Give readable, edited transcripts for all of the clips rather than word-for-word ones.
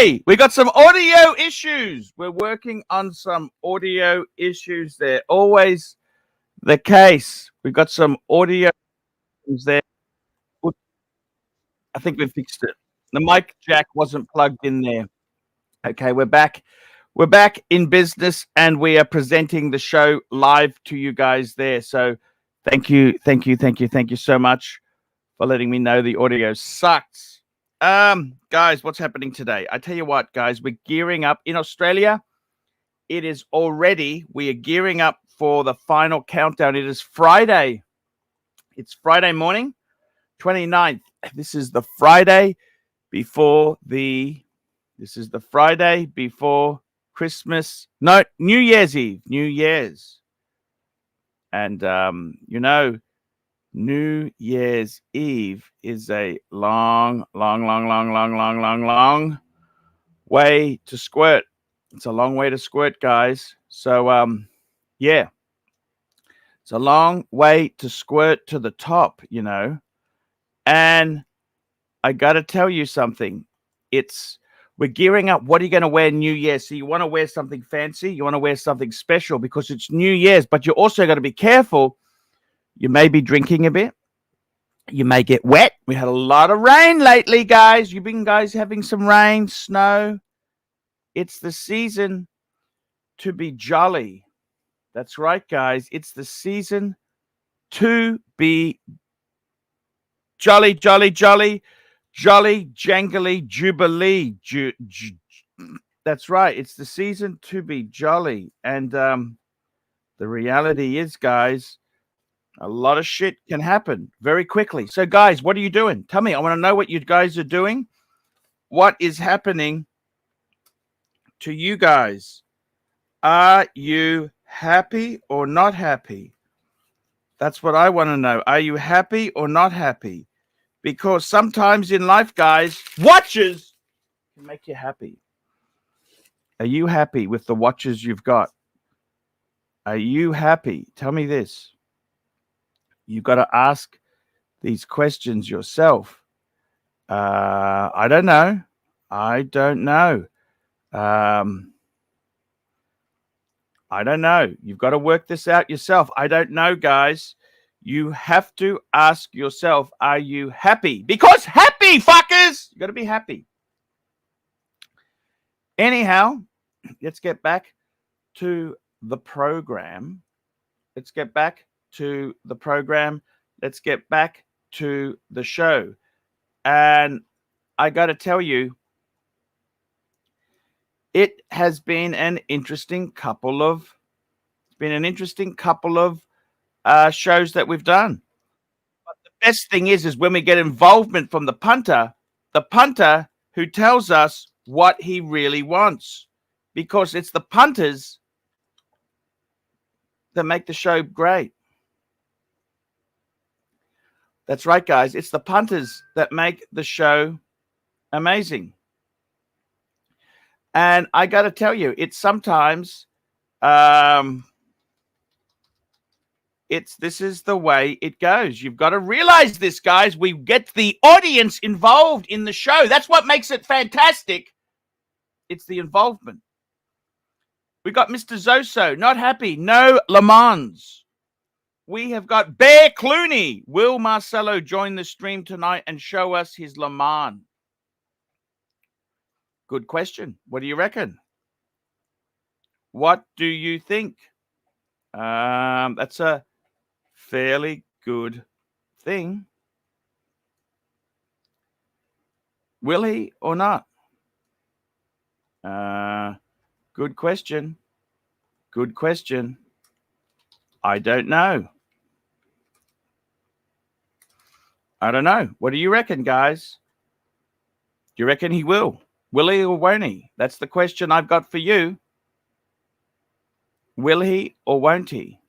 Okay, we got some audio issues. We're working on some audio issues. They're always the case. We've got some audio issues there. I think we fixed it. The mic jack wasn't plugged in there. Okay, we're back. We're back in business, and we are presenting the show live to you guys there. So thank you so much for letting me know the audio sucks. Guys, what's happening today? I tell you what, guys, we're gearing up in Australia. It is already, we are gearing up for the final countdown. It is Friday. It's Friday morning, 29th. This is the Friday before Christmas. No, New Year's Eve. New Year's. And, New Year's Eve is a long way to squirt. It's a long way to squirt, guys. So, yeah. It's a long way to squirt to the top, And I got to tell you something. We're gearing up. What are you going to wear New Year's? So you want to wear something fancy? You want to wear something special because it's New Year's, but you're also got to be careful. You may be drinking a bit. You may get wet. We had a lot of rain lately, guys. You've been, guys, having some rain, snow. It's the season to be jolly. That's right, guys. It's the season to be jolly, jangly, jubilee. That's right. It's the season to be jolly. And the reality is, guys, a lot of shit can happen very quickly. So, guys, what are you doing? Tell me. I want to know what you guys are doing. What is happening to you guys? Are you happy or not happy? That's what I want to know. Are you happy or not happy? Because sometimes in life, guys, watches can make you happy. Are you happy with the watches you've got? Are you happy? Tell me this. You've got to ask these questions yourself. I don't know. I don't know. You've got to work this out yourself. I don't know, guys. You have to ask yourself, are you happy? Because happy, fuckers! You got to be happy. Anyhow, let's get back to the program. Let's get back to the show. And I got to tell you, it has been an interesting couple of shows that we've done. But the best thing is when we get involvement from the punter who tells us what he really wants, because it's the punters that make the show great. That's right, guys. It's the punters that make the show amazing. And I got to tell you, it's sometimes, this is the way it goes. You've got to realize this, guys. We get the audience involved in the show. That's what makes it fantastic. It's the involvement. We got Mr. Zoso, not happy. No Le Mans. We have got Bear Clooney. Will Marcelo join the stream tonight and show us his Le Mans? Good question. What do you reckon? What do you think? That's a fairly good thing. Will he or not? Good question. Good question. I don't know. I don't know. What do you reckon, guys? Do you reckon he will? Will he or won't he? That's the question I've got for you. Will he or won't he?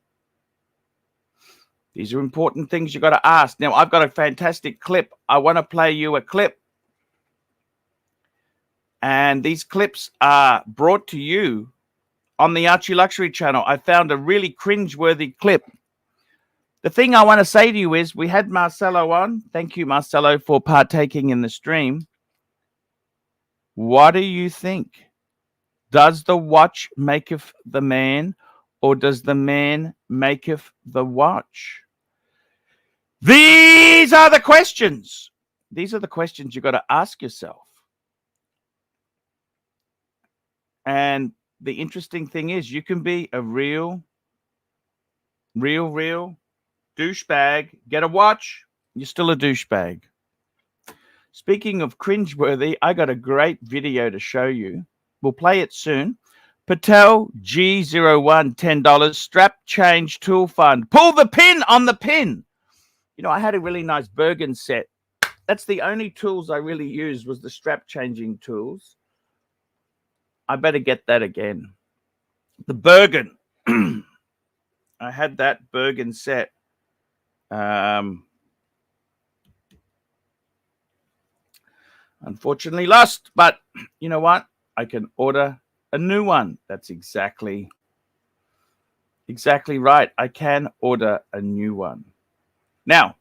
These are important things you've got to ask. Now, I've got a fantastic clip. I want to play you a clip. And these clips are brought to you on the ArchieLuxury channel. I found a really cringeworthy clip. The thing I want to say to you is we had Marcelo on. Thank you, Marcelo, for partaking in the stream. What do you think? Does the watch maketh the man, or does the man maketh the watch? These are the questions. These are the questions you've got to ask yourself. And the interesting thing is you can be a real douchebag, get a watch, you're still a douchebag. Speaking of cringeworthy, I got a great video to show you. We'll play it soon. Patel G01, $10, strap change tool fund. Pull the pin on the pin. You know, I had a really nice Bergen set. That's the only tools I really used was the strap changing tools. I better get that again. The Bergen. I had that Bergen set. Unfortunately lost, but you know what? I can order a new one. That's exactly right. I can order a new one. Now,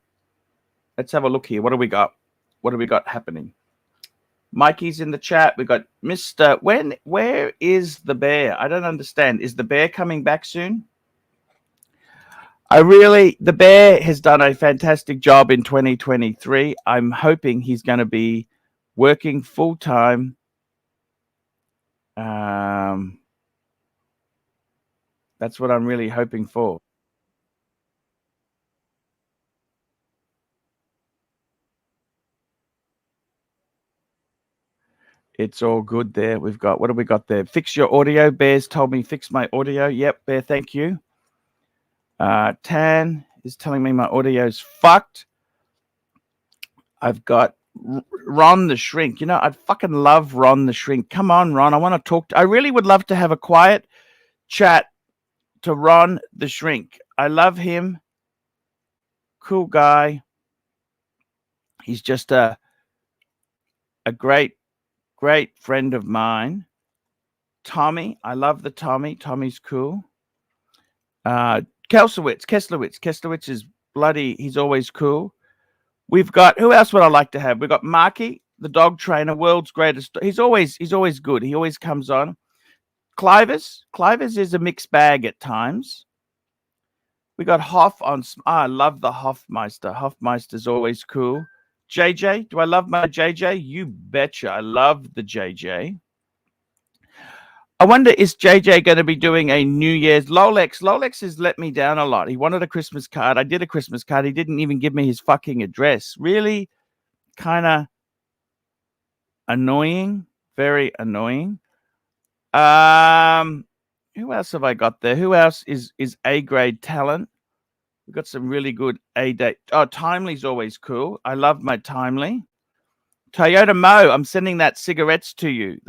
let's have a look here. What do we got? What do we got happening? Mikey's in the chat. We got Mr. Where is the bear? I don't understand. Is the bear coming back soon? The bear has done a fantastic job in 2023. I'm hoping he's going to be working full time. That's what I'm really hoping for. It's all good there. We've got, what have we got there? Fix your audio. Bear's told me fix my audio. Yep, Bear, thank you. Tan is telling me my audio's fucked. I've got Ron the Shrink. You know, I'd fucking love Ron the Shrink. Come on, Ron. I want to talk. I really would love to have a quiet chat to Ron the Shrink. I love him. Cool guy. He's just a great friend of mine. Tommy. I love the Tommy. Tommy's cool. Keslowitz is bloody. He's always cool. We've got, who else would I like to have? We've got Marky, the dog trainer, world's greatest. He's always good. He always comes on. Clivers is a mixed bag at times. We got Hoff on. I love the Hoffmeister. Hoffmeister's always cool. JJ, do I love my JJ? You betcha. I love the JJ. I wonder, is JJ going to be doing a New Year's? Lolex has let me down a lot. He wanted a Christmas card. I did a Christmas card. He didn't even give me his fucking address. Really kind of annoying. Very annoying. Who else have I got there? Who else is A-grade talent? We've got some really good A-date. Oh, Timely's always cool. I love my Timely. Toyota Mo, I'm sending that cigarettes to you.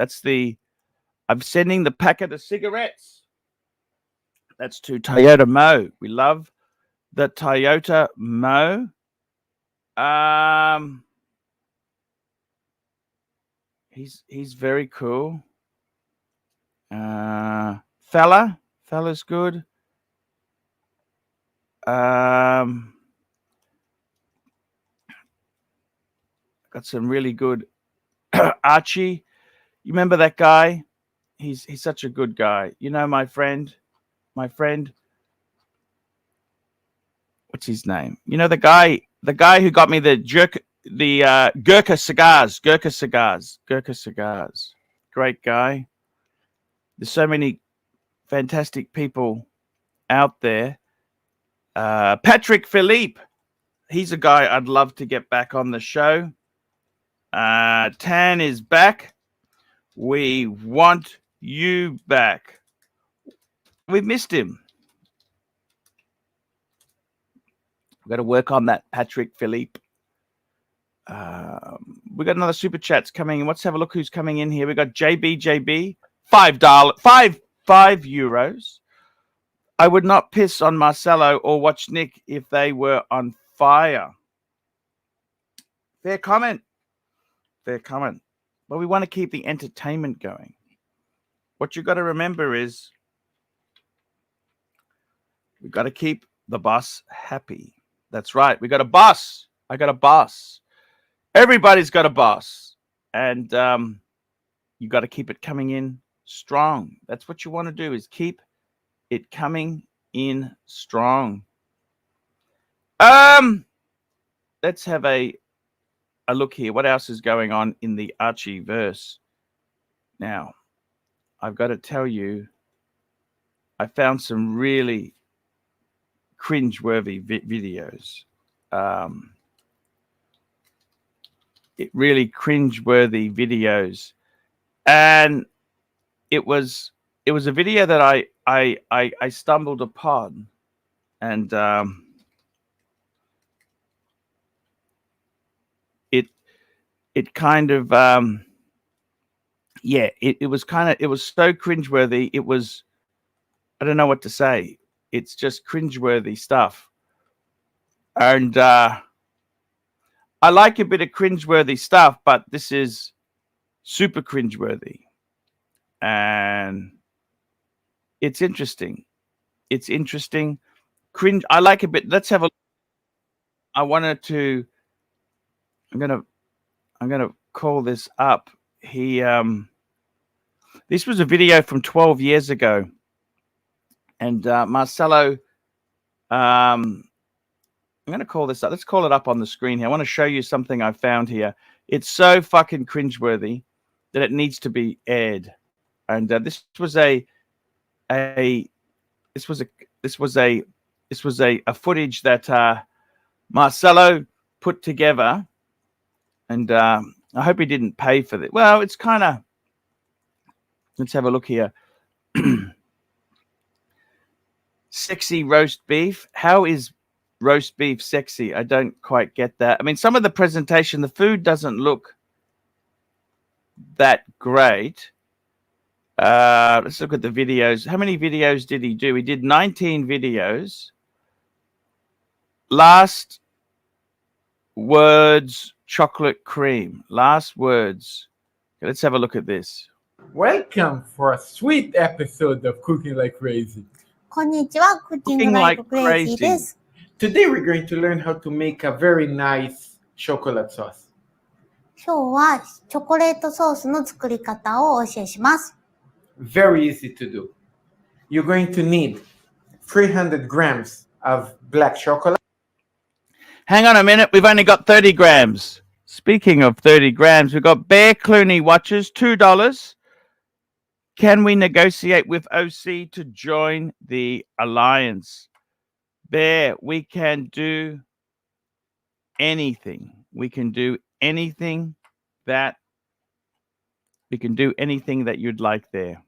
I'm sending the packet of cigarettes. That's to Toyota Mo. We love the Toyota Mo. He's very cool. Fella's good. Got some really good Archie. You remember that guy? He's such a good guy. You know, my friend, what's his name? You know, the guy who got me the Gurkha cigars. Great guy. There's so many fantastic people out there. Patrick Philippe. He's a guy I'd love to get back on the show. Tan is back. We want you back. We've missed him. We've got to work on that, Patrick Philippe. We got another super chats coming in. Let's have a look who's coming in here. We got JB, $5, €5. I would not piss on Marcelo or watch Nick if they were on fire. Fair comment. But we want to keep the entertainment going. What you got to remember is we got to keep the boss happy. That's right. We got a boss. I got a boss. Everybody's got a boss. And you got to keep it coming in strong. That's what you want to do, is keep it coming in strong. Let's have a look here. What else is going on in the Archie verse? Now, I've got to tell you, I found some really cringeworthy videos. Really cringeworthy videos, and it was a video that I stumbled upon, and it kind of yeah, it was so cringeworthy. It was, I don't know what to say. It's just cringeworthy stuff. And I like a bit of cringeworthy stuff, but this is super cringeworthy. And it's interesting. It's interesting. Cringe. I like a bit. Let's have a. I wanted to. I'm gonna call this up. This was a video from 12 years ago, and Marcelo. I'm gonna call this up. Let's call it up on the screen here. I want to show you something I found here. It's so fucking cringeworthy that it needs to be aired. And this was a footage that Marcelo put together, and I hope he didn't pay for it. Well, it's kind of. Let's have a look here. Sexy roast beef. How is roast beef sexy? I don't quite get that. I mean, some of the presentation, the food doesn't look that great. Let's look at the videos. How many videos did he do? He did 19 videos. Last words, chocolate cream. Last words. Okay, let's have a look at this. Welcome for a sweet episode of Cooking Like Crazy. Konnichiwa, Cooking Like Crazy です。 Today we're going to learn how to make a very nice chocolate sauce. 今日はチョコレートソースの作り方をお教えします。 Very easy to do. You're going to need 300 grams of black chocolate. Hang on a minute. We've only got 30 grams. Speaking of 30 grams, we've got Bear Clooney watches, $2. Can we negotiate with OC to join the alliance? Bear, we can do anything. We can do anything that you'd like there.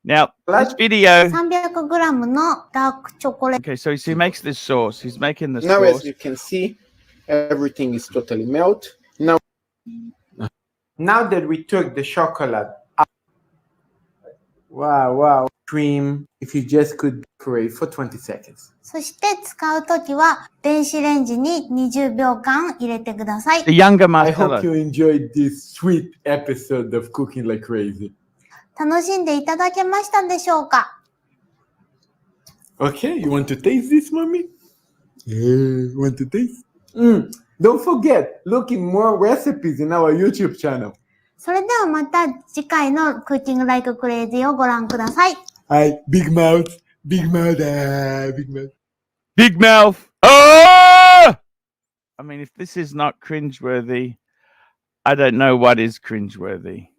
Now, this video. 300グラムのダークチョコレート。 Okay, so he makes this sauce. He's making the Now, sauce. as you can see, everything is totally melt. Now that we took the chocolate out, wow, cream, if you just could decorate for 20 seconds. そして使うときは電子レンジに20秒間入れてください。 The younger I Marcelo. hope you enjoyed this sweet episode of Cooking Like Crazy. 楽しんでいただけましたでしょうか？ Okay, you want to taste this, mommy? Yeah, want to taste? Don't forget, look in more recipes in our YouTube channel. それではまた次回の Cooking Like Crazy をご覧ください。Hi, big mouth, big mouth, big mouth. Big mouth. Oh! I mean, if this is not cringeworthy, I don't know what is cringeworthy.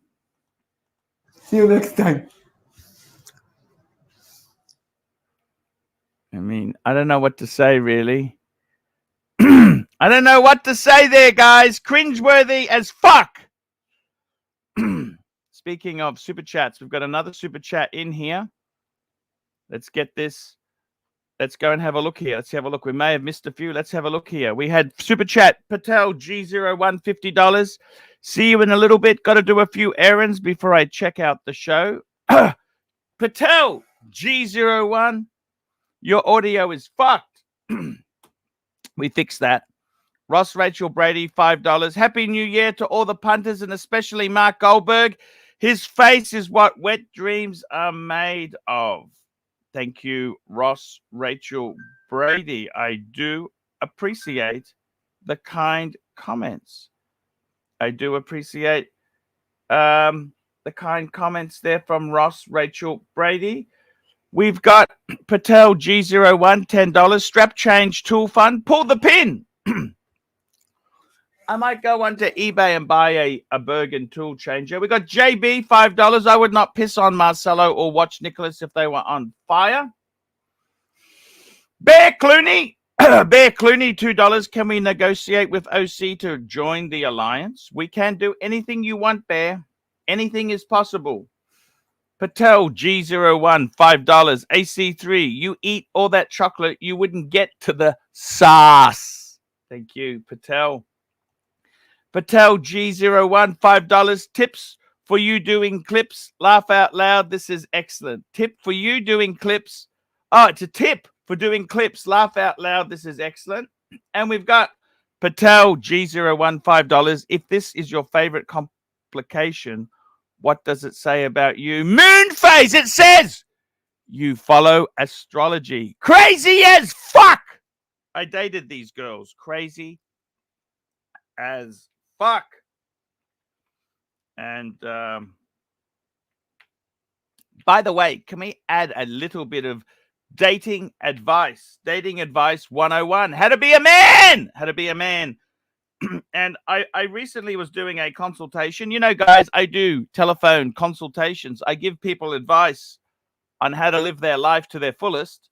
See you next time. I mean, I don't know what to say, really. I don't know what to say there, guys. Cringeworthy as fuck. Speaking of super chats, we've got another super chat in here. Let's get this. Let's go and have a look here. Let's have a look. We may have missed a few. Let's have a look here. We had super chat Patel G01 $50. See you in a little bit. Got to do a few errands before I check out the show. Patel G01, your audio is fucked. We fixed that. Ross Rachel Brady, $5. Happy New Year to all the punters and especially Mark Goldberg. His face is what wet dreams are made of. Thank you, Ross Rachel Brady. I do appreciate the kind comments. I do appreciate. the kind comments there from Ross, Rachel, Brady. We've got Patel G01, $10. Strap change tool fund. Pull the pin. I might go onto eBay and buy a Bergen tool changer. We got JB, $5. I would not piss on Marcelo or Watch Nicholas if they were on fire. Bear Clooney, Bear Clooney, $2. Can we negotiate with OC to join the alliance? We can do anything you want, Bear. Anything is possible. Patel G01, $5. AC3, you eat all that chocolate, you wouldn't get to the sauce. Thank you, Patel. Patel G01, $5. Tips for you doing clips. Laugh out loud. This is excellent. Tip for you doing clips. Oh, it's a tip for doing clips. Laugh out loud. This is excellent. And we've got Patel G01, $5. If this is your favorite complication, what does it say about you? Moonface, it says you follow astrology. Crazy as fuck. I dated these girls. Crazy as fuck. And by the way, can we add a little bit of dating advice? Dating advice 101. How to be a man. How to be a man. And I recently was doing a consultation. You know, guys, I do telephone consultations. I give people advice on how to live their life to their fullest.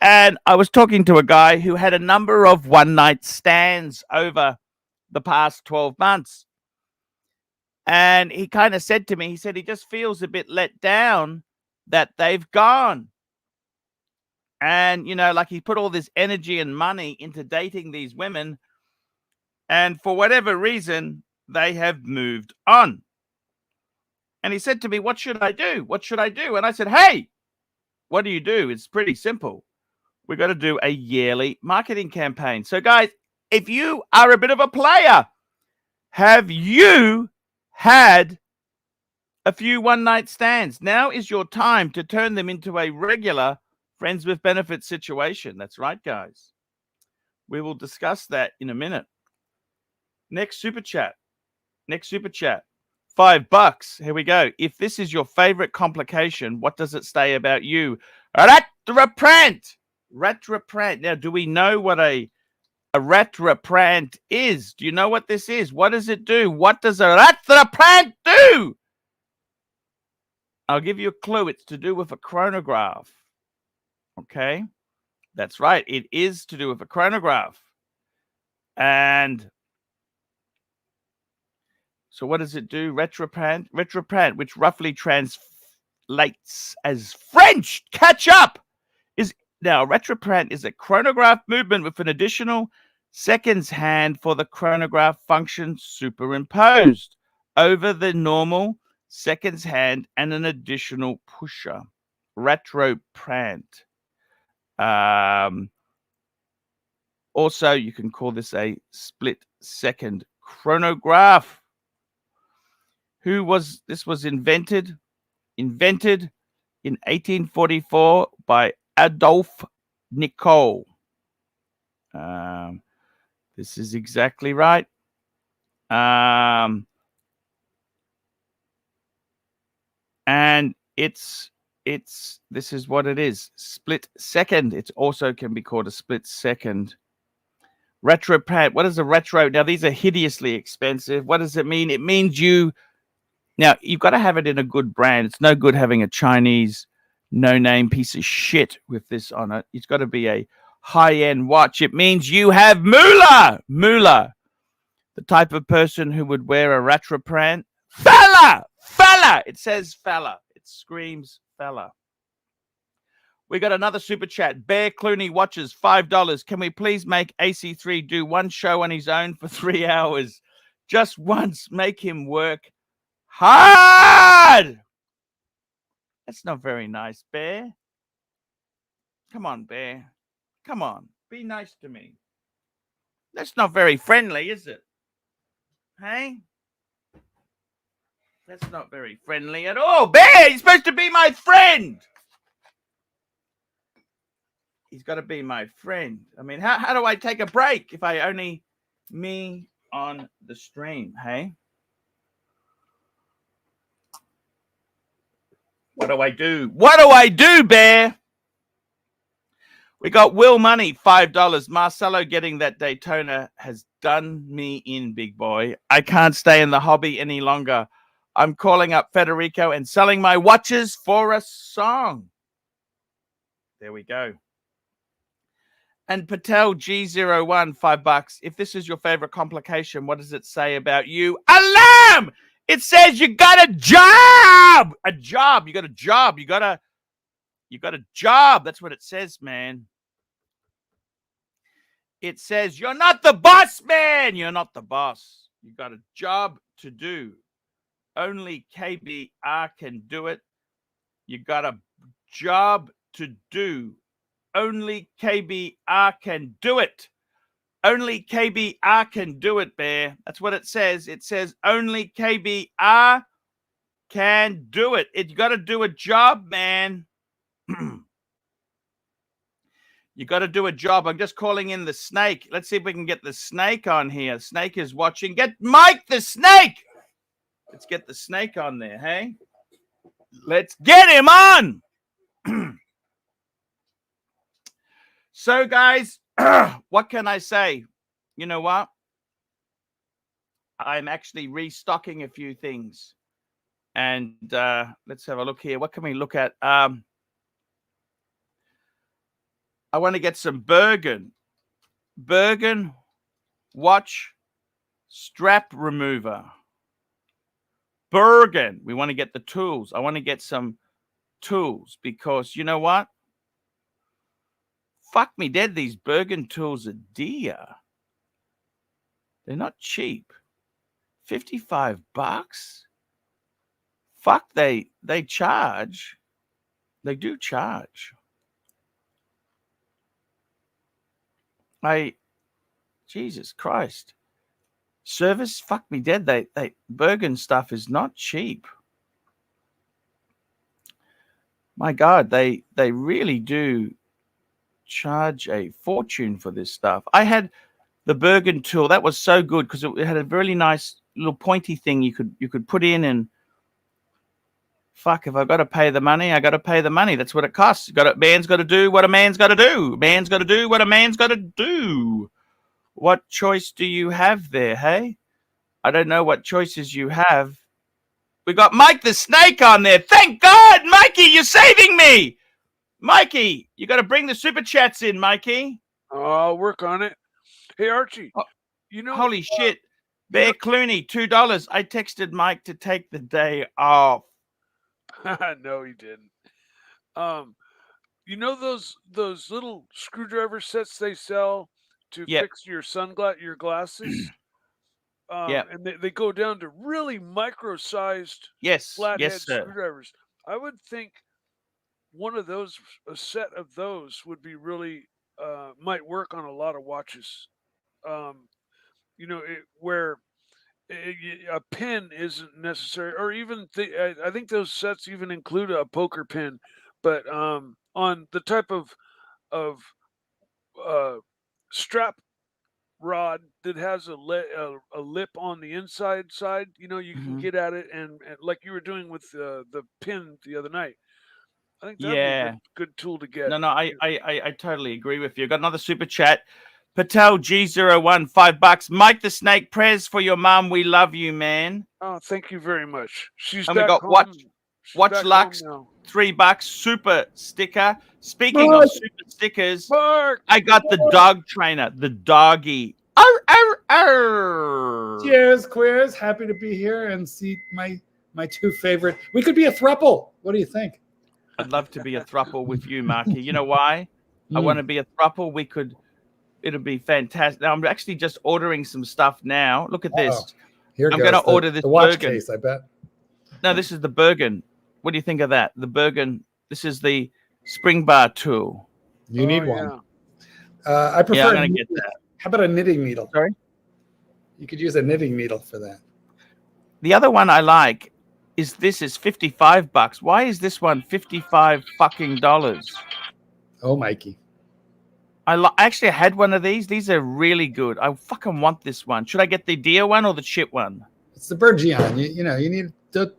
And I was talking to a guy who had a number of one-night stands over the past 12 months. And he kind of said to me, he said he just feels a bit let down that they've gone. And, you know, like he put all this energy and money into dating these women. And for whatever reason, they have moved on. And he said to me, what should I do? What should I do? And I said, hey, what do you do? It's pretty simple. We've got to do a yearly marketing campaign. So, guys, if you are a bit of a player, have you had a few one-night stands? Now is your time to turn them into a regular friends with benefits situation. That's right, guys. We will discuss that in a minute. Next super chat. Next super chat. $5. Here we go. If this is your favorite complication, what does it say about you? Retraprant. Retraprant. Now, do we know what a retraprant is? Do you know what this is? What does it do? What does a retraprant do? I'll give you a clue. It's to do with a chronograph. Okay? That's right. It is to do with a chronograph. And so what does it do? Retraprant. Retraprant, which roughly translates as French. Catch up. Now, retraprant is a chronograph movement with an additional seconds hand for the chronograph function superimposed over the normal seconds hand and an additional pusher. Retraprant. Also, you can call this a split second chronograph. This was invented in 1844 by Adolphe Nicole. This is exactly right. And this is what it is. Split second. It also can be called a split second. Retraprant. What is a retro? Now, these are hideously expensive. What does it mean? It means now, you've got to have it in a good brand. It's no good having a Chinese no-name piece of shit with this on it. It's got to be a high-end watch. It means you have moolah. Moolah. The type of person who would wear a retraprant. Fella! Fella! It says fella. It screams fella. We got another super chat. Bear Clooney watches $5. Can we please make AC3 do one show on his own for 3 hours? Just once. Make him work hard. That's not very nice, Bear. Come on, Bear. Come on. Be nice to me. That's not very friendly, is it? Hey? That's not very friendly at all. Bear, you're supposed to be my friend. He's got to be my friend. I mean, how do I take a break if I only me on the stream, hey? What do I do? What do I do, Bear? We got Will Money, $5. Marcelo getting that Daytona has done me in, big boy. I can't stay in the hobby any longer. I'm calling up Federico and selling my watches for a song. There we go. And Patel G01, $5. If this is your favorite complication, what does it say about you? Alarm! It says you got a job. A job. You got a job. You got a job. That's what it says, man. It says you're not the boss, man. You're not the boss. You got a job to do. Only KBR can do it. You got a job to do. Only KBR can do it. Only KBR can do it, Bear. That's what it says. It says only KBR can do it. You got to do a job, man. You got to do a job. I'm just calling in the snake. Let's see if we can get the snake on here. Snake is watching. Get Mike the snake. Let's get the snake on there, hey? Let's get him on. So, guys, what can I say? You know what? I'm actually restocking a few things. And let's have a look here. What can we look at? I want to get some Bergen watch strap remover. Bergen. We want to get the tools. I want to get some tools because you know what? Fuck me dead. These Bergen tools are dear. They're not cheap. $55. Fuck, they charge. They do charge. Jesus Christ. Service, fuck me dead. They Bergen stuff is not cheap. My God, they really do charge a fortune for this stuff. I had the Bergen tool. That was so good because it had a really nice little pointy thing you could put in and fuck, if I've got to pay the money, I got to pay the money. That's what it costs. Man's got to do what a man's got to do. Man's got to do what a man's got to do. What choice do you have there, hey? I don't know what choices you have. We got Mike the Snake on there. Thank God, Mikey, you're saving me. Mikey, you got to bring the super chats in, Mikey. I'll work on it. Hey, Archie, you know... Holy shit. Bear Clooney, $2. I texted Mike to take the day off. No, he didn't. You know those little screwdriver sets they sell to fix your glasses? And they go down to really micro-sized flathead screwdrivers. I would think one of those, a set of those would be really, might work on a lot of watches. You know, where a pin isn't necessary, or even I think those sets even include a poker pin, but on the type of strap rod that has a lip on the inside side, you know, you can get at it and like you were doing with the pin the other night. I think that'd be a good tool to get. No, I totally agree with you. Got another super chat. Patel G01, $5. Mike the Snake, prayers for your mom. We love you, man. Oh, thank you very much. She's and we got Watch Lux, $3. Super sticker. Speaking of super stickers, I got the dog trainer, the doggy. Arr, arr, arr. Cheers, queers. Happy to be here and see my two favorite. We could be a throuple. What do you think? I'd love to be a throuple with you, Marky. You know why? I want to be a throuple. It'll be fantastic. Now, I'm actually just ordering some stuff now. Look at this. Here I'm going to order this the watch Bergen. case, I bet. No, this is the Bergen. What do you think of that? The Bergen. This is the spring bar tool. You need one. I prefer. Yeah, I'm going to get that. How about a knitting needle? Sorry? You could use a knitting needle for that. The other one I like is this is $55. Why is this one $55 fucking dollars? Oh, Mikey. I actually had one of these. These are really good. I fucking want this one. Should I get the deer one or the chip one? It's the Bergeon. You know, you need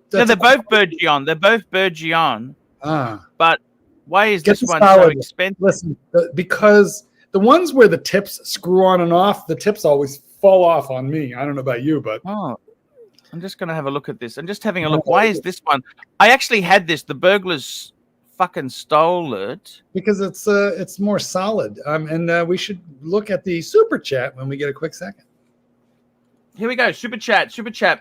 they're both Bourgeon. They're both Bourgeon. But why is this one so expensive? Listen, because the ones where the tips screw on and off, the tips always fall off on me. I don't know about you, but I'm just going to have a look at this. I'm just having a look. Why is this one? I actually had this. The burglars fucking stole it. Because it's more solid. And we should look at the super chat when we get a quick second. Here we go. Super chat.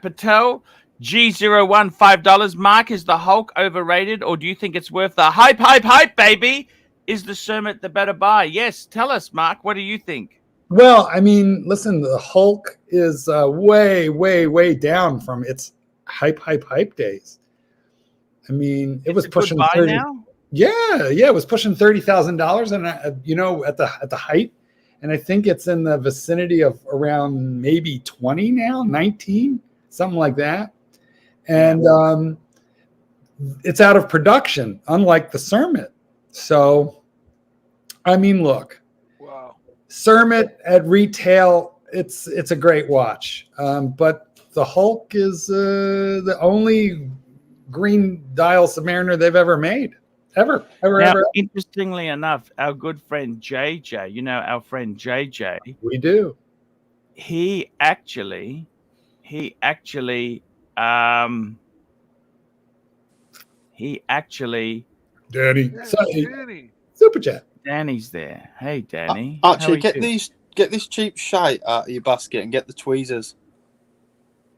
Patel G01 $5. Mark, is the Hulk overrated, or do you think it's worth the hype, baby? Is the Sermit the better buy? Yes. Tell us, Mark. What do you think? Well, I mean, listen, the Hulk is way down from its hype days. I mean, it was pushing 30 now. Yeah, it was pushing $30,000, and at the height, and I think it's in the vicinity of around maybe 20 now, 19, something like that, and it's out of production, unlike the Sermit. So, I mean, look. Sermit at retail, it's a great watch, but the Hulk is the only green dial Submariner they've ever made, ever. Interestingly enough, our good friend JJ, our friend JJ, we do. He actually, Danny, super chat. Danny's there. Hey, Danny. Archie, get this cheap shite out of your basket and get the tweezers.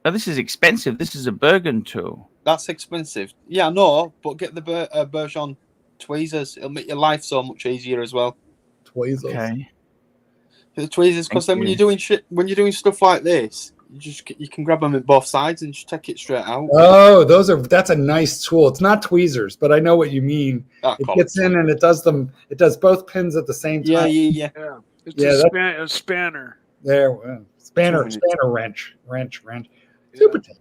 Oh, this is expensive. This is a Bergen tool. That's expensive. Yeah, I know, but get the Bourgeon tweezers. It'll make your life so much easier as well. Tweezers. Okay. The tweezers, because then when you're doing stuff like this, you can grab them at both sides and just take it straight out. Oh, that's a nice tool. It's not tweezers, but I know what you mean. It gets in and it does both pins at the same time. Yeah. It's a spanner. There, spanner wrench. Super chat.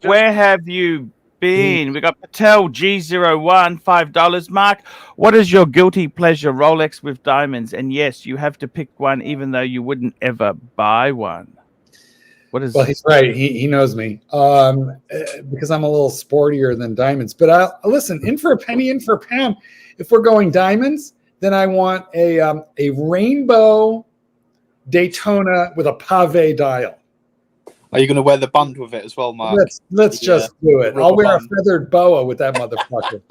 Where have you been? We got Patel G01 $5. Mark, what is your guilty pleasure Rolex with diamonds? And yes, you have to pick one, even though you wouldn't ever buy one. What is? Well, he's right. He knows me because I'm a little sportier than diamonds. But listen, in for a penny, in for a pound. If we're going diamonds, then I want a rainbow Daytona with a pave dial. Are you going to wear the band with it as well, Mark? Let's just do it. I'll wear a feathered boa with that motherfucker.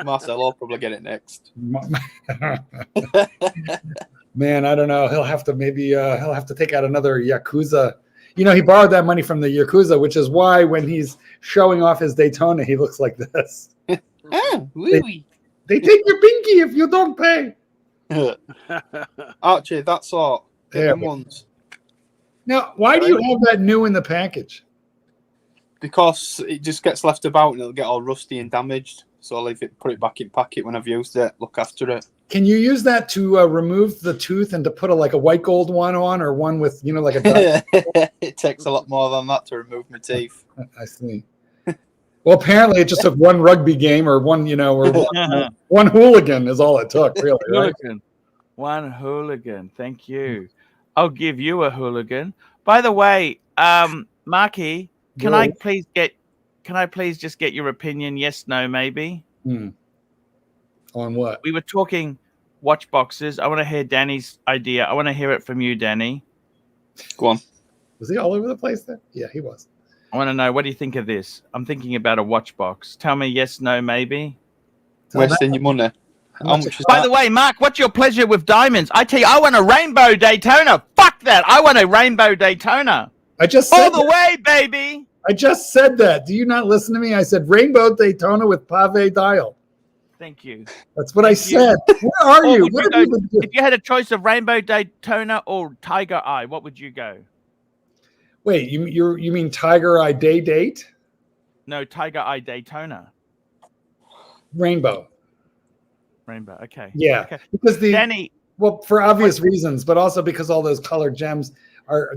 Marcel will probably get it next. Man, I don't know. He'll have to take out another Yakuza. He borrowed that money from the Yakuza, which is why when he's showing off his Daytona, he looks like this. They take your pinky if you don't pay. Archie, that's all. Get them ones. Now, why do you have that new in the package? Because it just gets left about and it'll get all rusty and damaged. So I'll put it back in packet when I've used it. Look after it. Can you use that to remove the tooth and to put a white gold one on, or one with like a? It takes a lot more than that to remove my teeth. I see. Well, apparently it just took one rugby game or one one hooligan is all it took, really. Right? One hooligan. Thank you. I'll give you a hooligan. By the way, Marky, can I please just get your opinion? Yes, no, maybe. On what? We were talking watch boxes. I want to hear Danny's idea. I want to hear it from you, Danny. Go on. Was he all over the place there? Yeah, he was. I want to know, what do you think of this? I'm thinking about a watch box. Tell me yes, no, maybe. Wasting your money. By the way, Mark, what's your pleasure with diamonds? I tell you, I want a rainbow Daytona. Fuck that. I want a rainbow Daytona. I just said all the way, baby. I just said that. Do you not listen to me? I said rainbow Daytona with pave dial. Thank you. That's what I said. Where are you? If you had a choice of rainbow Daytona or Tiger Eye, what would you go? Wait, you mean Tiger Eye date? No, Tiger Eye Daytona. Rainbow. Okay. Yeah, okay. Because Danny. Well, for obvious reasons, but also because all those colored gems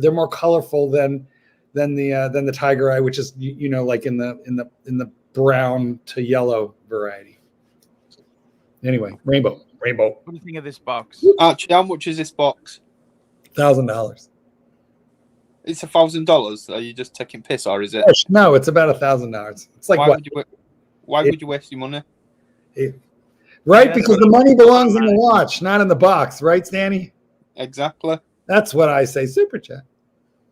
they're more colorful than the Tiger Eye, which is like in the brown to yellow variety. Anyway, rainbow. What do you think of this box? Archie, how much is this box? $1,000. It's $1,000. Are you just taking piss, or is it? No, it's about $1,000. It's like why would you waste your money? Right, yeah, because the money belongs in the watch, not in the box, right, Stanny? Exactly. That's what I say. Super chat.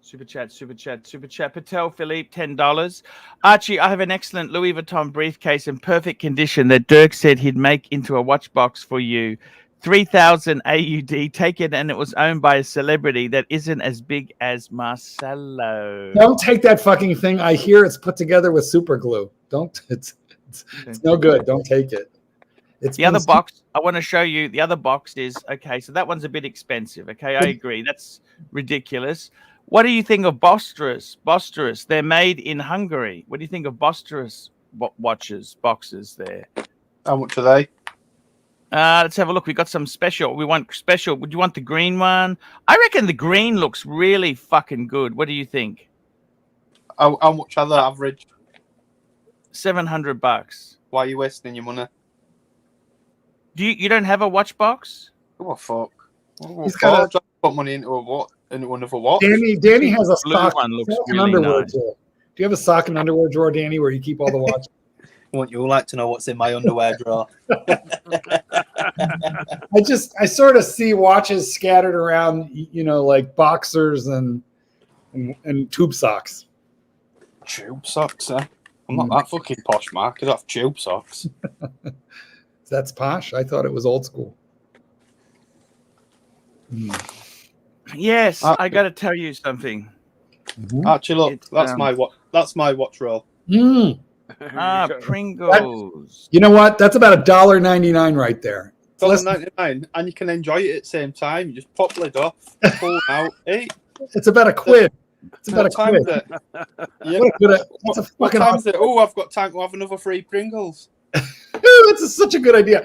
Super chat. Patel Philippe, $10. Archie, I have an excellent Louis Vuitton briefcase in perfect condition that Dirk said he'd make into a watch box for you. 3,000 AUD. Take it, and it was owned by a celebrity that isn't as big as Marcelo. Don't take that fucking thing. I hear it's put together with super glue. Don't. It's no good. Don't take it. It's the other box. I want to show you. The other box is okay. So that one's a bit expensive. Okay, I agree. That's ridiculous. What do you think of Bosteros? They're made in Hungary. What do you think of Bosteros boxes there? How much are they? Let's have a look. We got some special. We want special. Would you want the green one? I reckon the green looks really fucking good. What do you think? How much are they average? $700. Why are you wasting your money? You don't have a watch box? What fuck? He's got to put money into a what? Into another watch. Danny has a sock one. Looks and really underwear nice. drawer. Do you have a sock and underwear drawer, Danny, where you keep all the watches? Wouldn't you like to know what's in my underwear drawer? I sort of see watches scattered around, you know, like boxers and tube socks. Tube socks, eh? I'm not that fucking posh, Mark. I have tube socks. That's posh. I thought it was old school. Yes, I got to tell you something. Archie, look, that's my watch roll. Pringles. You know what? That's about $1.99 right there. $1.99, and you can enjoy it at the same time. You just pop lid off, pull out, eat. It's about a quid. It's about a quid. What time is it? Oh, I've got time to have another 3 Pringles. That's such a good idea.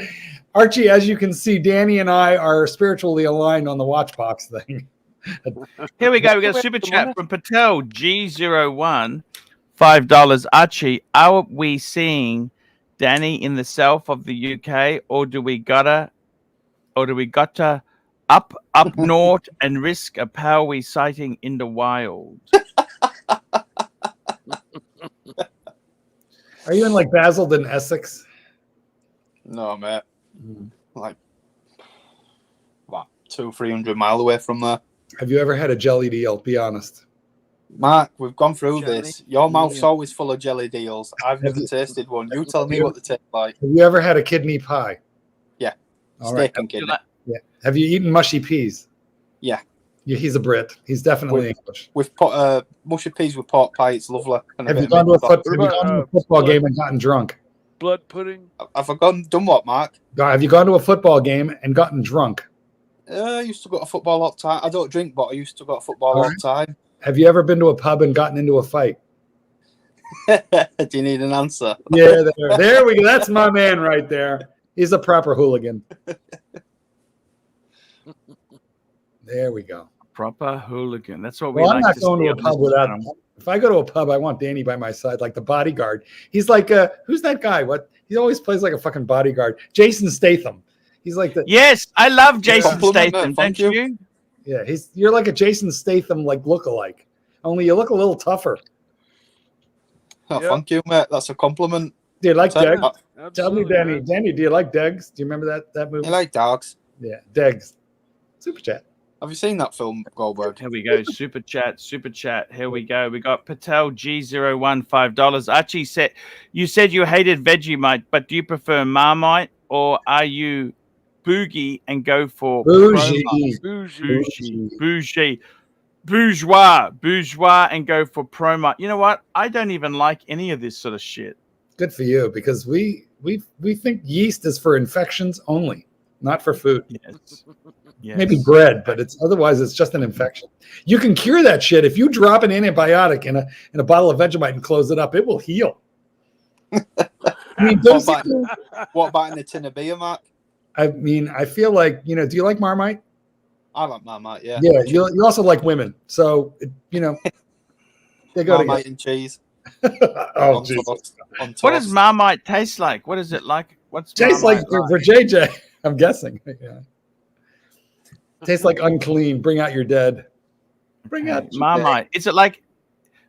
Archie, as you can see, Danny and I are spiritually aligned on the watch box thing. Here we go. We got a super chat from Patel G01, $5. Archie, are we seeing Danny in the south of the UK, or do we gotta up north and risk a Powie sighting in the wild? Are you in like Basildon, Essex? No, mate. Like, what, 200-300 miles away from there. Have you ever had a jelly deal? Be honest. Mark, we've gone through this. Your mouth's always full of jelly deals. I've never tasted one. You tell me what they taste like. Have you ever had a kidney pie? Yeah. Steak and kidney. Yeah. Have you eaten mushy peas? Yeah. He's a Brit. He's definitely English. We've put mushy peas with pork pie. It's lovely. Have you gone to a football game and gotten drunk? Blood pudding. Have I done what, Mark? Have you gone to a football game and gotten drunk? I used to go to football all the time. I don't drink, but I used to go to football all the time. Have you ever been to a pub and gotten into a fight? Do you need an answer? Yeah, there we go. That's my man right there. He's a proper hooligan. There we go. Proper hooligan. That's what we well, like. I'm not going to a pub without him. If I go to a pub, I want Danny by my side, like the bodyguard. He's like, who's that guy? What? He always plays like a fucking bodyguard. Jason Statham. He's like the. Yes, I love Jason Statham. Don't you? Yeah, you're like a Jason Statham like lookalike. Only you look a little tougher. Oh, thank you, mate. That's a compliment. Do you like Degs? Tell me, Danny. Man. Danny, do you like Degs? Do you remember that movie? I like dogs. Yeah, Degs. Super chat. Have you seen that film, Goldberg? Here we go. Super chat. Here we go. We got Patel G01, $5. Archie you said you hated Vegemite, but do you prefer Marmite, or are you bougie and go for bougie bourgeois and go for Promite? You know what? I don't even like any of this sort of shit. Good for you, because we think yeast is for infections only, not for food. Yes. Maybe bread, but otherwise it's just an infection. You can cure that shit if you drop an antibiotic in a bottle of Vegemite and close it up. It will heal. I mean, what about in a tin of beer, Mark? I mean, I feel like, do you like Marmite? I like Marmite, yeah. Yeah, you also like women, so they go Marmite together. And cheese. Oh, Jesus. What does Marmite taste like? What is it like? What's tastes like for JJ? I'm guessing. Yeah. Tastes like unclean. Bring out your dead. Bring out Marmite. Is it like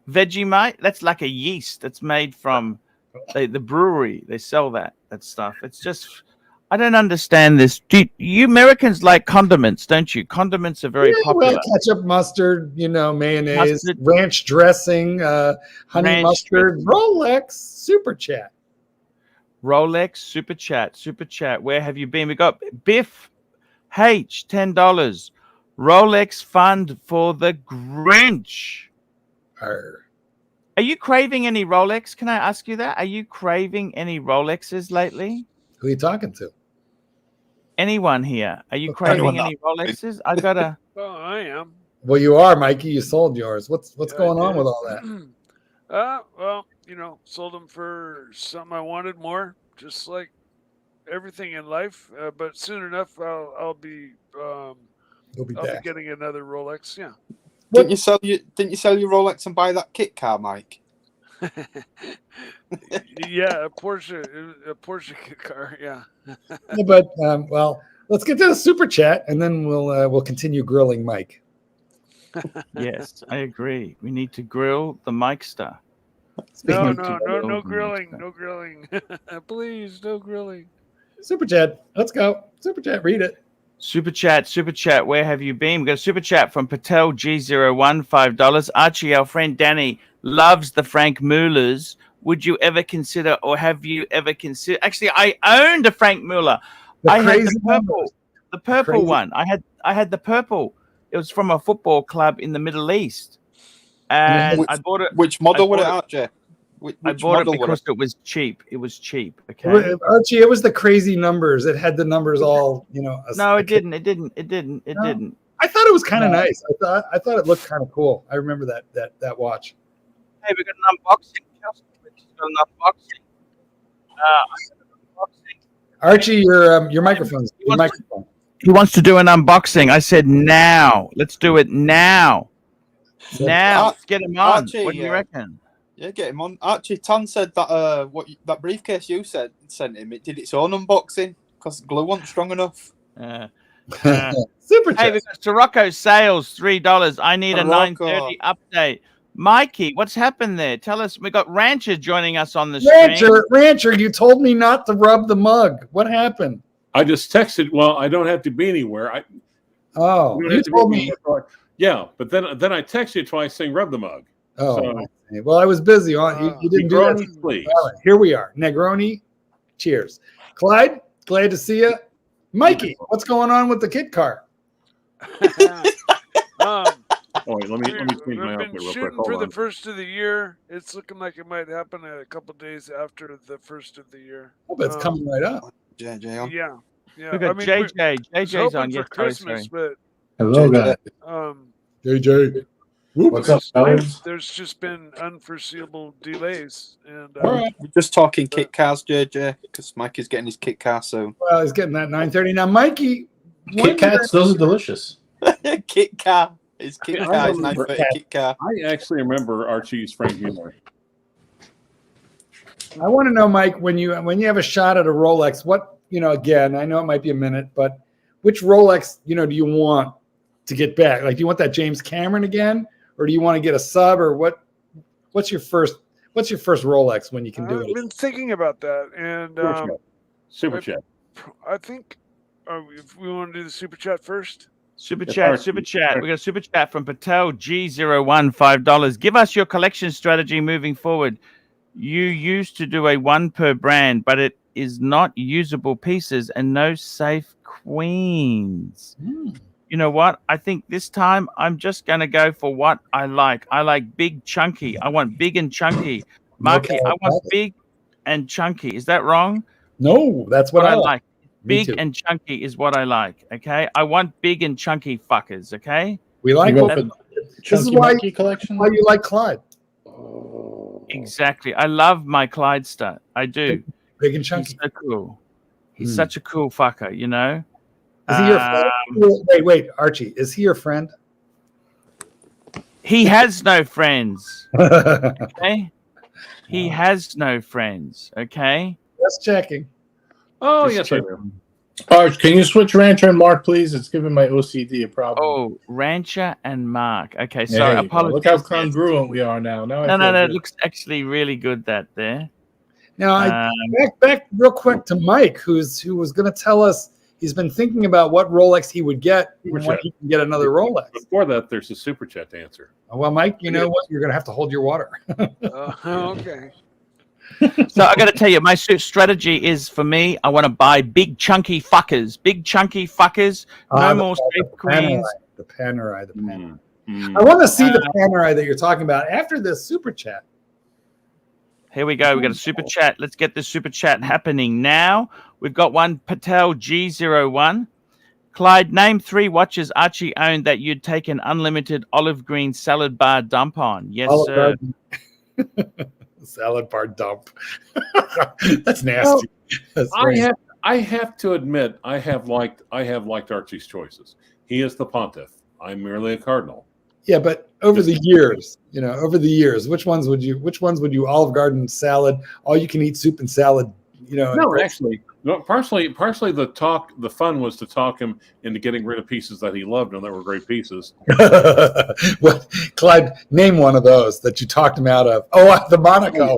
Vegemite? That's like a yeast that's made from the brewery. They sell that stuff. It's just, I don't understand this. You Americans like condiments, don't you? Condiments are very popular. Well, ketchup, mustard, mayonnaise, ranch dressing, honey mustard, Rolex, super chat. Rolex, super chat. Where have you been? We got Biff H, $10. Rolex fund for the Grinch. Are you craving any Rolex? Can I ask you that? Are you craving any Rolexes lately? Who are you talking to? Anyone here? Are you craving any Rolexes? I gotta. Oh, I am. Well, you are, Mikey. You sold yours. What's going on with all that? Well, sold them for something I wanted more, just like everything in life. But soon enough, I'll be getting another Rolex. Yeah. Didn't you sell your Rolex and buy that kit car, Mike? Yeah, a Porsche kit car. Yeah. But well, let's get to the super chat, and then we'll continue grilling Mike. Yes, I agree. We need to grill the Mikester. No grilling. Please, no grilling. Super chat. Let's go. Super chat. Read it. Super chat. Where have you been? We got a super chat from Patel G01, $5. Archie, our friend Danny, loves the Frank Mullers. Would you ever consider, or have you ever considered? Actually, I owned a Frank Muller. I had the purple one. I had the purple. It was from a football club in the Middle East, and I bought it. Which model was it, Archie? I bought it because it was cheap. It was cheap. Okay, Archie, it was the crazy numbers. It had the numbers all, No, it didn't. It didn't. I thought it was kind of nice. I thought it looked kind of cool. I remember that watch. Hey, we got an unboxing. Archie, your microphone's your microphone. He wants to do an unboxing. I said now. Let's do it now. Let's get him on. Archie, what do you reckon? Yeah, get him on. Archie, Tan said that that briefcase you sent him, it did its own unboxing because glue wasn't strong enough. Super chat. Hey, we got Sirocco sales, $3. I need a 9:30 update. Mikey, what's happened there? Tell us. We got Rancher joining us on the stream. Rancher, you told me not to rub the mug. What happened? I just texted. Well, I don't have to be anywhere. You told me. Yeah, but then I texted you twice saying rub the mug. Oh, so, well, I was busy. You didn't do that. Please. All right, here we are. Negroni, cheers. Clyde, glad to see you. Mikey, what's going on with the kit car? Wait, let me change my outfit real quick. For the first of the year, it's looking like it might happen a couple days after the first of the year. Oh, but it's coming right up. JJ on. Yeah. We got JJ. JJ's on. For Christmas, but hello, guys. JJ. What's up, fellas? There's just been unforeseeable delays, and we're just talking kit cars, JJ, because Mike is getting his kit car soon. Well, he's getting that 9:30 now. Mikey, Kit Kats, those are delicious. Kit car. His kit car is 9:30 kit car. I actually remember Archie's Frank Muller. I want to know, Mike, when you have a shot at a Rolex, what again? I know it might be a minute, but which Rolex do you want to get back? Like, do you want that James Cameron again? Or do you want to get a sub, or what's your first Rolex when you can do it? I've been thinking about that, and super chat. I think if we want to do the super chat first. Super chat. We got a super chat from Patel G01, $5. Give us your collection strategy moving forward. You used to do a one per brand, but it is not usable pieces and no safe queens. You know what? I think this time I'm just going to go for what I like. I like big, chunky. I want big and chunky. Marky, I want big and chunky. Is that wrong? No, that's what I like. Big and chunky is what I like. Okay, I want big and chunky fuckers. Okay, we like that. This is why collection. Why you like Clyde? Exactly. I love my Clydester. I do. Big and chunky. He's so cool. He's such a cool fucker. Is he your friend? Wait, Archie, is he your friend? He has no friends. Okay? He has no friends. Okay? Just checking. Oh, yes, I do. Arch, can you switch Rancher and Mark, please? It's giving my OCD a problem. Oh, Rancher and Mark. Okay, sorry. Apologies. Look how congruent we are now. No, it looks actually really good that there. Now, back real quick to Mike, who was going to tell us he's been thinking about what Rolex he would get when he can get another Rolex. Before that, there's a super chat to answer. Well, Mike, you know what? You're going to have to hold your water. Okay. So I got to tell you, my strategy is for me. I want to buy big chunky fuckers. No more straight queens. The Panerai. I want to see the Panerai that you're talking about after this super chat. Here we go. We got a super chat. Let's get this super chat happening now. We've got one Patel G01. Clyde, name 3 watches Archie owned that you'd take an unlimited olive green salad bar dump on. Yes, sir. Salad bar dump. That's nasty. I have to admit, I have liked Archie's choices. He is the pontiff. I'm merely a cardinal. Yeah, but over the years, which ones would you Olive Garden salad, all you can eat soup and salad, No, actually, partially the fun was to talk him into getting rid of pieces that he loved and that were great pieces. What, Clyde, name one of those that you talked him out of. Oh, the Monaco.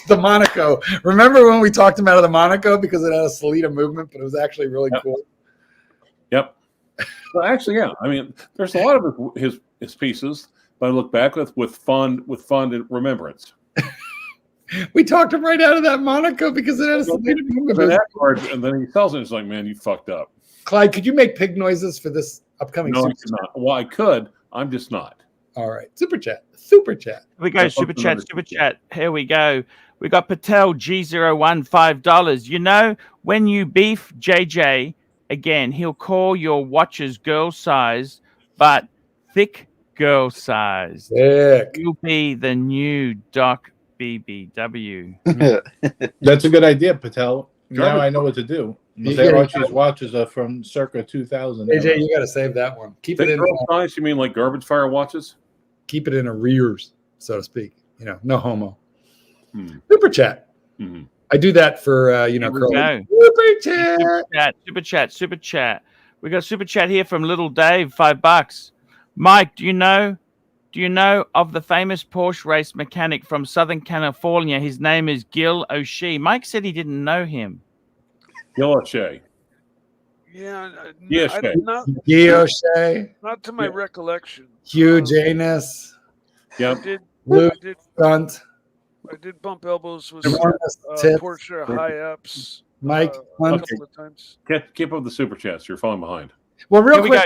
The Monaco. Remember when we talked him out of the Monaco because it had a Salida movement, but it was actually really cool? Yep. Well, actually, yeah. I mean, there's a lot of his pieces, but I look back with fond remembrance. We talked him right out of that Monaco because it had a Salida movement. And then he tells it, it's like, man, you fucked up. Clyde, could you make pig noises for this upcoming No, super I cannot. Well, I could. I'm just not. All right. Super chat. Here we go. Super chat. Here we go. We got Patel G01 $5. When you beef JJ again, he'll call your watches girl size, but thick girl size. You'll be the new Doc BBW. That's a good idea, Patel. Now I know what to do. Archie's watches are from circa 2000. AJ, you got to save that one. Keep it in size. You mean like garbage fire watches? Keep it in arrears, so to speak. No homo. Super chat. I do that for Super chat. We got super chat here from Little Dave, $5. Mike, do you know of the famous Porsche race mechanic from Southern California? His name is Gil O'Shea. Mike said he didn't know him. Gil O'Shea. Yeah. Gil O'Shea. Not to my recollection. Hugh Janus. Yep. I did bump elbows with Porsche high-ups. Mike, a couple of times. Keep up the super chats. You're falling behind. Well, real quick.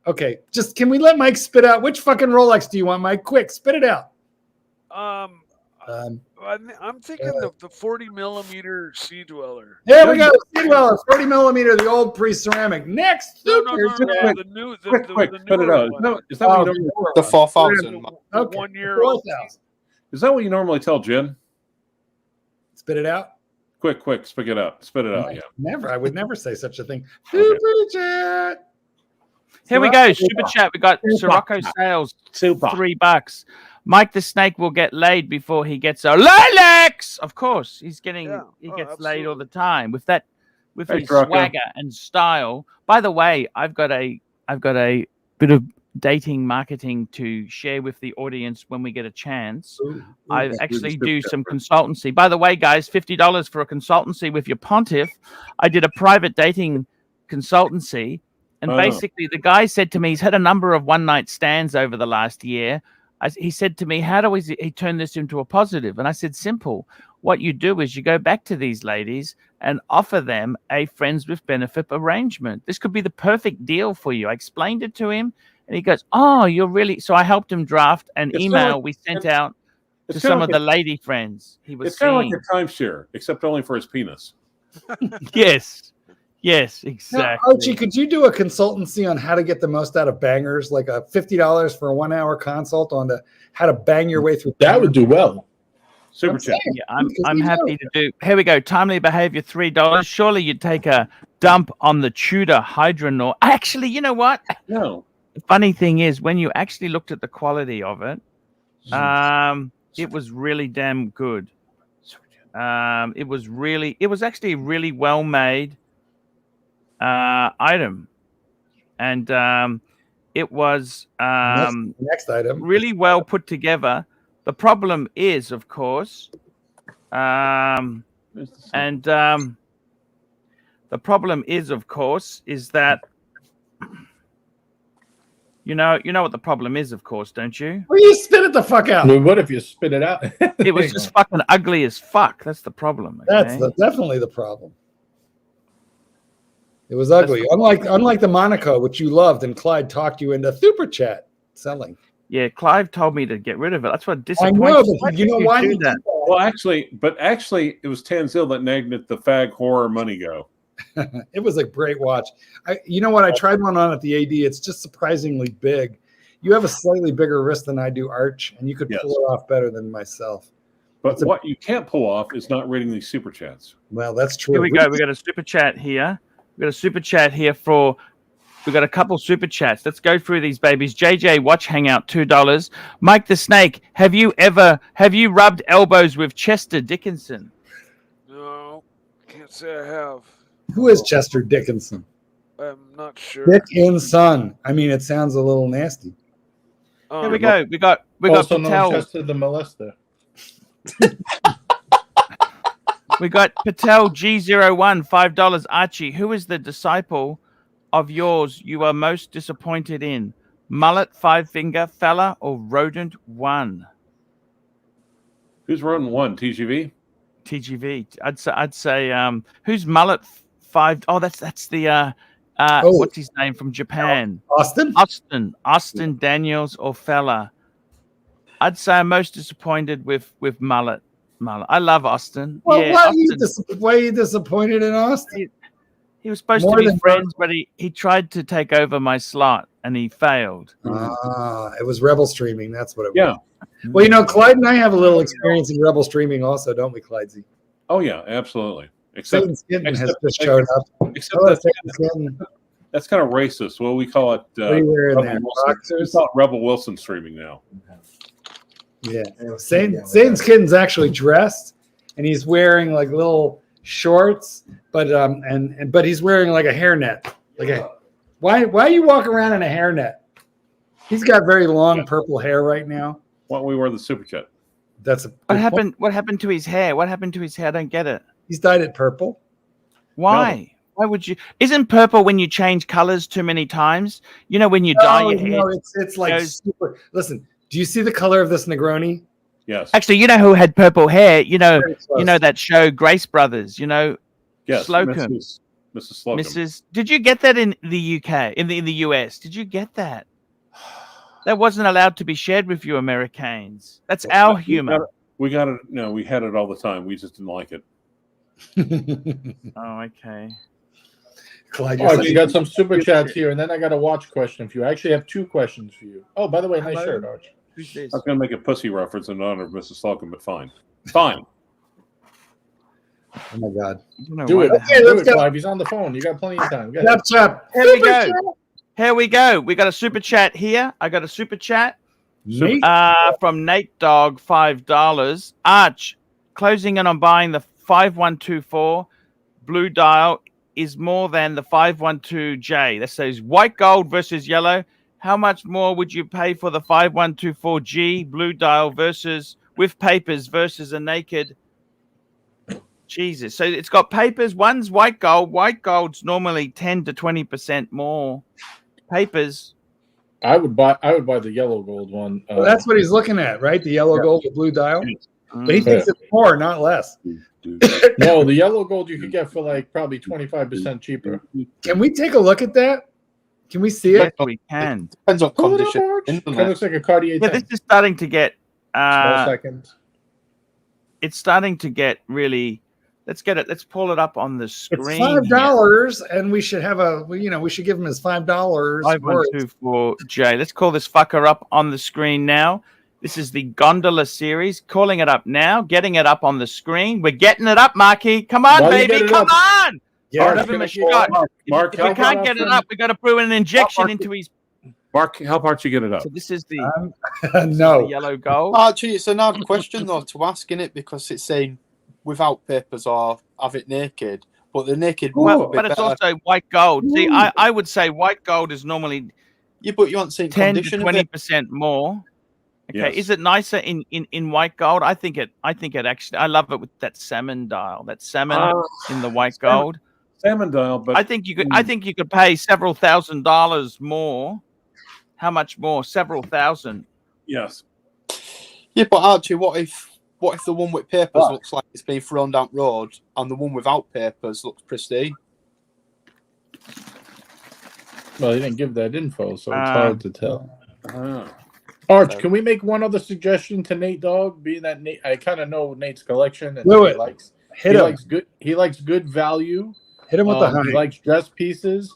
Okay, just can we let Mike spit out which fucking Rolex do you want, Mike? Quick, spit it out. I'm thinking the 40 millimeter Sea Dweller. There we go, Sea Dweller, 40 millimeter, the old pre-ceramic. Next, the new, quick, spit it out. No, is that what you normally the 4,000? Okay. 1 year old. Is that what you normally tell Jen? Spit it out. Quick, spit it out. Spit it out. Yeah. Never. I would never say such a thing. Super chat. Here we go. Super chat. We got Sirocco Sales. $3. Mike the Snake will get laid before he gets a Rolex. Of course, he gets laid all the time with his swagger and style. By the way, I've got a bit of dating marketing to share with the audience when we get a chance. I actually do some consultancy. By the way, guys, $50 for a consultancy with your pontiff. I did a private dating consultancy. And basically, the guy said to me, he's had a number of one-night stands over the last year. He said to me, how do he turn this into a positive? And I said, simple. What you do is you go back to these ladies and offer them a friends with benefit arrangement. This could be the perfect deal for you. I explained it to him, and he goes, oh, you're really... So I helped him draft an email we sent out to some of the lady friends he was seeing. It's kind of like a timeshare, except only for his penis. Yes, exactly. Now, Archie, could you do a consultancy on how to get the most out of bangers, like a $50 for a 1 hour consult on how to bang your way through? That would do well. Super chat. Yeah, I'm happy to do. Here we go. Timely behavior, $3. Surely you'd take a dump on the Tudor Hydronaut. Actually, you know what? No. The funny thing is, when you actually looked at the quality of it, it was really damn good. It was actually really well made. item, and it was next item really well put together. The problem is, of course, the problem is, of course, is that you know what the problem is, of course, don't you? Well, you spit it the fuck out. Well, what if you spit it out? It was just fucking ugly as fuck. That's the problem. Okay? That's definitely the problem. It was ugly. Unlike the Monaco, which you loved, and Clyde talked you into super chat selling. Yeah, Clive told me to get rid of it. That's what I disappoints know, me. but you know why? Do that? Well, actually, it was Tanzil that nagged at the fag horror money go. It was a great watch. You know what? I tried one on at the AD. It's just surprisingly big. You have a slightly bigger wrist than I do, Arch, and you could pull it off better than myself. But what you can't pull off is not reading these super chats. Well, that's true. Here we go. We got a super chat here. We got a super chat here for. We got a couple super chats. Let's go through these babies. JJ Watch Hangout, $2. Mike the Snake, have you rubbed elbows with Chester Dickinson? No, can't say I have. Who is Chester Dickinson? I'm not sure. Dickinson. I mean, it sounds a little nasty. Here we go. We got also Patel. known Chester the molester. We got Patel G01, $5. Archie, who is the disciple of yours you are most disappointed in? Mullet, Five Finger, Fella, or Rodent 1? Who's Rodent 1? TGV? TGV. I'd say who's Mullet 5? Oh, that's the what's his name from Japan? Austin Daniels or Fella. I'd say I'm most disappointed with Mullet. I love Austin. Well, yeah, why are you disappointed in Austin? He was supposed to be friends, but he tried to take over my slot and he failed. It was Rebel streaming. That's what it was. Yeah. Well, you know, Clyde and I have a little experience in Rebel streaming also, don't we, Clydesy? Oh, yeah, absolutely. Except has just showed up. Except that's kind of racist. Well, we call it Rebel Wilson streaming now. Yeah. Satan's Kitten's actually dressed, and he's wearing like little shorts, but he's wearing like a hairnet. Why you walk around in a hairnet? He's got very long purple hair right now. Why don't we wear the super chat? What happened to his hair? What happened to his hair? I don't get it. He's dyed it purple. Why? No. Why would you? Isn't purple when you change colors too many times? You know, when you dye your hair. No, it's like super. Listen, do you see the color of this Negroni? Yes. Actually, you know who had purple hair? You know that show Grace Brothers. You know, yes, Slocum. Mrs. Slocum. Did you get that in the UK? In the US? Did you get that? That wasn't allowed to be shared with you Americans. That's our humor. We got it. No, we had it all the time. We just didn't like it. Oh, okay. Clyde, you got some super chats here, and then I got a watch question for you. I actually have two questions for you. Oh, by the way, nice shirt, Arch. Who's this? I was going to make a pussy reference in honor of Mrs. Slocum, but fine. Fine. Oh, my God. Do it. Okay, do it, Clive. He's on the phone. You got plenty of time. Here we go. Here we go. We got a super chat here. I got a super chat from Nate Dog, $5. Arch, closing in on buying the 5124 blue dial is more than the 512J. That says white gold versus yellow. How much more would you pay for the 5124G blue dial versus with papers versus a naked? Jesus. So it's got papers. One's white gold. White gold's normally 10 to 20% more. Papers. I would buy the yellow gold one. Well, that's what he's looking at, right? The yellow gold with blue dial. But he thinks it's more, not less. No, the yellow gold you could get for like probably 25% cheaper. Can we take a look at that? Can we see it? Yes, we can. Depends on condition. It looks like a Cartier. Yeah, this is starting to get. Small seconds. It's starting to get really. Let's get it. Let's pull it up on the screen. It's $5, and we should have we should give him his $5. 5124J. Let's call this fucker up on the screen now. This is the Gondola series. Calling it up now. Getting it up on the screen. We're getting it up, Marky. Come on, baby. Come on. Mark, give him a shot. If we can't get it up, we got to put an injection into his. Mark, help Archie get it up. So this is the the yellow gold. Archie, it's an odd question though to ask in it because it's saying without papers or have it naked. But the naked. Well, but it's also white gold. See, I would say white gold is normally. Yeah, but you want to see 10 to 20% more. Okay, Yes. is it nicer in white gold? I think it actually. I love it with that salmon dial. That salmon in the white gold. Salmon dial, but I think you could pay several $1,000s more. How much more? Several thousand. Yes. Yeah, but Archie, what if the one with papers looks like it's been thrown down road, and the one without papers looks pristine? Well, he didn't give that info, so it's hard to tell. Arch, can we make one other suggestion to Nate Dogg? Being that Nate, I kind of know Nate's collection, and he likes good value. Hit him with the He likes dress pieces.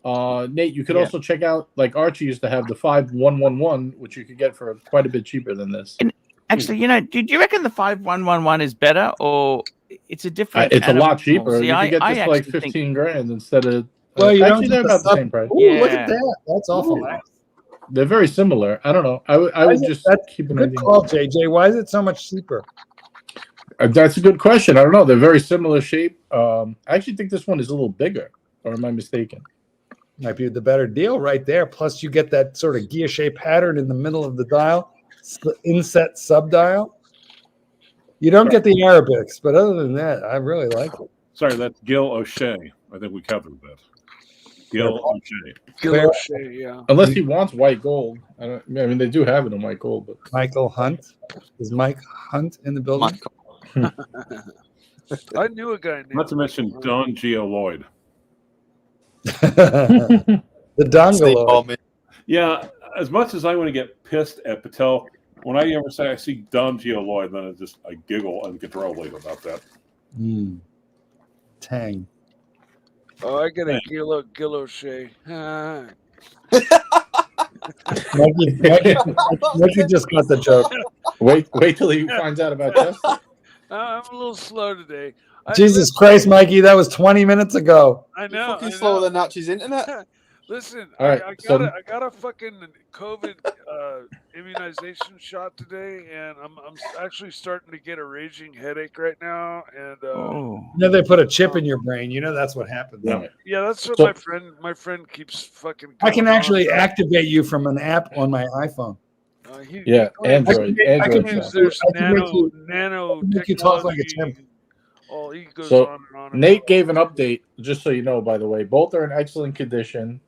Nate, you could also check out, like Archie used to have, the 5111, which you could get for quite a bit cheaper than this. And actually, do you reckon the 5111 is better, or it's a different? It's a lot cheaper. See, you could get this for like 15 grand instead of. Well, actually, they're about the same price. Ooh, look at that. That's awful nice. They're very similar. I don't know. I would just keep an idea. Good call, JJ. Why is it so much cheaper? That's a good question. I don't know. They're very similar shape. I actually think this one is a little bigger, or am I mistaken? Might be the better deal right there. Plus, you get that sort of gear shape pattern in the middle of the dial, inset sub-dial. You don't get the Arabics, but other than that, I really like it. Sorry, that's Gil O'Shea. I think we covered that. Gil O'Shea. Gil O'Shea, yeah. Unless he wants white gold. I mean, they do have it in white gold. But Michael Hunt. Is Mike Hunt in the building? I knew a guy named. Not to mention Don Geo Lloyd. The Dongolo. Yeah, as much as I want to get pissed at Patel, when I ever say I see Don Geo Lloyd, then I giggle uncontrollably about that. Tang. Oh, I get a Gil O'Shea. Mikey just got the joke. Wait till he finds out about Justin. I'm a little slow today. Jesus Christ, Mikey, that was 20 minutes ago. I know. Fucking slower than Archie's internet. Listen, all right, I got a fucking COVID immunization shot today, and I'm actually starting to get a raging headache right now. And they put a chip in your brain. That's what happens. Yeah, that's what my friend keeps fucking. I can actually activate you from an app on my iPhone. Android. There's nano make you talk like a chimp. Oh, he goes so on and on. Nate gave an update, just so you know, by the way. Both are in excellent condition,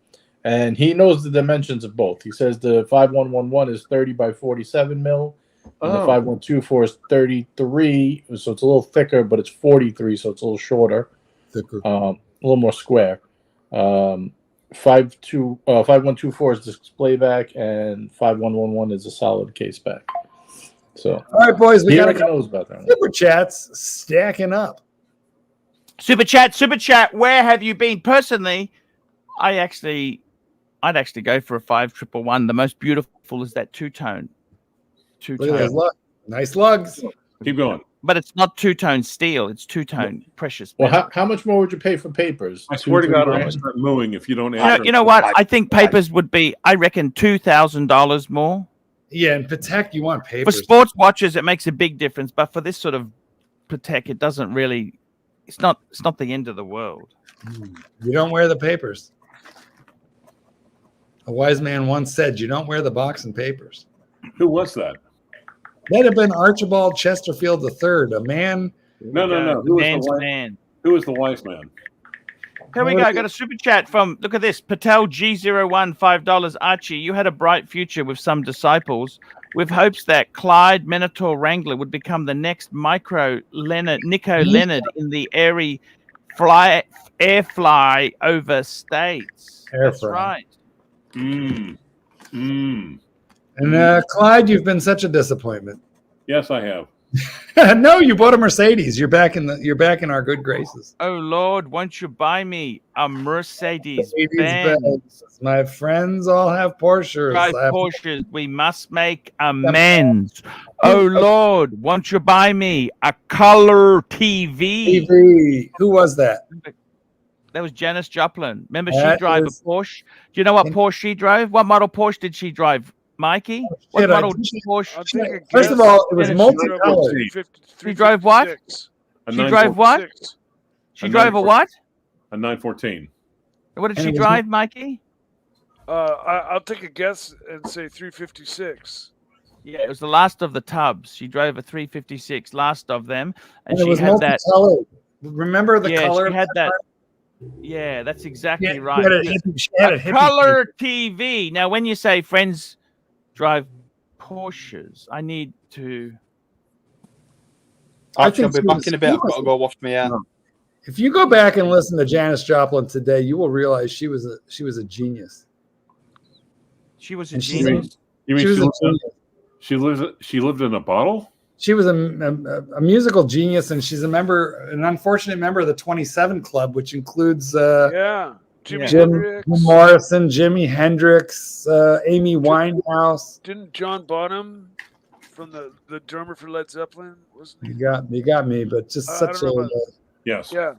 and he knows the dimensions of both. He says the 5111 is 30 by 47 mil, and the 5124 is 33, so it's a little thicker, but it's 43, so it's a little shorter. Thicker. A little more square. 5124 is display back, and 5111 is a solid case back. So, all right, boys, we got knows about that. Super chats stacking up. Super chat. Where have you been? Personally, I'd actually go for a 5111. The most beautiful is that two-tone. Nice lugs. Keep going. But it's not two-tone steel. It's two-tone precious. Well, how much more would you pay for papers? I swear to God, I'm going to start mooing if you don't answer. You know what? I think papers would be, I reckon, $2,000 more. Yeah, and Patek, you want papers. For sports watches, it makes a big difference. But for this sort of Patek, it doesn't really, it's not the end of the world. You don't wear the papers. A wise man once said, you don't wear the box and papers. Who was that? That'd have been Archibald Chesterfield III, a man. No. Who was the wise man? Here we go. I got a super chat from, look at this, Patel G01, $5. Archie, you had a bright future with some disciples with hopes that Clyde Minotaur Wrangler would become the next Nico Leonard in the air fly over states. That's right. And Clyde, you've been such a disappointment. Yes, I have. No, you bought a Mercedes. You're back in our good graces. Oh Lord, won't you buy me a Mercedes Benz? My friends all have Porsches. Porsches. We must make amends. Oh Lord, won't you buy me a color TV? Who was that? That was Janis Joplin. Remember, she drove a Porsche. Do you know what Porsche she drove? What model Porsche did she drive? Mikey? What model Porsche? First of all, it was multicolored. She drove what? She drove what? She drove a what? A 914. What did she drive, Mikey? I'll take a guess and say 356. Yeah, it was the last of the tubs. She drove a 356, last of them, and it was she had that. Remember the color? She had that. Yeah, that's exactly right. She had a color TV. Now, when you say friends drive Porsches, I need to. Archie, I'll be back in a bit. I've got to go wash my hair. If you go back and listen to Janis Joplin today, you will realize she was a genius. She was a genius. You mean she lived in a bottle? She was a musical genius, and she's an unfortunate member of the 27 Club, which includes Jim Morrison, Jimi Hendrix, Amy Winehouse. Didn't John Bonham from the drummer for Led Zeppelin? You got me, but just such a yes. Yeah.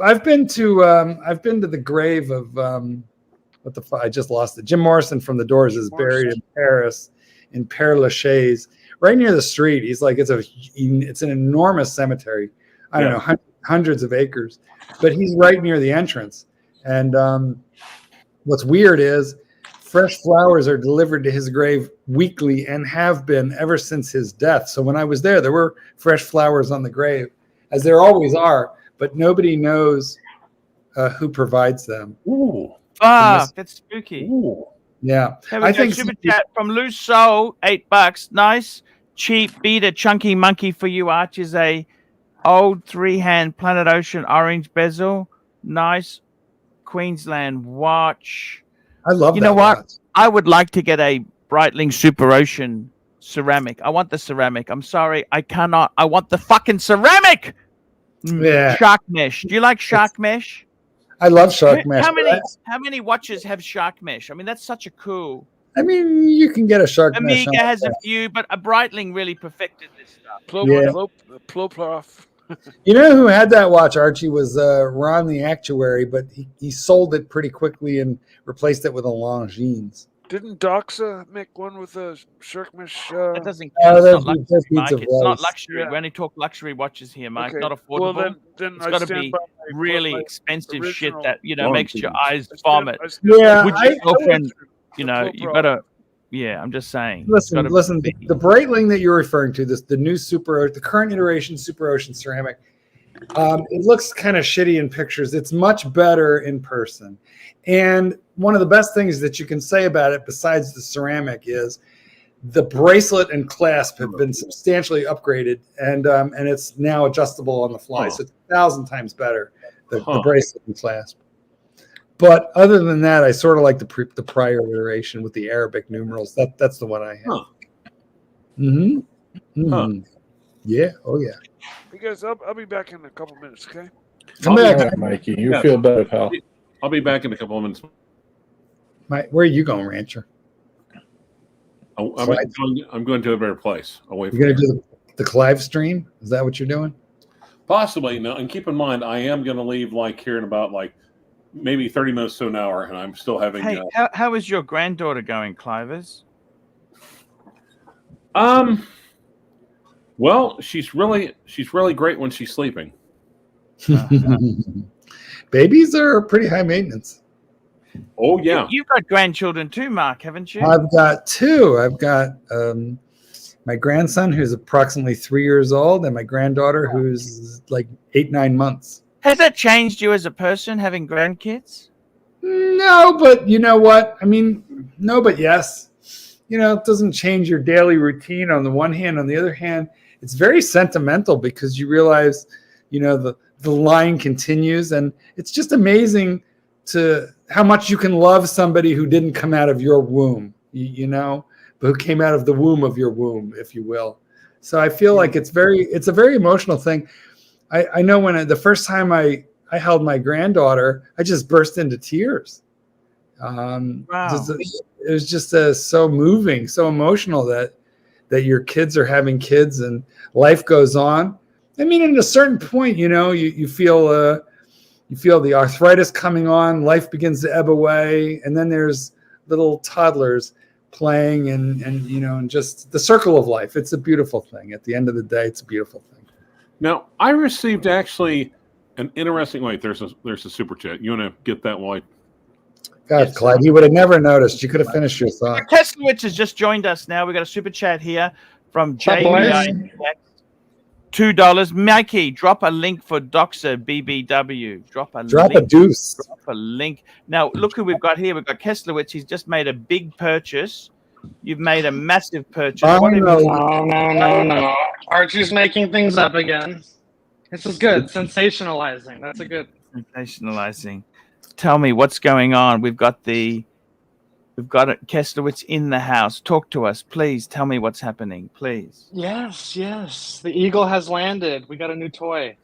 I've been to the grave of I just lost it. Jim Morrison from the Doors is buried in Paris, in Père Lachaise, right near the street. He's like, it's an enormous cemetery. I don't know, hundreds of acres, but he's right near the entrance. And what's weird is fresh flowers are delivered to his grave weekly and have been ever since his death. So when I was there were fresh flowers on the grave, as there always are, but nobody knows who provides them. Ooh. That's spooky. Ooh. Yeah. I think super chat from Loose Soul, $8. Nice. Cheap beta chunky monkey for you, Arch, is a old 3-hand Planet Ocean orange bezel. Nice. Queensland watch. I love You know what? I would like to get a Breitling Super Ocean ceramic. I want the ceramic. I'm sorry. I cannot. I want the fucking ceramic. Yeah. Shark mesh. Do you like shark mesh? I love shark mesh. How many watches have shark mesh? I mean, that's such a cool. I mean, you can get a shark mesh. Amiga has a few, but a Breitling really perfected this stuff. Ploprof. You know who had that watch, Archie, was Ron the Actuary, but he sold it pretty quickly and replaced it with a Longines. Didn't Doxa make one with a shark mesh? That doesn't count. It's not luxury, Mike. It's not luxury. Yeah. We only talk luxury watches here, Mike. Okay. Not affordable. Well, then it's got to be really expensive shit that makes your eyes vomit. Yeah, Would your girlfriend, you gotta. Yeah, I'm just saying. Listen. The Breitling that you're referring to, the new the current iteration Super Ocean ceramic, it looks kind of shitty in pictures. It's much better in person. And one of the best things that you can say about it, besides the ceramic, is the bracelet and clasp have been substantially upgraded, and it's now adjustable on the fly. So it's 1,000 times better, the bracelet and clasp. But other than that, I sort of like the prior iteration with the Arabic numerals. That's the one I have. Yeah. Oh yeah. Hey guys, I'll be back in a couple minutes. Okay. Come back, Mikey. You feel better, pal. I'll be back in a couple of minutes. Where are you going, Rancher? I'm going to a better place. You're going to do the Clive stream? Is that what you're doing? Possibly. No. And keep in mind, I am going to leave here in about maybe 30 minutes to an hour, and I'm still having. Hey, how is your granddaughter going, Clivers? Well, she's really great when she's sleeping. Babies are pretty high maintenance. Oh yeah, you've got grandchildren too, Mark, haven't you? I've got two. I've got my grandson, who's approximately 3 years old, and my granddaughter, who's like 8-9 months. Has that changed you as a person, having grandkids? No, but you know what? I mean, no, but yes. It doesn't change your daily routine on the one hand. On the other hand, it's very sentimental because you realize, the line continues, and it's just amazing to how much you can love somebody who didn't come out of your womb, but who came out of the womb of your womb, if you will. So I feel like it's a very emotional thing. I know when the first time I held my granddaughter, I just burst into tears. Wow. It was just so moving, so emotional that your kids are having kids and life goes on. I mean, at a certain point, you feel the arthritis coming on, life begins to ebb away, and then there's little toddlers playing and just the circle of life. It's a beautiful thing. At the end of the day, it's a beautiful thing. Now, I received actually An interesting. Wait, there's a super chat. You want to get that, White? God, Clyde, you would have never noticed. You could have finished your thought. Keslowitz has just joined us now. We got a super chat here from JBI. $2. Mikey, drop a link for Doxer BBW. Drop a deuce. Drop a link. Now, look who we've got here. We've got Keslowitz. He's just made a big purchase. You've made a massive purchase. No. Archie's making things up again. This is good. Sensationalizing. That's a good. Sensationalizing. Tell me what's going on. We've got Keslowitz in the house. Talk to us, please. Tell me what's happening, please. Yes. The eagle has landed. We got a new toy.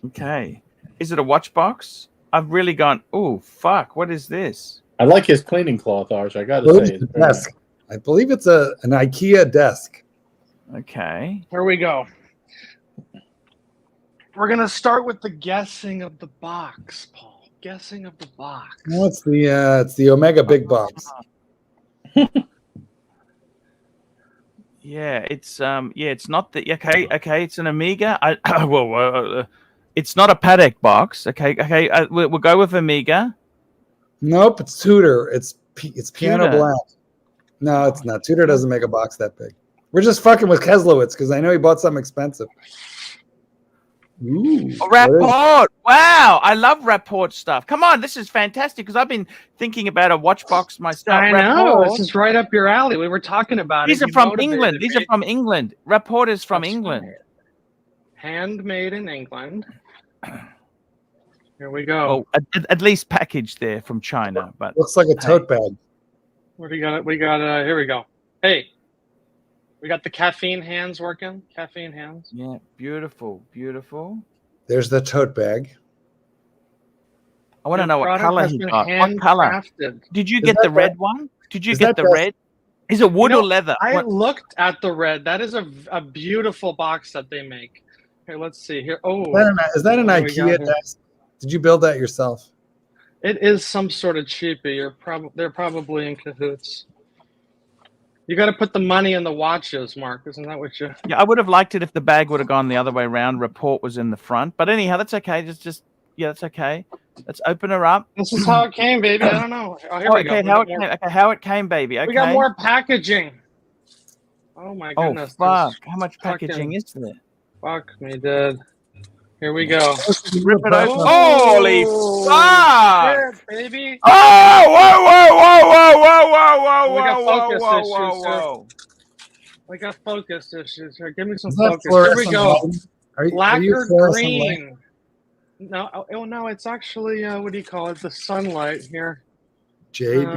Okay. Is it a watch box? I've really gone, oh, fuck. What is this? I like his cleaning cloth, Arch. I got to say. Desk. I believe it's an IKEA desk. Okay. Here we go. We're going to start with the guessing of the box, Paul. Guessing of the box. No, it's the Omega Big Box. Yeah, it's not the okay. It's an Amiga. It's not a Paddock box. Okay. We'll go with Amiga. Nope, it's Tudor. It's piano Tudor. black. No, it's not. Tudor doesn't make a box that big. We're just fucking with Keslowitz because I know he bought something expensive. Ooh, Rapaport. Wow, I love Rapaport stuff. Come on, this is fantastic because I've been thinking about a watch box myself. I know. This is right up your alley. We were talking about These it. are from England. These are from England. Rapaport is from England. Right. Handmade in England. Here we go. Oh, at least packaged there from China, but looks like a tote bag. What do you got? We got here we go. Hey. We got the caffeine hands working. Caffeine hands. Yeah, beautiful. There's the tote bag. I want to know what color he got. What color? Did you get the red one? Did you get the red? Is it wood or leather? I looked at the red. That is a beautiful box that they make. Here, let's see. Here. Oh, is that an IKEA desk? Did you build that yourself? It is some sort of cheapie. They're probably in cahoots. You got to put the money in the watches, Mark. Isn't that what you? Yeah, I would have liked it if the bag would have gone the other way around. Report was in the front, but anyhow, that's okay. That's okay. Let's open her up. This is how it came, baby. I don't know. Oh, here we go. How it came, baby. Okay. We got more packaging. Oh my goodness. Oh fuck! How much packaging is there? Fuck me, dude. Here we go. Rip it open. Holy fuck! Shit, baby. Whoa! We got focus issues here. Give me some focus. Here we go. Lacquer green. No, it's actually what do you call it? The sunlight here. Jade.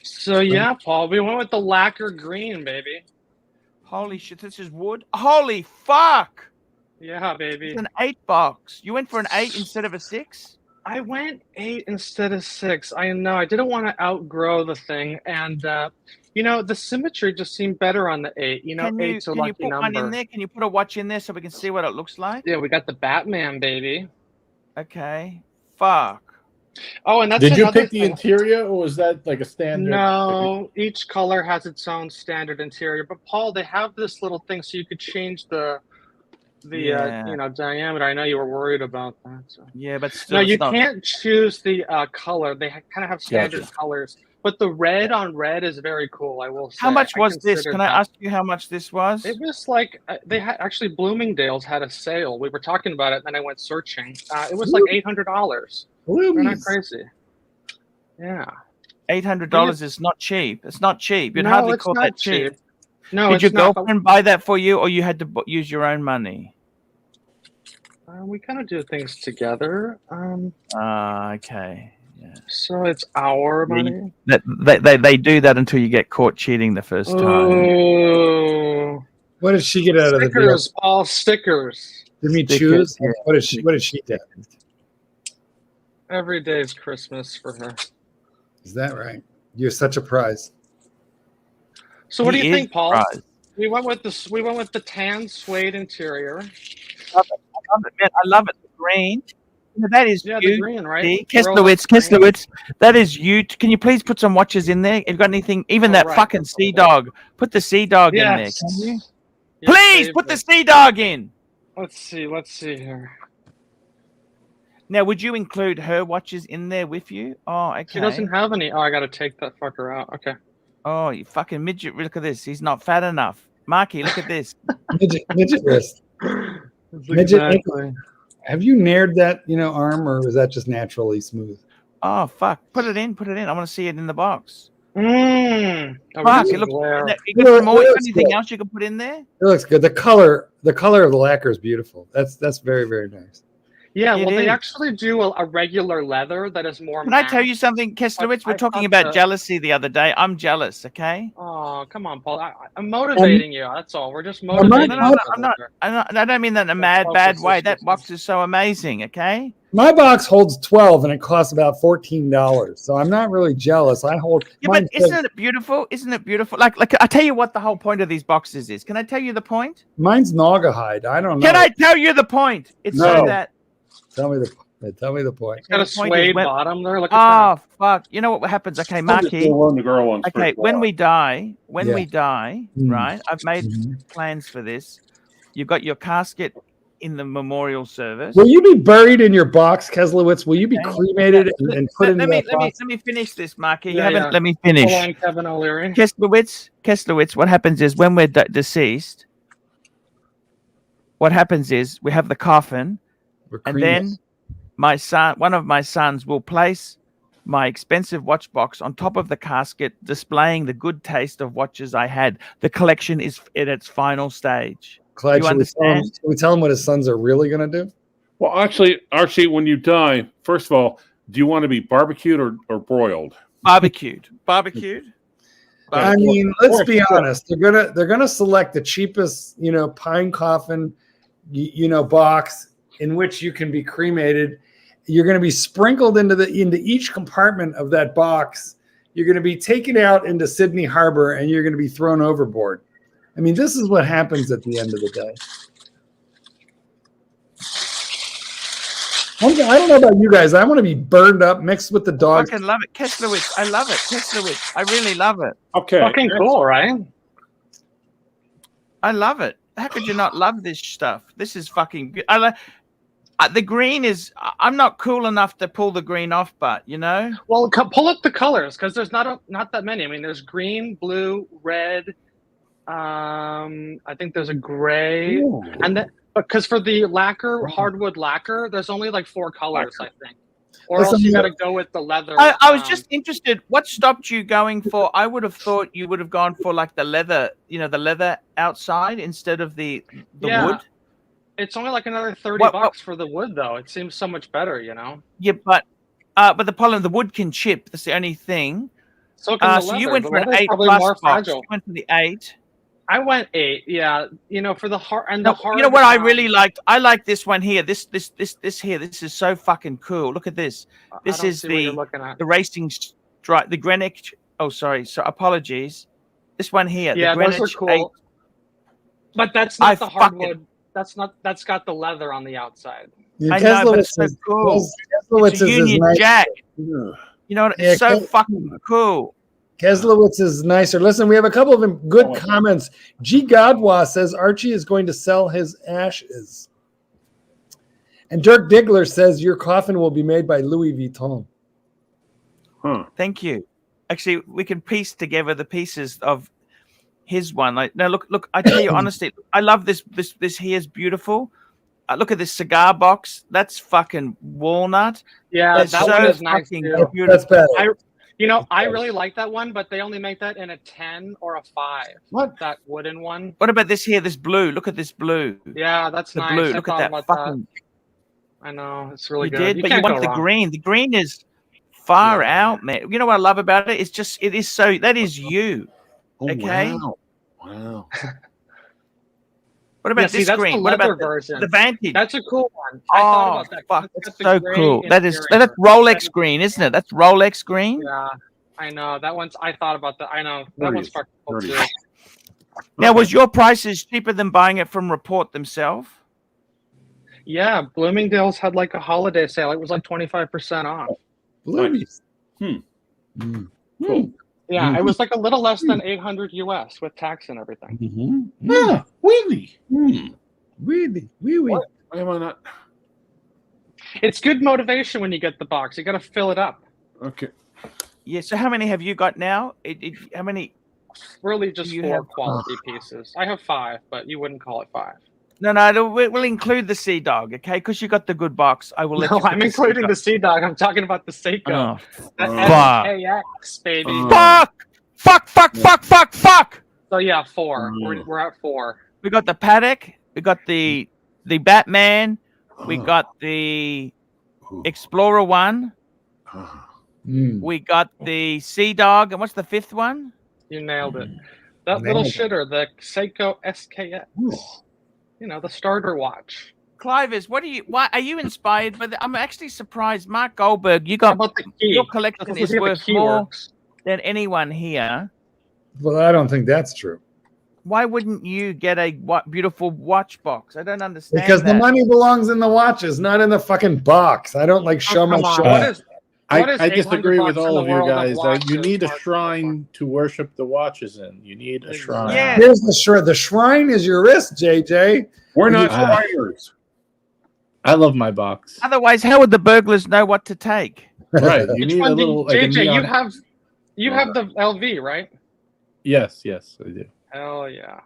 So yeah, Paul, we went with the lacquer green, baby. Holy shit! This is wood. Holy fuck! Yeah, baby. It's an 8 box. You went for an 8 instead of a 6? I went 8 instead of 6. I know. I didn't want to outgrow the thing. And, the symmetry just seemed better on the 8. 8's a lucky number. Can you put one in there? Can you put a watch in there so we can see what it looks like? Yeah, we got the Batman, baby. Okay. Fuck. Oh, and that's Did you pick the interior, or was that like a standard? No, each color has its own standard interior. But, Paul, they have this little thing so you could change the diameter. I know you were worried about that. So. Yeah, but still, no, you can't choose the color. They kind of have standard colors, but the red on red is very cool. I will say. How much was this? Can I ask you how much this was? It was like they had actually Bloomingdale's had a sale. We were talking about it, and then I went searching. It was like $800. They're not crazy. Yeah, $800 is not cheap. It's not cheap. You'd hardly call that cheap. No, did your girlfriend buy that for you, or you had to use your own money? We kind of do things together. Okay. Yeah. So it's our money. They do that until you get caught cheating the first time. What did she get out of the deal? Stickers, Paul. Stickers. Did we choose? Yeah. What did she get? Every day is Christmas for her. Is that right? You're such a prize. So what do you think, Paul? We went with the tan suede interior. I love it, man. I love it. The green. That is you. The green, right? Keslowitz. That is you. Can you please put some watches in there? Have you got anything? Even that fucking Sea Dog. Put the Sea Dog in there. Can you? Please put the Sea Dog in. Let's see here. Now, would you include her watches in there with you? Oh, okay. She doesn't have any. Oh, I got to take that fucker out. Okay. Oh, you fucking midget. Look at this. He's not fat enough. Marky, look at this. midget wrist. Midget. Exactly. Have you nared that, arm, or is that just naturally smooth? Oh, fuck. Put it in. I want to see it in the box. Fuck, it looks anything else you can put in there? It looks good. The color of the lacquer is beautiful. That's very, very nice. Yeah, well, they actually do a regular leather that is more. Can I tell you something, Kesslowitz? We're talking about jealousy the other day. I'm jealous, okay? Oh, come on, Paul. I'm motivating you. That's all. We're just motivating. I don't mean that in a bad way. That box is so amazing, okay? My box holds 12, and it costs about $14. So I'm not really jealous. I hold. Yeah, but isn't it beautiful? Isn't it beautiful? Like I tell you what the whole point of these boxes is. Can I tell you the point? Mine's Naugahyde. I don't know. Can I tell you the point? It's so that. Tell me the point. It's got a suede bottom there. Look at that. Fuck! You know what happens? Okay, Marky. Okay, when we die, right? I've made plans for this. You've got your casket in the memorial service. Will you be buried in your box, Kesslowitz? Will you be cremated and put in that box? Let me finish this, Marky. Let me finish. Hold on, Kevin O'Leary. Kesslowitz. What happens is when we're deceased, what happens is we have the coffin. And then one of my sons will place my expensive watch box on top of the casket, displaying the good taste of watches I had. The collection is at its final stage. Clyde, you understand? Should we tell him what his sons are really going to do? Well, actually, Archie, when you die, first of all, do you want to be barbecued or broiled? Barbecued. I mean, let's be honest. They're gonna select the cheapest, pine coffin, box in which you can be cremated. You're going to be sprinkled into each compartment of that box. You're going to be taken out into Sydney Harbor, and you're going to be thrown overboard. I mean, this is what happens at the end of the day. I don't know about you guys. I want to be burned up, mixed with the dogs. I fucking love it. Kesslowitz. I love it. Kesslowitz. I really love it. Okay. Fucking cool, right? I love it. How could you not love this stuff? This is fucking good. The green is. I'm not cool enough to pull the green off, but Well, pull up the colors because there's not that many. I mean, there's green, blue, red. I think there's a gray, and then because for the lacquer, hardwood lacquer, there's only like 4 colors, I think. Or else you got to go with the leather. I was just interested. What stopped you going for? I would have thought you would have gone for like the leather, the leather outside instead of the wood. It's only like another $30 for the wood, though. It seems so much better, Yeah, but the problem, the wood can chip. That's the only thing. So can the leather. So you went for an 8+ box. You went for the 8. I went 8. Yeah, for the hard and the hard. You know what I really liked? I like this one here. This here. This is so fucking cool. Look at this. This is the racing stripe. The Greenwich. Oh, sorry. So apologies. This one here. Yeah, the those are cool. 8. But that's not the hardwood. That's got the leather on the outside. Yeah, I know, but it's so cool. It's a Union Jack. It's so fucking cool. Kesslowitz is nicer. Listen, we have a couple of good comments. G. Godwa says Archie is going to sell his ashes. And Dirk Diggler says your coffin will be made by Louis Vuitton. Thank you. Actually, we can piece together the pieces of his one. Like, now look, I tell you honestly, I love this here is beautiful. Look at this cigar box. That's fucking walnut. Yeah, that one is nice. Beautiful. That's better. I really like that one, but they only make that in a 10 or a 5. What? That wooden one. What about this here? This blue. Look at this blue. Yeah, that's nice. Blue. Look at that fucking. I know, it's really good. Did, but you want the green. The green is far out, man. You know what I love about it? It's just that is you. Okay. Wow. What about this green? What about the Vantage? That's a cool one. I thought about that. Fuck, it's so cool. That's Rolex green, isn't it? That's Rolex green. Yeah, I know. I thought about that. I know. That one's fucking cool too. Now, was your prices cheaper than buying it from Rapaport themselves? Yeah, Bloomingdale's had like a holiday sale. It was like 25% off. Bloomies. Cool. Yeah, it was like a little less than $800 US with tax and everything. Really? Really? Why am I not? It's good motivation when you get the box. You got to fill it up. Okay. Yeah. So how many have you got now? How many? Really, just 4 quality pieces. I have 5, but you wouldn't call it 5. No. We'll include the Sea Dog, okay? Because you got the good box. I will let you. I'm including the Sea Dog. I'm talking about the Seiko. The SKX, baby. Fuck. So yeah, 4. We're at 4. We got the Paddock. We got the Batman. We got the Explorer 1. We got the Sea Dog. And what's the 5th one? You nailed it. That little shitter, the Seiko SKX. You know, the starter watch. Clivers, why are you inspired by I'm actually surprised. Mark Goldberg, your collection is worth more than anyone here. Well, I don't think that's true. Why wouldn't you get a beautiful watch box? I don't understand. Because the money belongs in the watches, not in the fucking box. I don't like show my shit. I disagree with all of you guys. You need a shrine to worship the watches in. You need a shrine. Yeah. Here's the shrine. The shrine is your wrist, JJ. We're not shriners. I love my box. Otherwise, how would the burglars know what to take? Right. You need a little. JJ, you have the LV, right? Yes, I do. Hell yeah.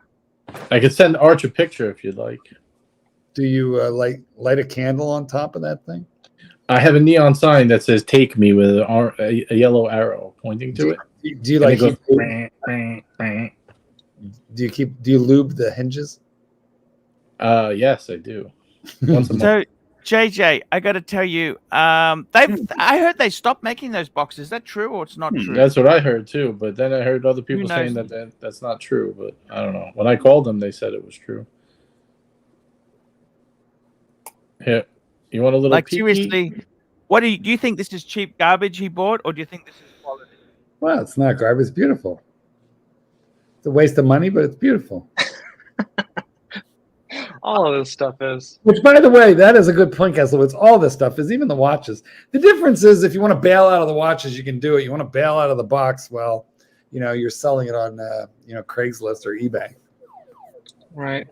I could send Arch a picture if you'd like. Do you light a candle on top of that thing? I have a neon sign that says "Take Me" with a yellow arrow pointing to it. Do you like? Do you lube the hinges? Yes, I do. Once a month. So, JJ, I got to tell you, I heard they stopped making those boxes. Is that true or it's not true? That's what I heard too. But then I heard other people saying that's not true. But I don't know. When I called them, they said it was true. Here, you want a little? Like seriously, what do you think? This is cheap garbage he bought, or do you think this is quality? Well, it's not garbage. It's beautiful. It's a waste of money, but it's beautiful. All of this stuff is. Which, by the way, that is a good point, Kesselwitz. All this stuff is, even the watches. The difference is if you want to bail out of the watches, you can do it. You want to bail out of the box, well, you're selling it on, Craigslist or eBay. Right.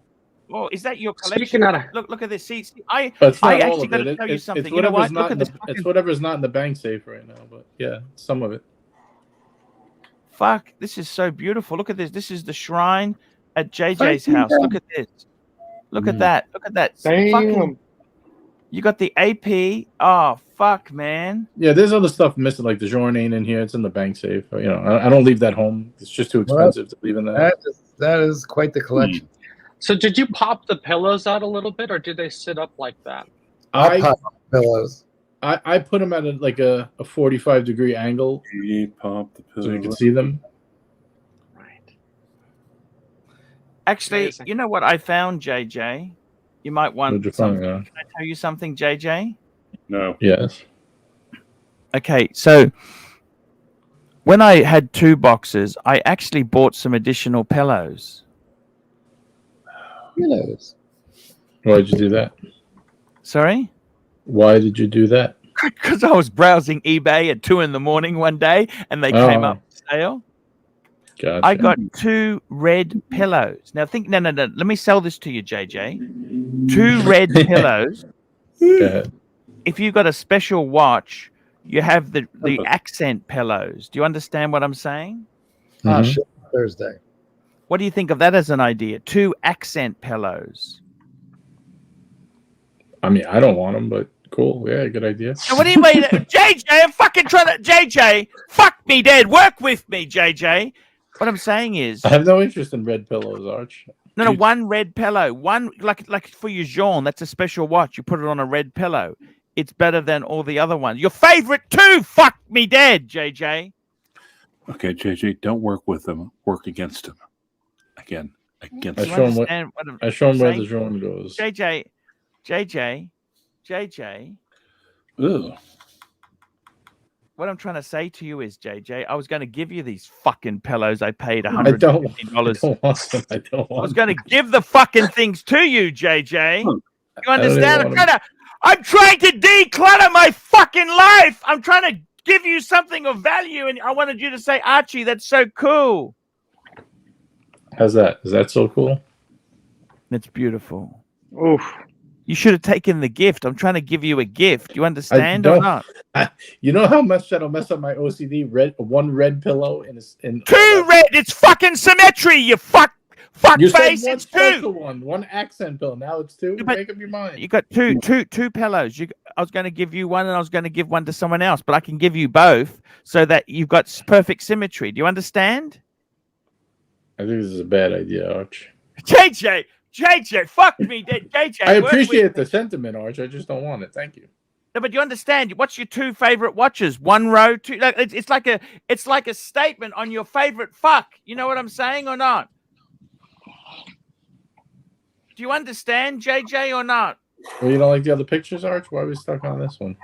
Well, is that your collection? Look at this. See, I actually got to tell you something. You know what? Look at this. It's whatever's not in the bank safe right now, but yeah, some of it. Fuck, this is so beautiful. Look at this. This is the shrine at JJ's house. Look at this. Look at that. Look at that. Damn. You got the AP. Oh, fuck, man. Yeah, there's other stuff missing, like the Journe ain't in here. It's in the bank safe. I don't leave that home. It's just too expensive to leave in there. That is quite the collection. So did you pop the pillows out a little bit, or did they sit up like that? I pop pillows. I put them at a 45-degree angle. You pop the pillows so you can see them. Actually, you know what I found, JJ? You might want something. Can I tell you something, JJ? No. Yes. Okay, so when I had 2 boxes, I actually bought some additional pillows. Pillows? Why did you do that? Sorry? Why did you do that? Because I was browsing eBay at 2 a.m. one day, and they came up for sale. Gotcha. I got 2 red pillows. Now think, no. Let me sell this to you, JJ. 2 red pillows. If you got a special watch, you have the accent pillows. Do you understand what I'm saying? Shit, Thursday. What do you think of that as an idea? 2 accent pillows. I mean, I don't want them, but cool. Yeah, good idea. Now, what do you mean? JJ, I'm fucking trying to... JJ, fuck me dead. Work with me, JJ. What I'm saying is... I have no interest in red pillows, Arch. No, 1 red pillow. One, like for your Jean, that's a special watch. You put it on a red pillow. It's better than all the other ones. Your favorite 2, fuck me dead, JJ. Okay, JJ, don't work with them. Work against them. Again, against them. I show him where the Jean goes. JJ. Ugh. What I'm trying to say to you is, JJ, I was going to give you these fucking pillows. I paid $150. I don't want I was going to give the fucking things to you, JJ. You understand? I'm trying to declutter my fucking life. I'm trying to give you something of value, and I wanted you to say, Archie, that's so cool. How's that? Is that so cool? It's beautiful. Oof. You should have taken the gift. I'm trying to give you a gift. You understand or not? You know how much that'll mess up my OCD? One red pillow in two red. It's fucking symmetry. You fuck you face. Said one it's special two. one accent pillow. Now it's two. Make up your mind. You got two pillows. I was going to give you one, and I was going to give one to someone else, but I can give you both so that you've got perfect symmetry. Do you understand? I think this is a bad idea, Arch. JJ, fuck me, JJ. I appreciate the sentiment, Arch. I just don't want it. Thank you. No, but you understand. What's your two favorite watches? One row, two. Like, it's like a statement on your favorite fuck. You know what I'm saying or not? Do you understand, JJ, or not? Well, you don't like the other pictures, Arch? Why are we stuck on this one?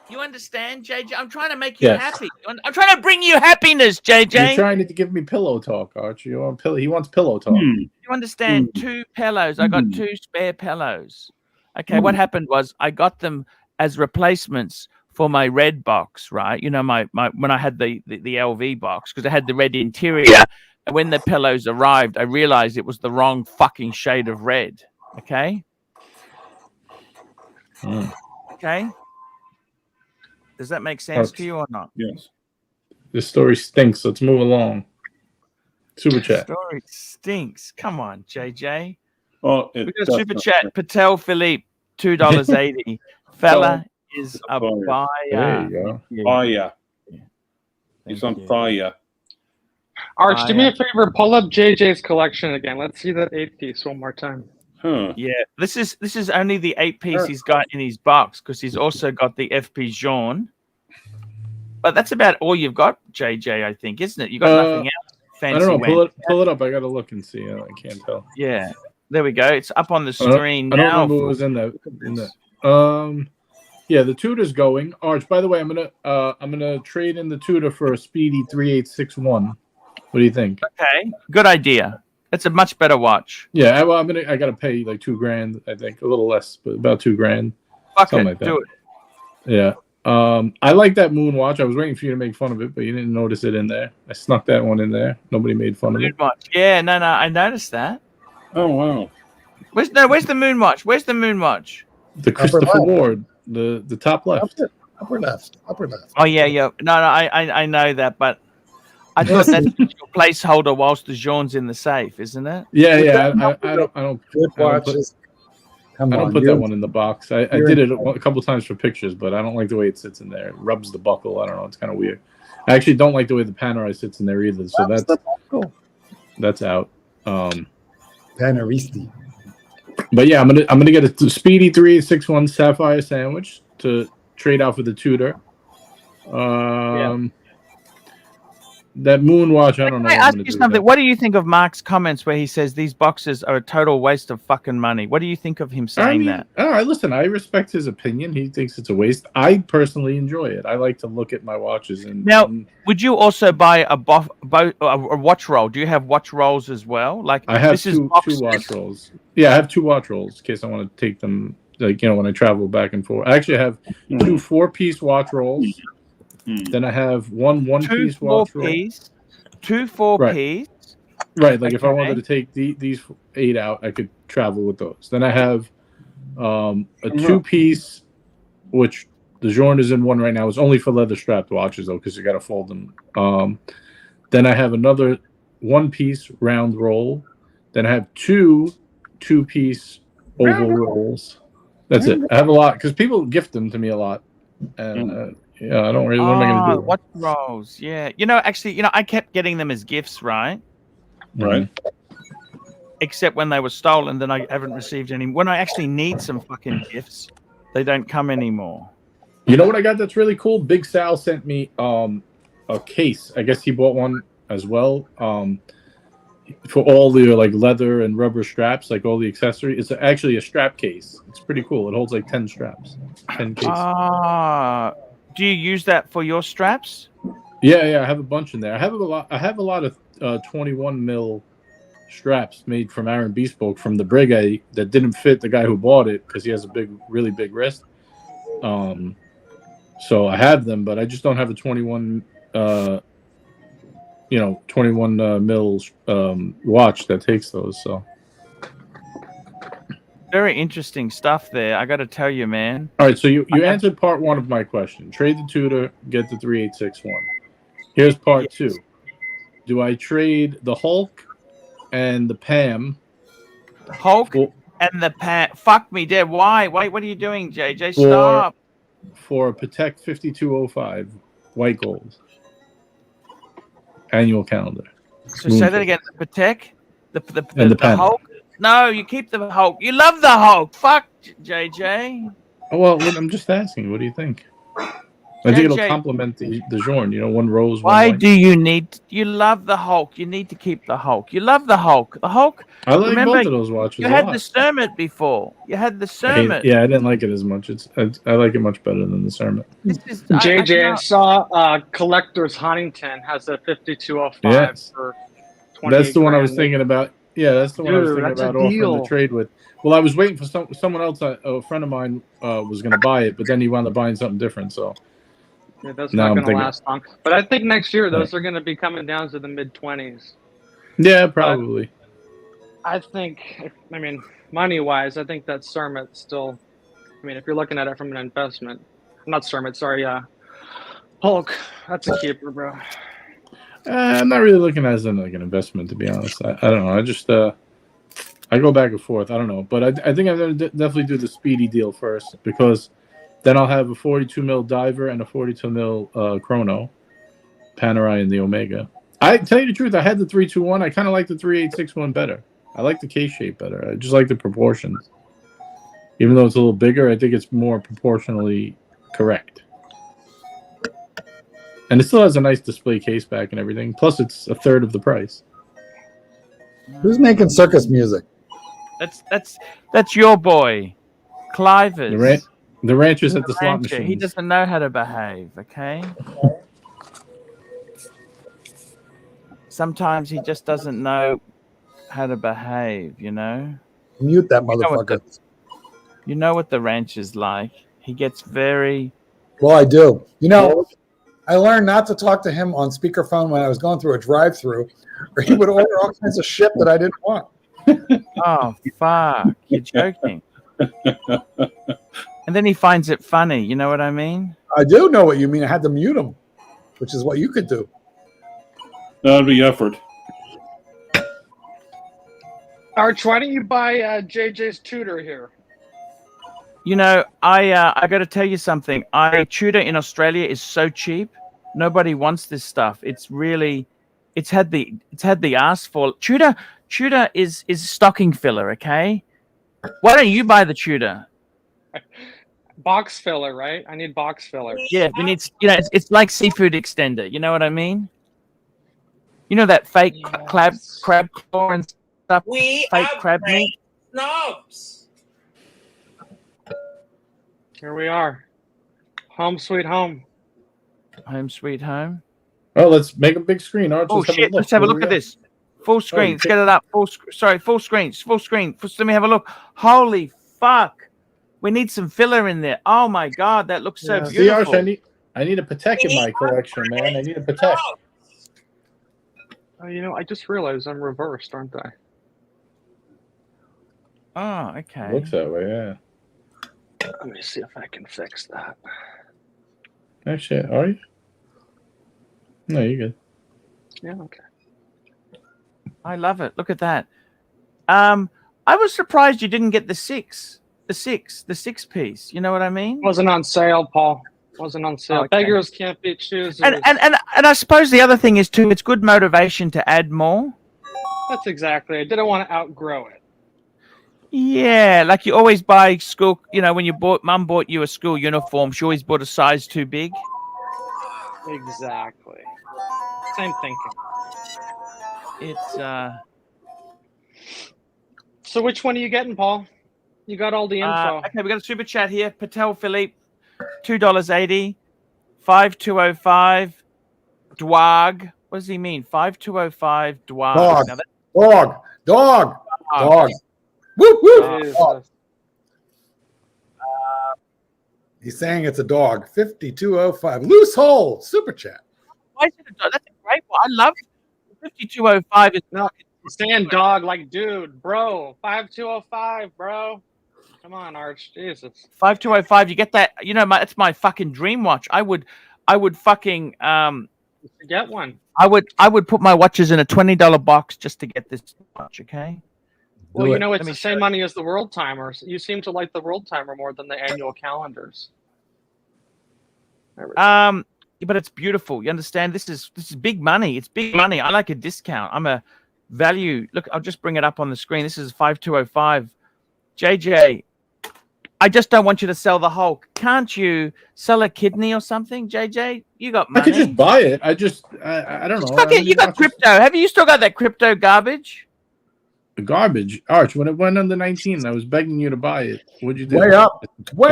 You understand, JJ? I'm trying to make you happy. I'm trying to bring you happiness, JJ. You're trying to give me pillow talk, Arch. He wants pillow talk. You understand? Two pillows. I got two spare pillows. Okay, what happened was I got them as replacements for my red box, right? You know, my when I had the LV box, because it had the red interior. And when the pillows arrived, I realized it was the wrong fucking shade of red. Okay? Okay? Does that make sense to you or not? Yes. This story stinks. Let's move along. Super chat. The story stinks. Come on, JJ. Oh, we got a super chat. Patel Philippe, $2.80. Fella is a buyer. There you go. Fire. He's on fire. Arch, do me a favor. Pull up JJ's collection again. Let's see that 8-piece one more time. Yeah, this is only the 8-piece he's got in his box, because he's also got the FP Jaune. But that's about all you've got, JJ, I think, isn't it? You got nothing else fancy. I don't know. Pull it up. I got to look and see. I can't tell. Yeah, there we go. It's up on the screen now. now. I don't remember what was in that. Yeah, the Tudor's going. Arch, by the way, I'm gonna trade in the Tudor for a Speedy 3861. What do you think? Okay, good idea. It's a much better watch. Yeah, well, I gotta pay like $2,000, I think, a little less, but about $2,000. Fuck it, do it. Yeah. I like that moon watch. I was waiting for you to make fun of it, but you didn't notice it in there. I snuck that one in there. Nobody made fun of it. Watch. Yeah, no, I noticed that. Oh wow. Where's the moon watch? Where's the moon watch? The Christopher Ward, the top left. Upper left. Oh yeah. No, I know that, but I thought that's your placeholder whilst the Jaune's in the safe, isn't it? Yeah. I don't put that one in the box. I did it a couple times for pictures, but I don't like the way it sits in there. It rubs the buckle. I don't know. It's kind of weird. I actually don't like the way the Panerai sits in there either. So that's out. Panaristi. But yeah, I'm gonna get a Speedy 3861 Sapphire Sandwich to trade out for the Tudor. That moon watch, I don't know. Can I ask you something? What do you think of Mark's comments where he says these boxes are a total waste of fucking money? What do you think of him saying that? All right, listen, I respect his opinion. He thinks it's a waste. I personally enjoy it. I like to look at my watches. Would you also buy a watch roll? Do you have watch rolls as well? Like I have two watch rolls. Yeah, I have two watch rolls in case I want to take them, like, when I travel back and forth. I actually have two 4-piece watch rolls. Then I have one piece watch roll. Two 4-piece. Right, like if I wanted to take these 8 out, I could travel with those. Then I have a 2-piece, which the Journe is in one right now. It's only for leather strapped watches though, because you got to fold them. Then I have another 1-piece round roll. Then I have two 2-piece oval rolls. That's it. I have a lot because people gift them to me a lot, and yeah, I don't really. What am I going to do? Watch rolls. Yeah, actually, I kept getting them as gifts, right? Right. Except when they were stolen, then I haven't received any. When I actually need some fucking gifts, they don't come anymore. You know what I got that's really cool? Big Sal sent me a case. I guess he bought one as well. For all the leather and rubber straps, like all the accessories. It's actually a strap case. It's pretty cool. It holds like 10 straps. 10 cases. Do you use that for your straps? Yeah, I have a bunch in there. I have a lot of 21 mil straps made from Aaron Bespoke from the Breguet that didn't fit the guy who bought it because he has a really big wrist. So I have them, but I just don't have a 21 mil watch that takes those. So Very interesting stuff there. I got to tell you, man. All right, so you answered part one of my question. Trade the Tudor, get the 3861. Here's part two. Do I trade the Hulk and the Pam? Hulk and the Pam. Fuck me, dead. Why? Wait, what are you doing, JJ? Stop. For a Patek 5205 white gold annual calendar. So say that again. The Patek, the Hulk. No, you keep the Hulk. You love the Hulk. Fuck, JJ. Oh, well, I'm just asking. What do you think? I think it'll complement the Journe. You know, one rose. Why do you need? You love the Hulk. You need to keep the Hulk. You love the Hulk. The Hulk. I like both of those watches. You had the Cermet before. You had the Cermet. Yeah, I didn't like it as much. I like it much better than the Cermet. JJ, I saw Collector's Huntington has a 5205 for 20. That's the one I was thinking about. Yeah, that's the one I was thinking about offering the trade with. Well, I was waiting for someone else. A friend of mine was going to buy it, but then he wound up buying something different. So yeah, that's not going to last long. But I think next year those are going to be coming down to the mid-20s. Yeah, probably. I think, I mean, money-wise, I think that Cermet still. I mean, if you're looking at it from an investment, not Cermet, sorry, Hulk. That's a keeper, bro. I'm not really looking at it as an investment, to be honest. I don't know. I just I go back and forth. I don't know, but I think I'm going to definitely do the speedy deal first, because then I'll have a 42 mil diver and a 42 mil chrono, Panerai and the Omega. I tell you the truth, I had the 321. I kind of like the 3861 better. I like the case shape better. I just like the proportions. Even though it's a little bigger, I think it's more proportionally correct. And it still has a nice display case back and everything. Plus, it's a third of the price. Who's making circus music? That's your boy, Clivers. The ranchers at the slot machine. He doesn't know how to behave. Okay. Sometimes he just doesn't know how to behave. You know. Mute that motherfucker. You know what the ranch is like. He gets very. Well, I do. You know. I learned not to talk to him on speakerphone when I was going through a drive-through, or he would order all kinds of shit that I didn't want. Oh, fuck. You're joking. And then he finds it funny. You know what I mean? I do know what you mean. I had to mute him, which is what you could do. That'd be effort. Arch, why don't you buy JJ's Tudor here? You know, I got to tell you something. Tudor in Australia is so cheap. Nobody wants this stuff. It's really, it's had the ass for Tudor. Tudor is stocking filler. Okay, why don't you buy the Tudor? Box filler, right? I need box filler. Yeah, we need. You know, it's like seafood extender. You know what I mean? You know that fake crab claw and stuff. Fake crab meat. Snobs. Here we are. Home sweet home. Home sweet home. Oh, let's make a big screen. Arch, oh, shit. Let's have a look at this. Full screen. Let's get it up. Full screen. Full screen. Let me have a look. Holy fuck. We need some filler in there. Oh, my God. That looks so beautiful. See, Arch, I need a Patek in my collection, man. I need a Patek. Oh, you know, I just realized I'm reversed, aren't I? Oh, okay. Looks that way, yeah. Let me see if I can fix that. Actually, are you? No, you're good. Yeah, okay. I love it. Look at that. I was surprised you didn't get the six piece. You know what I mean? Wasn't on sale, Paul. Wasn't on sale. Okay. Beggars can't be choosers. And I suppose the other thing is too, it's good motivation to add more. That's exactly. I didn't want to outgrow it. Yeah, like you always buy school. You know, when mum bought you a school uniform, she always bought a size too big. Exactly. Same thinking. It's So which one are you getting, Paul? You got all the info. Okay, we got a super chat here. Patel Philippe, $2.80, 5205, Dwag. What does he mean? 5205 Dwag. Dog. Whoop, whoop. He's saying it's a dog. 5205. Loose hole. Super chat. Why is it a dog? That's a great one. I love it. 5205 is not saying dog like dude, bro. 5205, bro. Come on, Arch. Jesus. 5205. You get that? You know, it's my fucking dream watch. I would fucking get one. I would put my watches in a $20 box just to get this watch. Okay. Well, you know, it's the same money as the world timer. You seem to like the world timer more than the annual calendars. But it's beautiful. You understand? This is big money. It's big money. I like a discount. I'm a value. Look, I'll just bring it up on the screen. This is 5205. JJ, I just don't want you to sell the Hulk. Can't you sell a kidney or something, JJ? You got money. I could just buy it. I don't know. You got crypto. Have you still got that crypto garbage? The garbage, Arch. When it went under 19, I was begging you to buy it. What'd you do? Way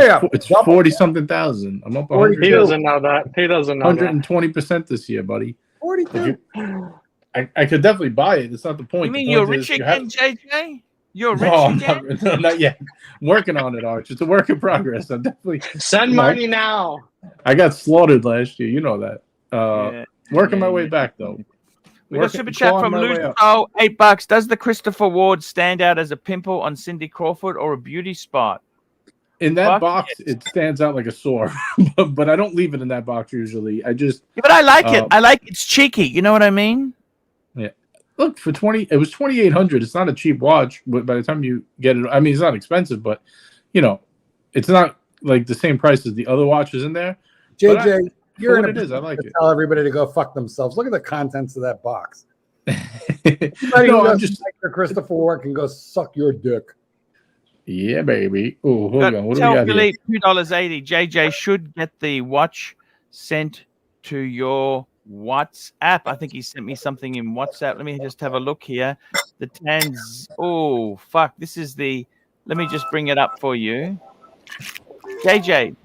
up. It's 40-something thousand. I'm up 100. He doesn't know that. He doesn't know 120% this year, buddy. 42. I could definitely buy it. It's not the point. You mean you're rich again, JJ? You're rich again? No, not yet. I'm working on it, Arch. It's a work in progress. I'm definitely send money now. I got slaughtered last year. You know that. Working my way back though. We got super chat from Lucio, $8. Does the Christopher Ward stand out as a pimple on Cindy Crawford or a beauty spot? In that box, it stands out like a sore, but I don't leave it in that box usually. I just. Yeah, but I like it. I like it's cheeky. You know what I mean? Yeah. Look, for it was $2,800. It's not a cheap watch, but by the time you get it, I mean, it's not expensive, but you know, it's not like the same price as the other watches in there. JJ, you're in it is. I like it. Tell everybody to go fuck themselves. Look at the contents of that box. No, I'm just like Christopher Ward can go suck your dick. Yeah, baby. Oh, hold on. What do we got here? $2.80. JJ should get the watch sent to your WhatsApp. I think he sent me something in WhatsApp. Let me just have a look here. The Tans. Oh, fuck. This is the. Let me just bring it up for you. JJ,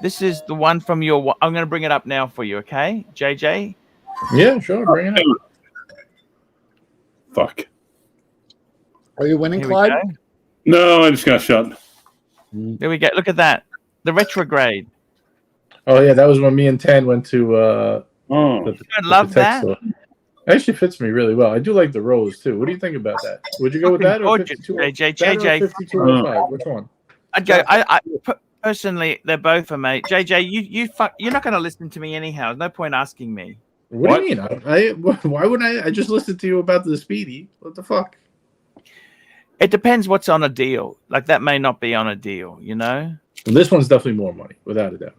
this is the one from your. I'm going to bring it up now for you, okay? JJ? Yeah, sure. Bring it up. Fuck. Are you winning, Here Clyde? No, I just got shot. There we go. Look at that. The retrograde. Oh, yeah. That was when me and Tan went to. I love that. Store. It actually fits me really well. I do like the rose too. What do you think about that? Would you go with that or 52? JJ. 5205? Which one? I'd go. I personally, they're both for me. JJ, you're not going to listen to me anyhow. No point asking me. What do you mean? Why would I? I just listened to you about the Speedy. What the fuck? It depends what's on a deal. Like that may not be on a deal, you know. Well, this one's definitely more money, without a doubt.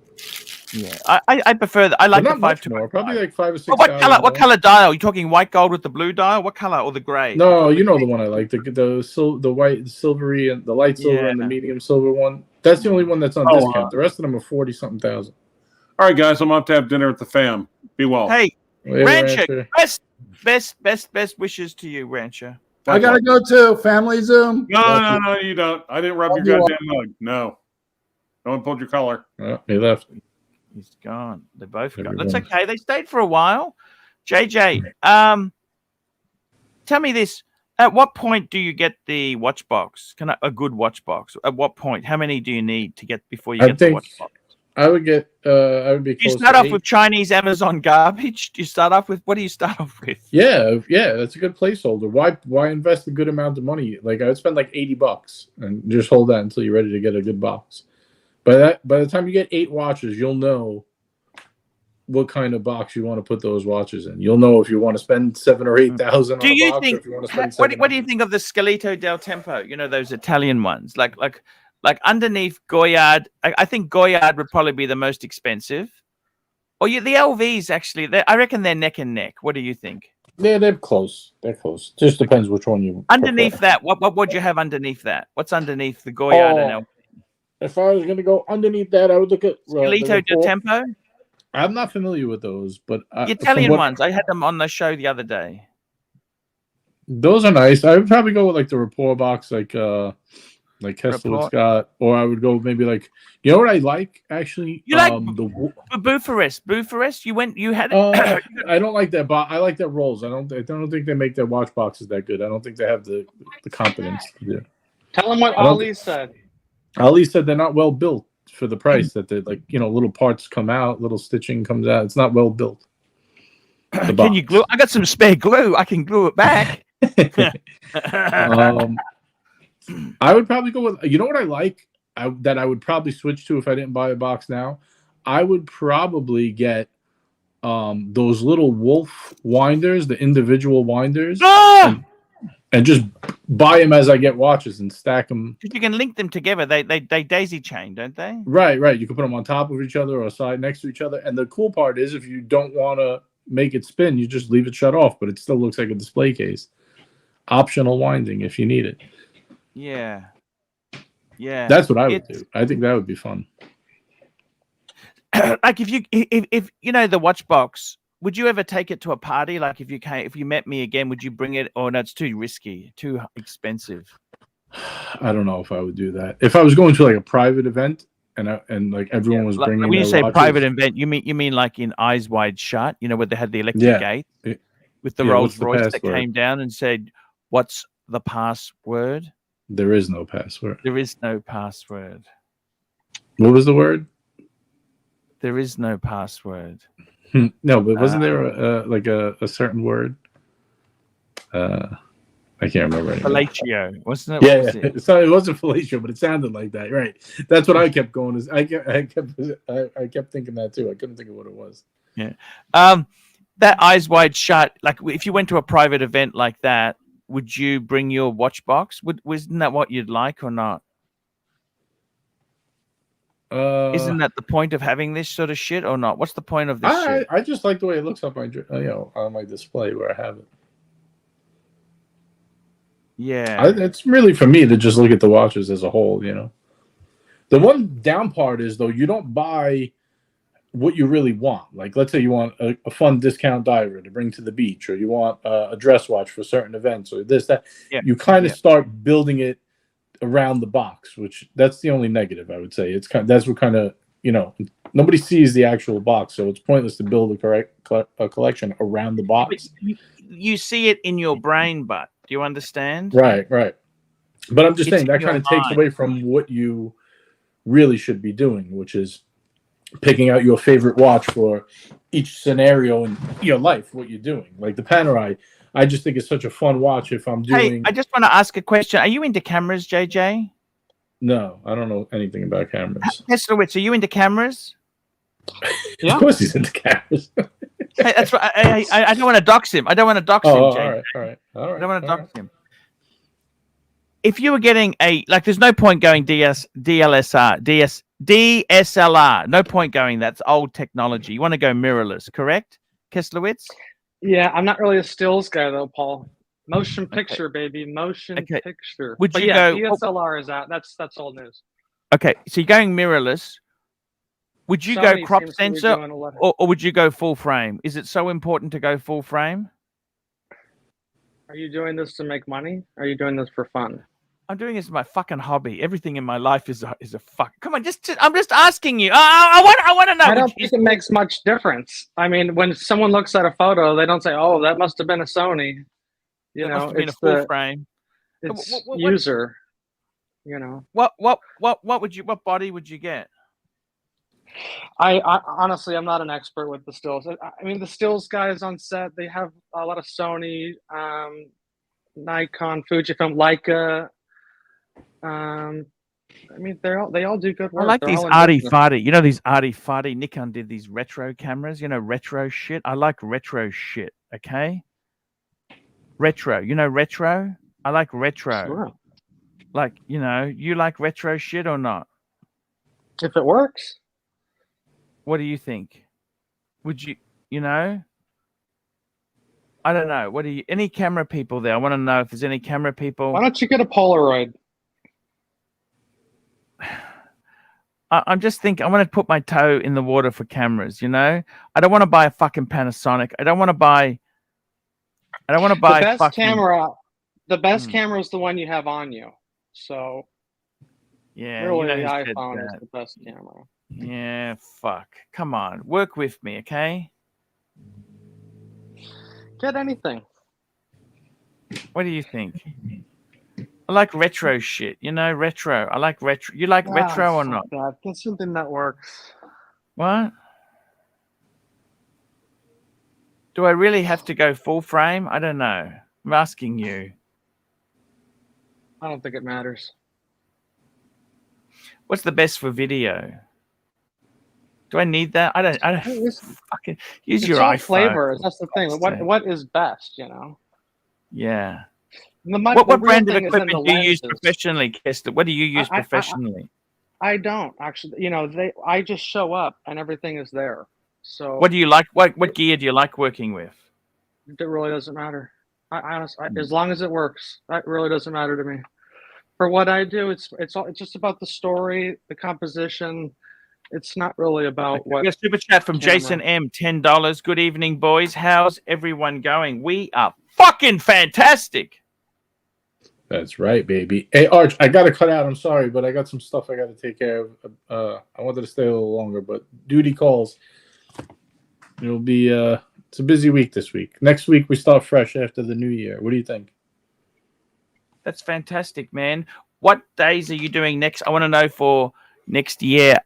Yeah, I prefer that. I like the 525. Probably like 5 or 6. What color dial? You talking white gold with the blue dial? What color or the gray? No, you know the one I like. The white, the silvery, and the light silver and the medium silver one. That's the only one that's on discount. The rest of them are 40-something thousand. All right, guys, I'm off to have dinner at the fam. Be well. Hey, Rancher, best wishes to you, Rancher. I gotta go to family Zoom. No, you don't. I didn't rub your goddamn mug. No, no one pulled your collar. Oh, he left. He's gone. They're both gone. That's okay. They stayed for a while. JJ, tell me this. At what point do you get the watch box? A good watch box? At what point? How many do you need to get before you get the watch box? I would get. I would be. Do you start off with Chinese Amazon garbage? Do you start off with what do you start off with? Yeah, that's a good placeholder. Why invest a good amount of money? Like I would spend like $80 and just hold that until you're ready to get a good box. By the time you get 8 watches, you'll know what kind of box you want to put those watches in. You'll know if you want to spend 7,000 or 8,000 on a box, or if you want to spend what do you think of the Scalito del Tempo? You know, those Italian ones, like underneath Goyard. I think Goyard would probably be the most expensive. Or the LVs actually. I reckon they're neck and neck. What do you think? Yeah, they're close. They're close. Just depends which one you. Underneath prefer. that, what would you have underneath that? What's underneath the Goyard and LV? If I was going to go underneath that, I would look at Scalito del Tempo. I'm not familiar with those, but the Italian ones. I had them on the show the other day. Those are nice. I would probably go with like the Rapport box, like Kessler's got, or I would go maybe like, you know what I like actually? You like the Bucharest? You had it. I don't like that box. I like that Rolls. I don't think they make their watch boxes that good. I don't think they have the competence to do. Tell them what Ali said. Ali said they're not well built for the price. That they're like, little parts come out, little stitching comes out. It's not well built. Can you glue? I got some spare glue. I can glue it back. I would probably go with, you know what I like that I would probably switch to if I didn't buy a box now? I would probably get those little wolf winders, the individual winders, and just buy them as I get watches and stack them. You can link them together. They daisy chain, don't they? Right. You can put them on top of each other or side next to each other. And the cool part is, if you don't want to make it spin, you just leave it shut off, but it still looks like a display case. Optional winding if you need it. Yeah. That's what I would do. I think that would be fun. Like if you know the watch box, would you ever take it to a party? Like if you met me again, would you bring it? Or no, it's too risky, too expensive. I don't know if I would do that. If I was going to like a private event and like everyone was bringing. When you say private event, you mean like in Eyes Wide Shut? You know, where they had the electric gate with the Rolls Royce that came down and said, "What's the password?" There is no password. There is no password. What was the word? There is no password. No, but wasn't there a certain word? I can't remember anymore. Fellatio, wasn't it? Yeah. So it wasn't fellatio, but it sounded like that, right? That's what I kept going. I kept thinking that too. I couldn't think of what it was. Yeah. That Eyes Wide Shut. Like if you went to a private event like that, would you bring your watch box? Wasn't that what you'd like or not? Isn't that the point of having this sort of shit or not? What's the point of this shit? I just like the way it looks on my display where I have it. Yeah, it's really for me to just look at the watches as a whole. You know, the one down part is though you don't buy what you really want. Like let's say you want a fun discount diver to bring to the beach, or you want a dress watch for certain events, or this that. Yeah. You kind of start building it around the box, which that's the only negative I would say. That's what kind of, you know, nobody sees the actual box, so it's pointless to build a collection around the box. You see it in your brain, but do you understand? Right. But I'm just saying that kind of takes away from what you really should be doing, which is picking out your favorite watch for each scenario in your life, what you're doing. Like the Panerai, I just think it's such a fun watch if I'm doing... Hey, I just want to ask a question. Are you into cameras, JJ? No, I don't know anything about cameras. Heslowitz, are you into cameras? Yeah. Of course he's into cameras. Hey, that's right. I don't want to dox him. I don't want to dox him, JJ. All right. I don't want to dox him. If you were getting there's no point going DSLR. No point going. That's old technology. You want to go mirrorless, correct, Keslowitz? Yeah, I'm not really a stills guy though, Paul. Motion picture, baby. Motion picture. Would you go DSLR is out. That's old news. Okay, so you're going mirrorless. Would you go crop sensor or would you go full frame? Is it so important to go full frame? Are you doing this to make money? Or are you doing this for fun? I'm doing this as my fucking hobby. Everything in my life is a fuck. Come on, I'm just asking you. I want to know. I don't think it makes much difference. I mean, when someone looks at a photo, they don't say, "Oh, that must have been a Sony." You know, it's a full frame. It's user. You know. What body would you get? I honestly, I'm not an expert with the stills. I mean, the stills guys on set, they have a lot of Sony, Nikon, Fujifilm, Leica. I mean, they all do good work. I like these arty-farty. You know, these arty-farty. Nikon did these retro cameras. You know, retro shit. I like retro shit. Okay. Retro. You know, retro. I like retro. Sure. Like, you know, you like retro shit or not? If it works. What do you think? Would you, you know? I don't know. What do you, any camera people there? I want to know if there's any camera people. Why don't you get a Polaroid? I'm just thinking, I want to put my toe in the water for cameras, you know? I don't want to buy a fucking Panasonic. I don't want to buy the best camera. The best camera is the one you have on you. So yeah, really, the iPhone is the best camera. Yeah, fuck. Come on, work with me, okay? Get anything. What do you think? I like retro shit, you know, retro. I like retro. You like retro or not? Get something that works. What? Do I really have to go full frame? I don't know. I'm asking you. I don't think it matters. What's the best for video? Do I need that? I don't fucking use your iPhone. Flavors. That's the thing. What is best, you know? Yeah. What brand of equipment do you use professionally, Kester? What do you use professionally? I don't actually. You know, I just show up and everything is there. So what do you like? What gear do you like working with? It really doesn't matter. I honestly, as long as it works, that really doesn't matter to me. For what I do, it's just about the story, the composition. It's not really about what. We got a super chat from Jason M. $10. Good evening, boys. How's everyone going? We are fucking fantastic. That's right, baby. Hey, Arch, I got to cut out. I'm sorry, but I got some stuff I got to take care of. I wanted to stay a little longer, but duty calls. It'll be it's a busy week this week. Next week, we start fresh after the new year. What do you think? That's fantastic, man. What days are you doing next? I want to know for next year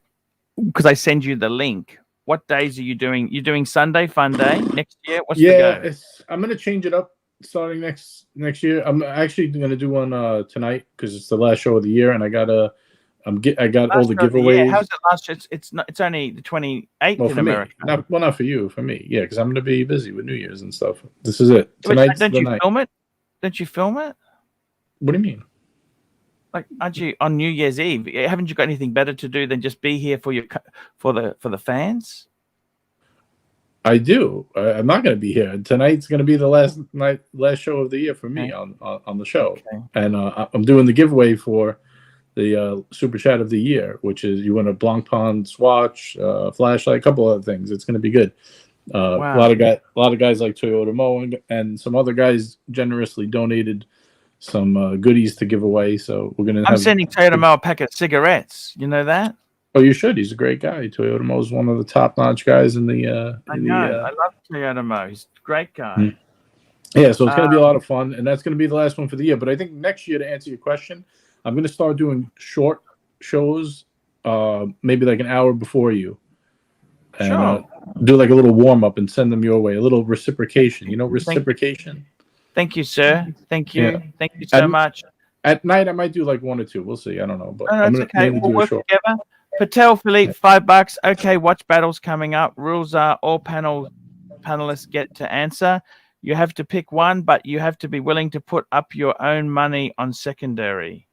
because I send you the link. What days are you doing? You're doing Sunday Fun Day next year? What's the go? I'm going to change it up starting next year. I'm actually going to do one tonight because it's the last show of the year, and I got all the giveaways. How's it last? It's only the 28th in America. Not for you, for me. Yeah, because I'm going to be busy with New Year's and stuff. This is it. Tonight's don't the you night. film it? Don't you film it? What do you mean? Like, aren't you on New Year's Eve? Haven't you got anything better to do than just be here for the fans? I do. I'm not going to be here. Tonight's going to be the last show of the year for me on the show, and I'm doing the giveaway for the super chat of the year, which is you win a Blancpain watch, flashlight, a couple other things. It's going to be good. Wow. A lot of guys like Toyota Mo and some other guys generously donated some goodies to give away. So we're gonna. I'm sending Toyota Mo a pack of cigarettes. You know that? Oh, you should. He's a great guy. Toyota Mo is one of the top-notch guys in the. I know. I love Toyota Mo. He's a great guy. Yeah, so it's gonna be a lot of fun, and that's gonna be the last one for the year. But I think next year, to answer your question, I'm gonna start doing short shows, maybe like an hour before you, and do like a little warm-up and send them your way. A little reciprocation. You know, reciprocation. Thank you, sir. Thank you. Yeah. Thank you so much. At night, I might do like one or two. We'll see. I don't know, but I'm going to we'll work together. Patel Philippe, $5. Okay, watch battles coming up. Rules are all panelists get to answer. You have to pick one, but you have to be willing to put up your own money on secondary.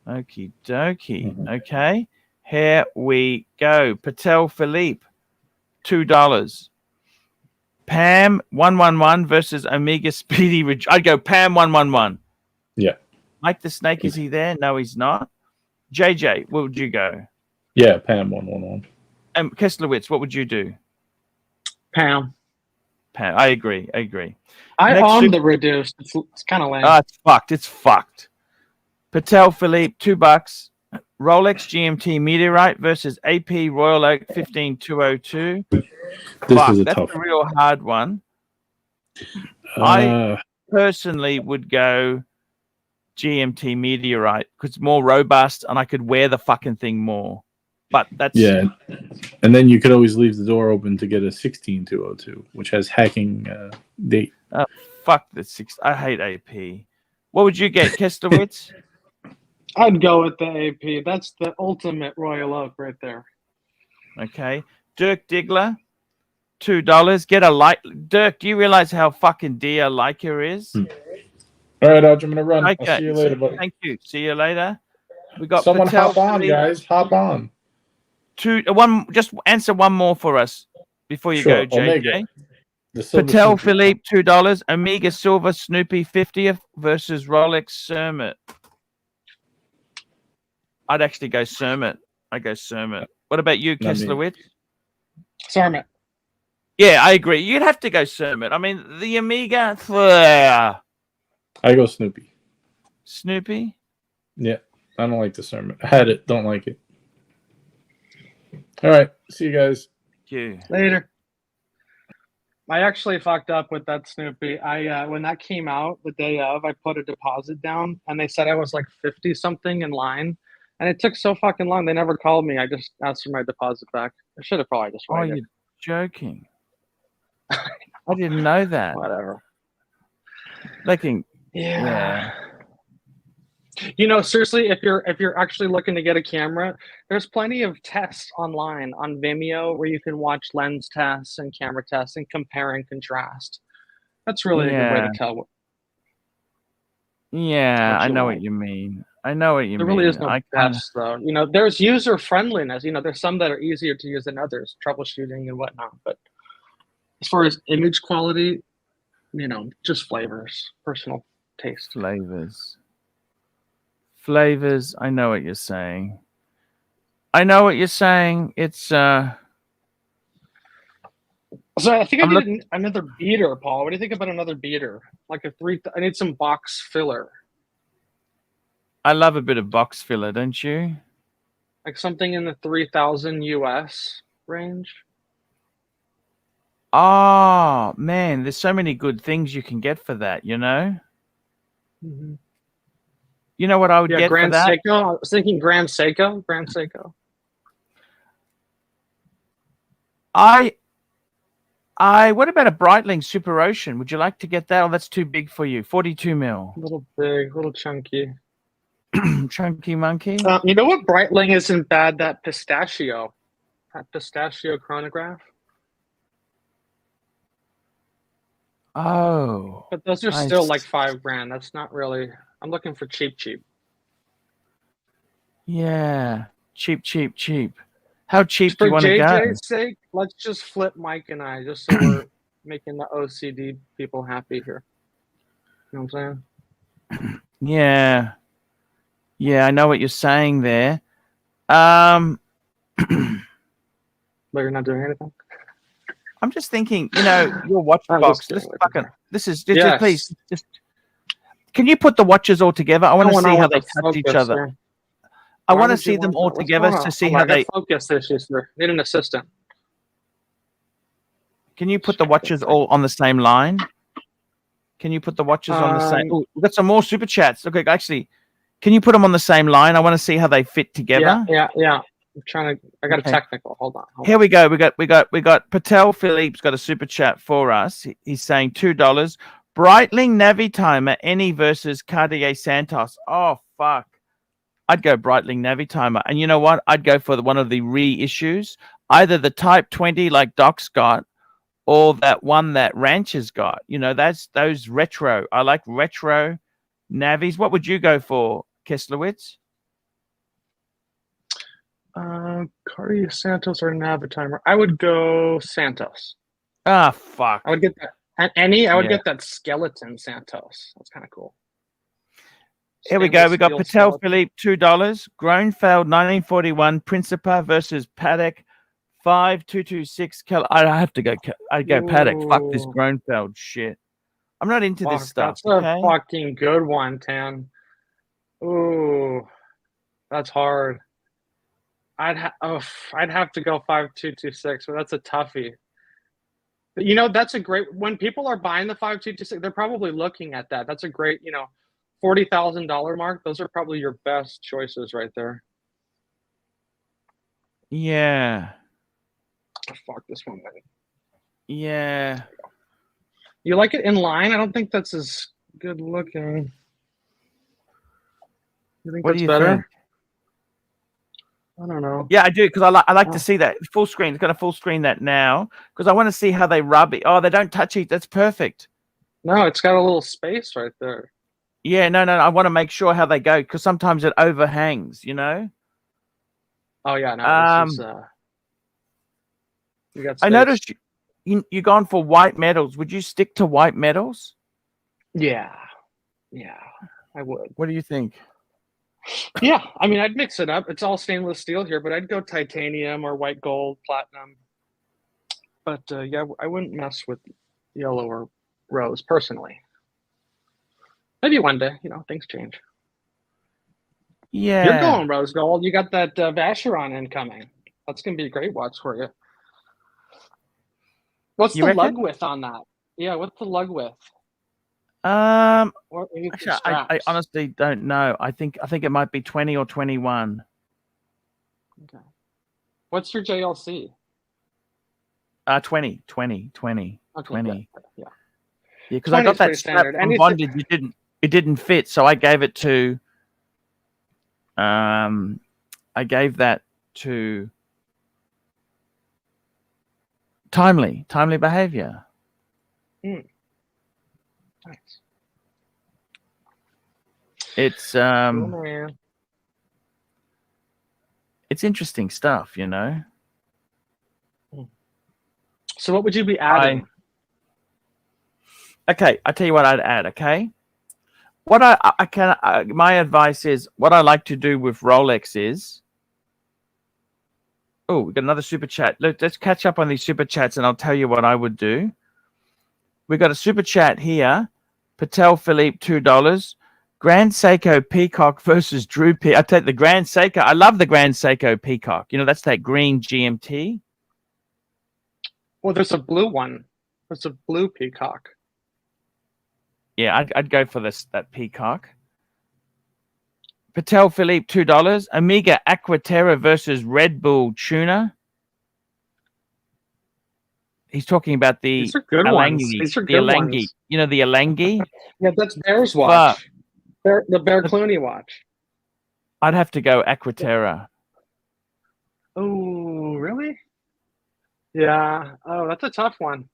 Okie dokie. Okay, here we go. Patel Philippe, $2. Pam 111 versus Omega Speedy Ridge. I'd go Pam 111. Yeah. Mike the Snake, is he there? No, he's not. JJ, what would you go? Yeah, Pam 111. And Kesslowitz, what would you do? Pam. I agree. I own the reduced. It's kind of lame. It's fucked. Patel Philippe, $2. Rolex GMT Meteorite versus AP Royal Oak 15202. That's a real hard one. I personally would go GMT Meteorite because it's more robust and I could wear the fucking thing more. But that's and then you could always leave the door open to get a 16202, which has hacking date. Fuck the six. I hate AP. What would you get, Kesslowitz? I'd go with the AP. That's the ultimate Royal Oak right there. Okay. Dirk Diggler, $2. Get a light. Dirk, do you realize how fucking dear Leica is? All right, Arch, I'm going to run. Okay. I'll see you later, buddy. Thank you. See you later. We got someone Patel hop on, guys. Hop on. Just answer one more for us before you go, JJ. Patel Philippe, $2. Omega Silver Snoopy 50th versus Rolex Cermet. I'd actually go Cermet. I go Cermet. What about you, Kesslowitz? Cermet. Yeah, I agree. You'd have to go Cermet. I mean, the Omega. I go Snoopy. Snoopy? Yeah, I don't like the Cermet. I had it. Don't like it. All right. See you guys. Thank you. Later. I actually fucked up with that Snoopy. When that came out the day of, I put a deposit down, and they said I was like 50 something in line. And it took so fucking long. They never called me. I just asked for my deposit back. I should have probably just waited. Oh, you're joking. I didn't know that. Whatever. They can. Yeah. You know, seriously, if you're actually looking to get a camera, there's plenty of tests online on Vimeo where you can watch lens tests and camera tests and compare and contrast. That's really a good way to tell what. Yeah, I know what you mean. I know what you mean. There really is no best, though. You know, there's user friendliness. You know, there's some that are easier to use than others, troubleshooting and whatnot. But as far as image quality, you know, just flavors, personal taste. Flavors. I know what you're saying. It's So I think I need another beater, Paul. What do you think about another beater? Like I need some box filler. I love a bit of box filler, don't you? Like something in the 3,000 US range. Oh man, there's so many good things you can get for that, you know? Mm-hmm. You know what I would get Grand for that? Seiko. I was thinking Grand Seiko. What about a Breitling Super Ocean? Would you like to get that? Oh, that's too big for you. 42 mil. A little big, a little chunky. Chunky monkey. You know what Breitling isn't bad? That pistachio chronograph. Oh. But those are still like $5,000. That's not really. I'm looking for cheap. Yeah, cheap. How cheap do you For want to go? JJ's sake, let's just flip Mike and I, just so we're making the OCD people happy here. You know what I'm saying? Yeah, I know what you're saying there. But you're not doing anything. I'm just thinking, you know, your watch box. Please, can you put the watches all together? I want to see how they touch each other. I want to see them all together to see how they focus issues. Need an assistant. Can you put the watches all on the same line? Can you put the watches on the same? Oh, we've got some more super chats. Okay, actually, can you put them on the same line? I want to see how they fit together. Yeah. I'm trying to. I got a technical. Hold on. Here we go. We got Patel Philippe's got a super chat for us. He's saying $2. Breitling Navi Timer, any versus Cartier Santos. Oh fuck. I'd go Breitling Navi Timer. And you know what? I'd go for one of the reissues, either the Type 20 like Doc's got, or that one that Rancher's got. You know, that's those retro. I like retro Navis. What would you go for, Kesslowitz? Cartier Santos or Navi Timer? I would go Santos. Ah, fuck. I would get that. I would get that skeleton Santos. That's kind of cool. Here we go. We got Patel Philippe, $2. Groenfeld 1941 Principa versus Paddock 5226. I'd have to go. I'd go Paddock. Fuck this Groenfeld shit. I'm not into this stuff. That's a fucking good one, Tan. Ooh, that's hard. I'd have to go 5226, but that's a toughie. But, you know, that's a great. When people are buying the 5226, they're probably looking at that. That's a great, you know, $40,000 mark. Those are probably your best choices right there. Yeah. Oh, fuck this one. Yeah. You like it in line? I don't think that's as good looking. You think that's better? Think? I don't know. Yeah, I do, because I like to see that full screen. It's got a full screen that now, because I want to see how they rub it. Oh, they don't touch it. That's perfect. No, it's got a little space right there. Yeah, no. I want to make sure how they go, because sometimes it overhangs, you know? Oh, yeah. No, this is, you got space. I noticed you're gone for white metals. Would you stick to white metals? Yeah, I would. What do you think? Yeah, I mean, I'd mix it up. It's all stainless steel here, but I'd go titanium or white gold, platinum. But yeah, I wouldn't mess with yellow or rose personally. Maybe one day, you know, things change. Yeah, you're going rose gold. You got that Vacheron incoming. That's gonna be a great watch for you. What's the lug width on that? Yeah, what's the lug width? Actually, I honestly don't know. I think it might be 20 or 21. Okay. What's your JLC? 20. Okay, 20. Yeah. Yeah, because I got that strap from bondage. It didn't fit, so I gave it to I gave that to timely behavior. Nice. It's it's interesting stuff, you know. So what would you be adding? Okay, I tell you what I'd add. Okay, what I can my advice is, what I like to do with Rolex is. Oh, we got another super chat. Let's catch up on these super chats, and I'll tell you what I would do. We got a super chat here. Patel Philippe, $2. Grand Seiko Peacock versus Drew P. I take the Grand Seiko. I love the Grand Seiko Peacock. You know, that's that green GMT. Well, there's a blue one. There's a blue Peacock. Yeah, I'd go for that Peacock. Patel Philippe, $2. Amiga Aquaterra versus Red Bull Tuna. He's talking about the These are good ones. These are good ones. You know, the Alangi? Yeah, that's Bear's watch. The Bear Clooney watch. I'd have to go Aquaterra. Oh, really? Yeah. Oh, that's a tough one.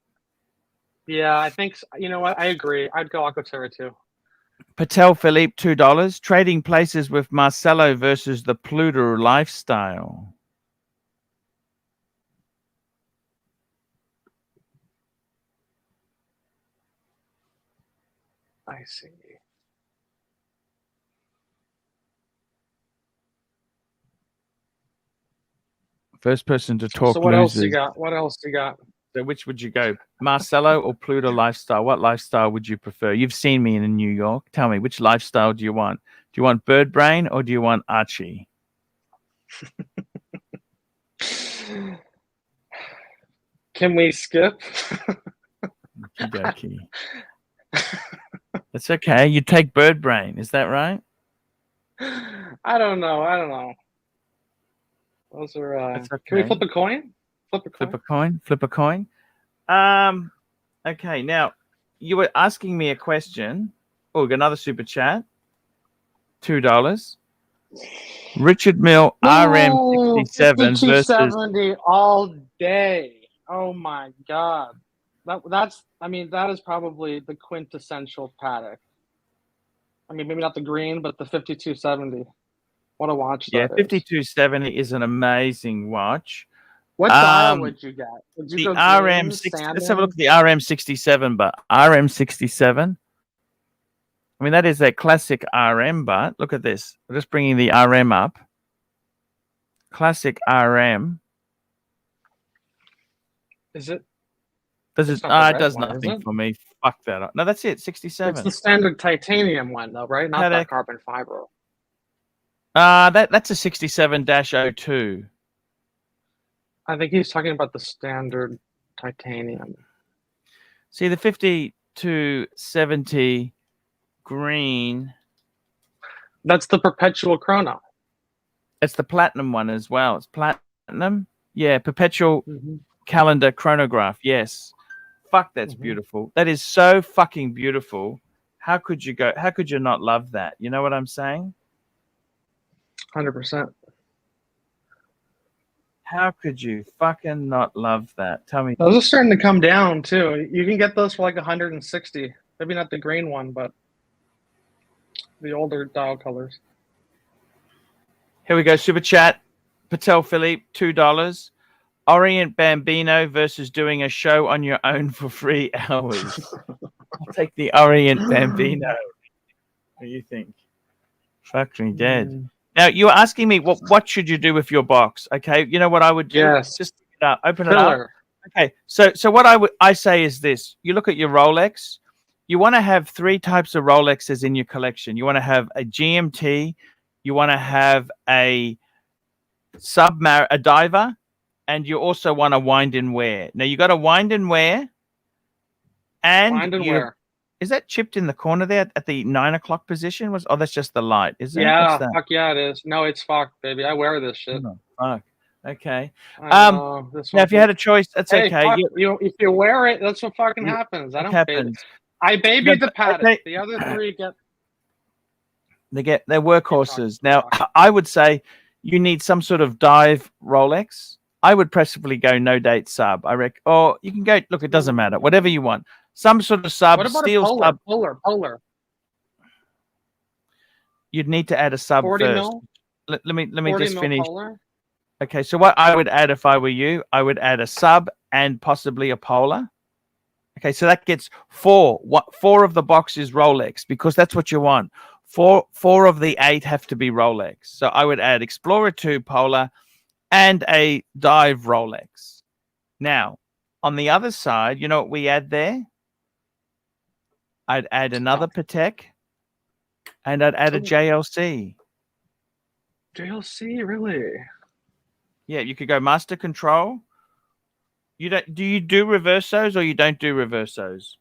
Yeah, I think, you know what? I agree. I'd go Aquaterra too. Patel Philippe, $2. Trading places with Marcelo versus the Pluto Lifestyle. I see. First person to talk. So what loses. else you got? What else you got? So which would you go? Marcelo or Pluto Lifestyle? What lifestyle would you prefer? You've seen me in New York. Tell me, which lifestyle do you want? Do you want Bird Brain or do you want Archie? Can we skip? Okey-dokey. That's okay. You take Bird Brain. Is that right? I don't know. Those are. Okay. Can we flip a coin? Flip a coin. Okay. Now, you were asking me a question. Oh, we got another super chat. $2. Richard Mill RM67 versus 5270 all day. Oh my God. That is probably the quintessential Patek. I mean, maybe not the green, but the 5270. What a watch that is. 5270 is an amazing watch. What dial would you get? Would you go green, RM60? Let's have a look at the RM67, but RM67. I mean, that is a classic RM, but look at this. We're just bringing the RM up. Classic RM. Is it? Does it? It does nothing for me. Fuck that up. No, that's it. 67. It's the standard titanium one, though, right? Not that carbon fiber. That's a 67-02. I think he's talking about the standard titanium. See, the 5270 green. That's the perpetual chrono. It's the platinum one as well. It's platinum. Yeah, perpetual calendar chronograph. Yes. Fuck, that's beautiful. That is so fucking beautiful. How could you not love that? You know what I'm saying? 100%. How could you fucking not love that? Tell me. Those are starting to come down too. You can get those for like 160. Maybe not the green one, but the older dial colors. Here we go. Super chat. Patel Philippe, $2. Orient Bambino versus doing a show on your own for 3 hours. I'll take the Orient Bambino. What do you think? Fuck me dead. Now, you were asking me what should you do with your box? Okay, you know what I would do? Yes. Just open it up. Okay, so what I say is this. You look at your Rolex. You want to have 3 types of Rolexes in your collection. You want to have a GMT. You want to have a diver. And you also want a wind and wear. Now, you got a wind and wear. Wind and wear. Is that chipped in the corner there at the 9 o'clock position? That's just the light, is it? Yeah, fuck yeah, it is. No, it's fucked, baby. I wear this shit. Oh, fuck. Okay. Now, if you had a choice, that's okay. Fuck, if you wear it, that's what fucking happens. I don't baby. I babied the Patek. The other 3 get. They're workhorses. Now, I would say you need some sort of dive Rolex. I would preferably go no date sub. I reckon, or you can go. Look, it doesn't matter. Whatever you want. Some sort of sub. What about steel a polar? sub. Polar. You'd need to add a sub 40 first. mil? Let me 40 just mil finish. polar? Okay, so what I would add if I were you, I would add a sub and possibly a polar. Okay, so that gets four. Four of the box is Rolex because that's what you want. Four of the 8 have to be Rolex. So I would add Explorer 2 polar and a dive Rolex. Now, on the other side, you know what we add there? I'd add another Patek and I'd add a JLC. JLC, really? Yeah, you could go Master Control. Do you do reversos or you don't do reversos?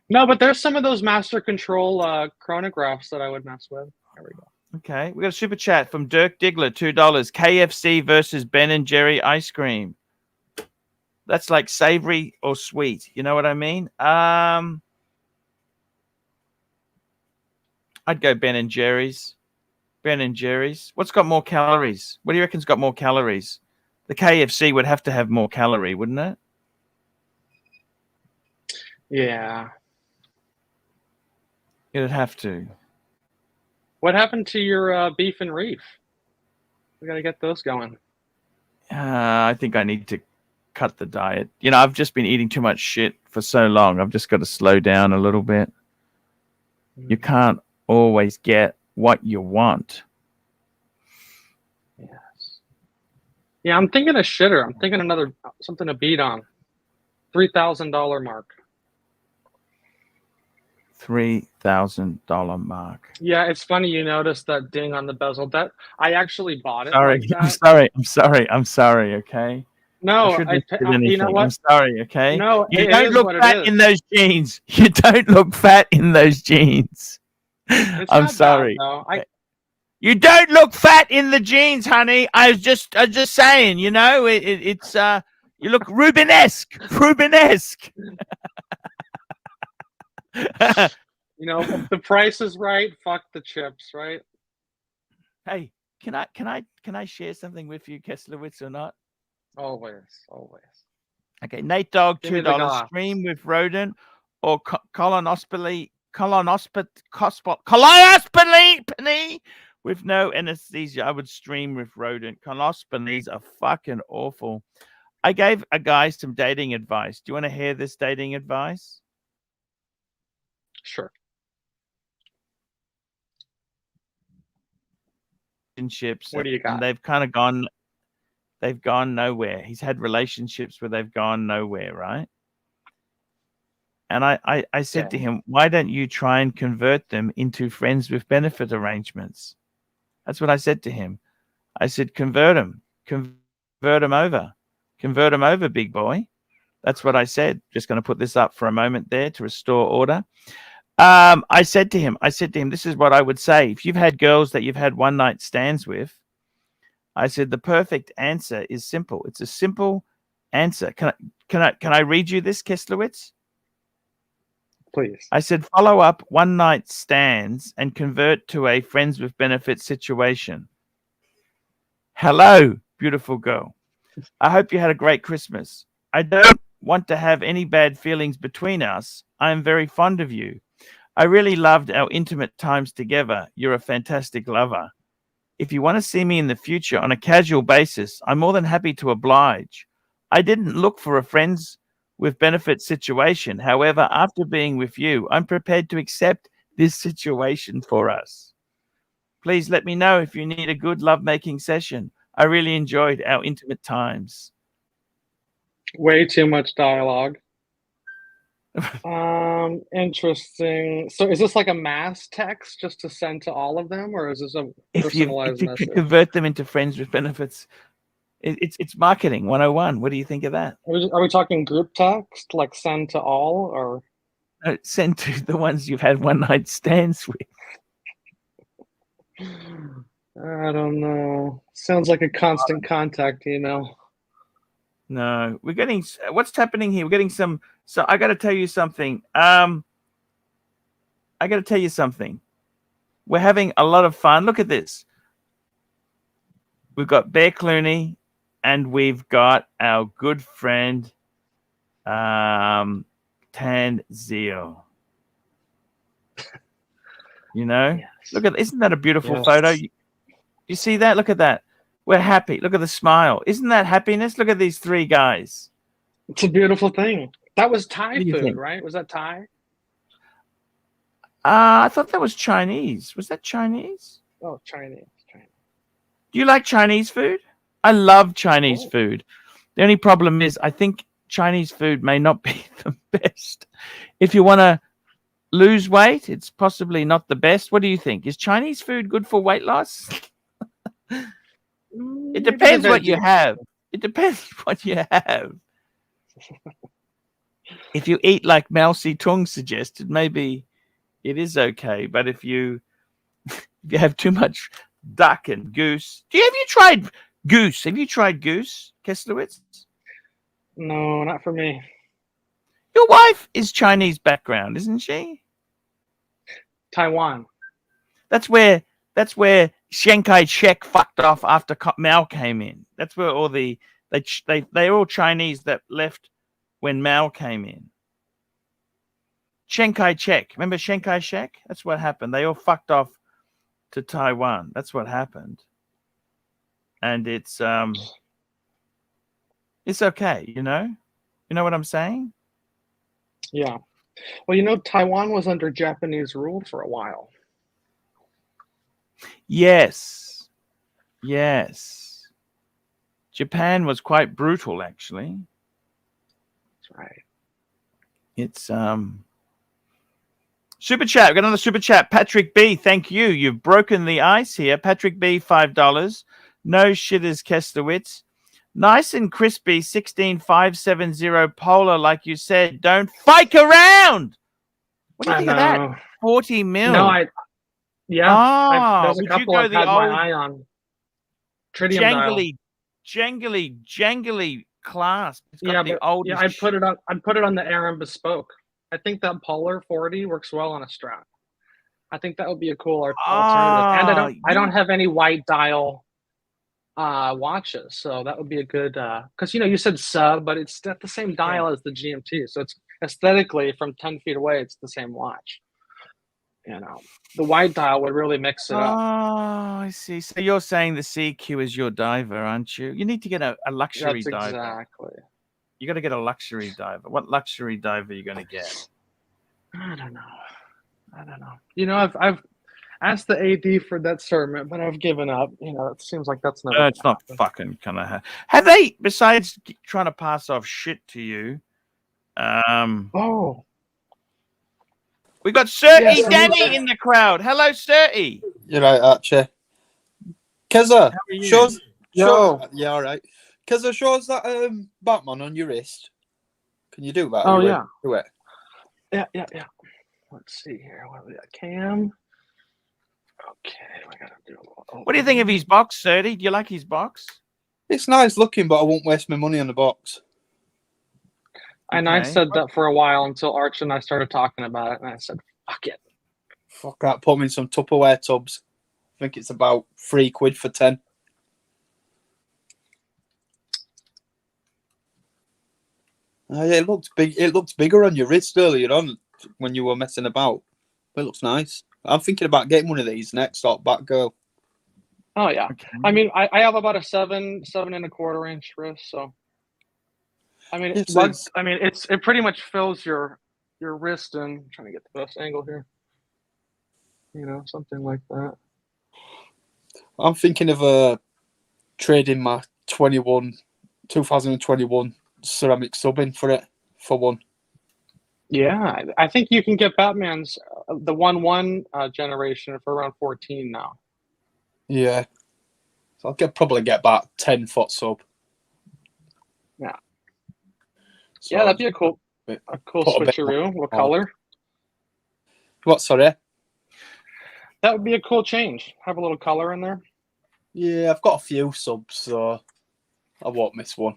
No, but there's some of those Master Control chronographs that I would mess with. There we go. Okay, we got a super chat from Dirk Diggler, $2. KFC versus Ben & Jerry ice cream. That's like savory or sweet. You know what I mean? I'd go Ben & Jerry's. Ben & Jerry's. What's got more calories? What do you reckon's got more calories? The KFC would have to have more calorie, wouldn't it? Yeah. It'd have to. What happened to your beef and reef? We got to get those going. I think I need to cut the diet. You know, I've just been eating too much shit for so long. I've just got to slow down a little bit. You can't always get what you want. Yes. Yeah, I'm thinking a shitter. I'm thinking something to beat on. $3,000 mark. $3,000 mark. Yeah, it's funny you noticed that ding on the bezel. That I actually bought it. Sorry, like that. I'm sorry. Okay. No, you know what? I'm sorry. Okay. No, you don't look fat in those jeans. You don't look fat in those jeans. I'm sorry. You don't look fat in the jeans, honey. I was just saying. You know, it's you look Rubenesque. You know, if the price is right, fuck the chips, right? Hey, can I share something with you, Kesslowitz, or not? Always. Okay, Nate Dog, Give me the $2. glass. Stream with rodent or colonoscopy with no anesthesia. I would stream with rodent. Colonoscopies are fucking awful. I gave a guy some dating advice. Do you want to hear this dating advice? Sure. Relationships. What do you got? And they've gone nowhere. He's had relationships where they've gone nowhere, right? And I said to him, why don't you try and convert them into friends with benefit arrangements? That's what I said to him. I said, convert them over, big boy. That's what I said. Just going to put this up for a moment there to restore order. I said to him, this is what I would say. If you've had girls that you've had one night stands with, I said, the perfect answer is simple. It's a simple answer. Can I read you this, Kesslowitz? Please. I said, follow up one night stands and convert to a friends with benefits situation. Hello, beautiful girl. I hope you had a great Christmas. I don't want to have any bad feelings between us. I am very fond of you. I really loved our intimate times together. You're a fantastic lover. If you want to see me in the future on a casual basis, I'm more than happy to oblige. I didn't look for a friends with benefit situation. However, after being with you, I'm prepared to accept this situation for us. Please let me know if you need a good lovemaking session. I really enjoyed our intimate times. Way too much dialogue. Interesting. So is this like a mass text just to send to all of them, or is this a personalized message? If you convert them into friends with benefits, it's marketing 101. What do you think of that? Are we talking group text, like send to all, or no, send to the ones you've had one night stands with? I don't know. Sounds like a constant contact email. No, we're getting what's happening here. We're getting some. So I got to tell you something. We're having a lot of fun. Look at this. We've got Bear Clooney, and we've got our good friend Tanzio. You know, look at, isn't that a beautiful photo? You see that? Look at that. We're happy. Look at the smile. Isn't that happiness? Look at these three guys. It's a beautiful thing. That was Thai food, right? Was that Thai? I thought that was Chinese. Was that Chinese? Oh, Chinese. Do you like Chinese food? I love Chinese food. The only problem is I think Chinese food may not be the best. If you want to lose weight, it's possibly not the best. What do you think? Is Chinese food good for weight loss? It depends what you have. It depends what you have. If you eat like Mao Zedong suggested, maybe it is okay. But if you have too much duck and goose, have you tried goose? Have you tried goose, Keslowitz? No, not for me. Your wife is Chinese background, isn't she? Taiwan. That's where Chiang Kai-shek fucked off after Mao came in. That's where all they're all Chinese that left when Mao came in. Chiang Kai-shek. Remember Chiang Kai-shek? That's what happened. They all fucked off to Taiwan. That's what happened. And it's okay, you know? You know what I'm saying? Yeah. Well, you know, Taiwan was under Japanese rule for a while. Yes. Yes. Japan was quite brutal, actually. That's right. It's super chat. We've got another super chat. Patrick B, thank you. You've broken the ice here. Patrick B, $5. No shitters, Keslowitz. Nice and crispy, 16570 polar, like you said. Don't fake around. What do you think of that? 40 mil. No, there's a would couple you go I've the had old my eye on. Tritium jangly clasp? It's got the but oldest. I'd put it on the Aran Bespoke. I think that Polar 40 works well on a strap. I think that would be a cool alternative. And I don't have any white dial watches, so that would be a good because you said sub, but it's at the same dial as the GMT, so it's aesthetically from 10 feet away it's the same watch. The white dial would really mix it up. Oh, I see. So you're saying the CQ is your diver, aren't you? You need to get a luxury diver. Exactly. You got to get a luxury diver. What luxury diver are you going to get? I don't know. I've asked the AD for that sermon, but I've given up. It seems like that's never. It's not fucking gonna have they. Besides trying to pass off shit to you, we got Surty Danny in the crowd. Hello, Surty. You're right, Archie. Keza, shows. Yeah, all right. Keza, shows that Batman on your wrist. Can you do that? Oh, yeah. Do it. Yeah. Let's see here. What do we got? Cam. Okay, we gotta do. What do you think of his box, Surty? Do you like his box? It's nice looking, but I won't waste my money on the box. And I said that for a while until Archie and I started talking about it, and I said, "Fuck it, fuck that." Put me in some Tupperware tubs. I think it's about £3 for 10. Yeah, it looked big. It looked bigger on your wrist earlier on when you were messing about. But it looks nice. I'm thinking about getting one of these next. Batgirl. Oh yeah. Okay. I mean, I have about a 7.25 inch wrist, so. I mean, it pretty much fills your wrist in. I'm trying to get the best angle here. Something like that. I'm thinking of trading my 2021 ceramic sub in for one. Yeah, I think you can get Batman's the 1/1 generation for around 14 now. Yeah, so I'll probably get about 10-foot sub. Yeah. So yeah, that'd be a cool switcheroo. What color? What, sorry? That would be a cool change. Have a little color in there. Yeah, I've got a few subs, so I won't miss one.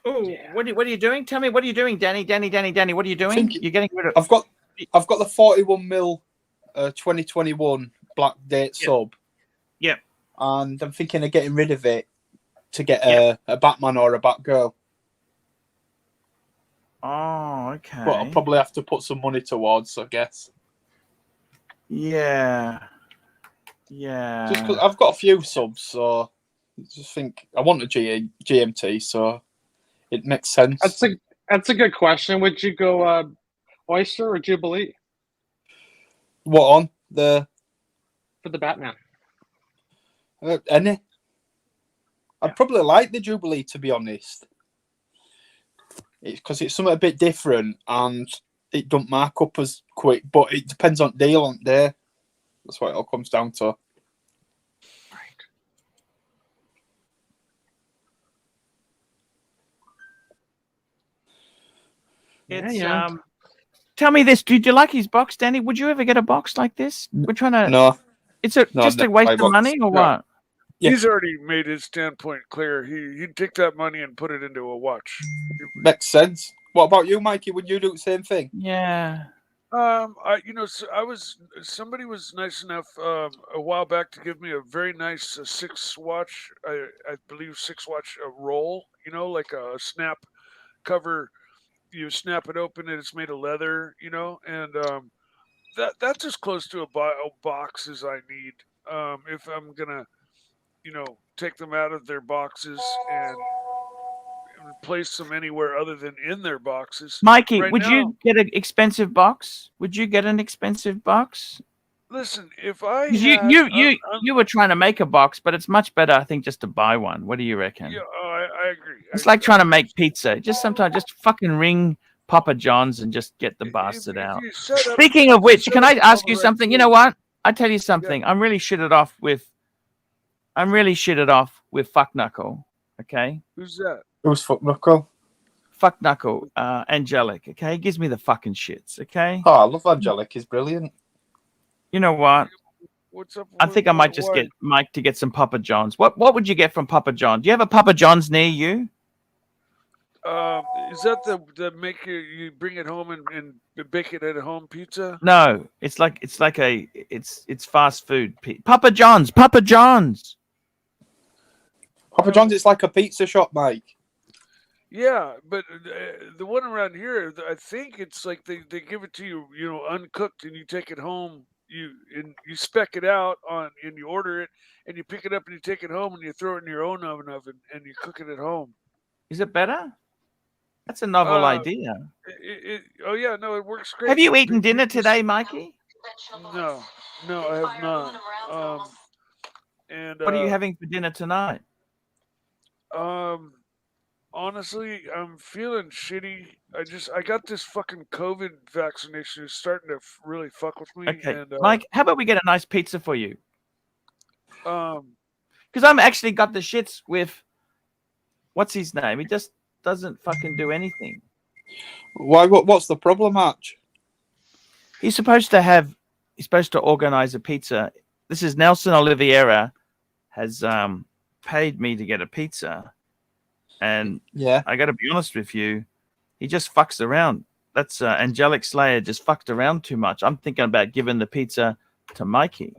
Oh, yeah. What are you doing? Tell me, what are you doing, Danny? What are you doing? You're getting rid of. I've got the 41mm a 2021 black date sub. Yep. And I'm thinking of getting rid of it to get a Batman or a Batgirl. Oh, okay. But I'll probably have to put some money towards, I guess. Yeah. Yeah. Just because I've got a few subs, so I just think I want a GMT, so it makes sense. That's a good question. Would you go Oyster or Jubilee? What on the for the Batman? Any? I'd probably like the Jubilee, to be honest. Because it's something a bit different and it don't mark up as quick, but it depends on deal on day. That's what it all comes down to. It's tell me this, did you like his box, Danny? Would you ever get a box like this? We're trying to No. It's just a waste of money or what? Yeah. He's already made his standpoint clear. He'd take that money and put it into a watch. Makes sense. What about you, Mikey? Would you do the same thing? Yeah. Somebody was nice enough a while back to give me a very nice 6-watch, I believe 6-watch roll. Like a snap cover. You snap it open and it's made of leather. And that's as close to a box as I need. If I'm gonna, take them out of their boxes and place them anywhere other than in their boxes. Mikey, would you get an expensive box? Would you get an expensive box? Listen, if I you were trying to make a box, but it's much better, I think, just to buy one. What do you reckon? Yeah, I agree. It's like trying to make pizza. Just fucking ring Papa John's and just get the bastard out. Speaking of which, can I ask you something? You know what? I tell you something. Yeah. I'm really shitted off with Fuck Knuckle. Okay. Who's that? Who's Fuck Knuckle? Fuck Knuckle, Angelic. Okay, he gives me the fucking shits. Okay. Oh, I love Angelic. He's brilliant. You know what? What's up? I think I might just get Mike to get some Papa John's. What would you get from Papa John? Do you have a Papa John's near you? Is that the make you bring it home and bake it at home pizza? No, it's fast food. Papa John's. Papa John's. It's like a pizza shop, Mike. Yeah, but the one around here, I think it's like they give it to you, uncooked, and you take it home. You spec it out and you order it, and you pick it up and you take it home and you throw it in your own oven and you cook it at home. Is it better? That's a novel idea. It works great. Have you eaten dinner today, Mikey? No, I have not. What are you having for dinner tonight? Honestly, I'm feeling shitty. I got this fucking COVID vaccination. It's starting to really fuck with me. Okay, and, Mike, how about we get a nice pizza for you? Because I'm actually got the shits with what's his name? He just doesn't fucking do anything. Why? What's the problem, Arch? He's supposed to organize a pizza. This is Nelson Oliveira has paid me to get a pizza. And I got to be honest with you, he just fucks around. That's Angelic Slayer just fucked around too much. I'm thinking about giving the pizza to Mikey.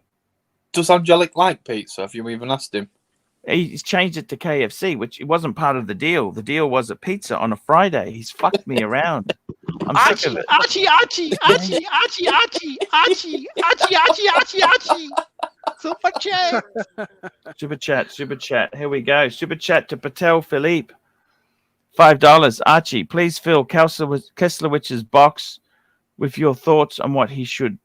Does Angelic like pizza? Have you even asked him? He's changed it to KFC, which it wasn't part of the deal. The deal was a pizza on a Friday. He's fucked me around. I'm sick of it. Archie. Super chat. Here we go. Super chat to Patel Philippe. $5. Archie, please fill Keslewich's box with your thoughts on what he should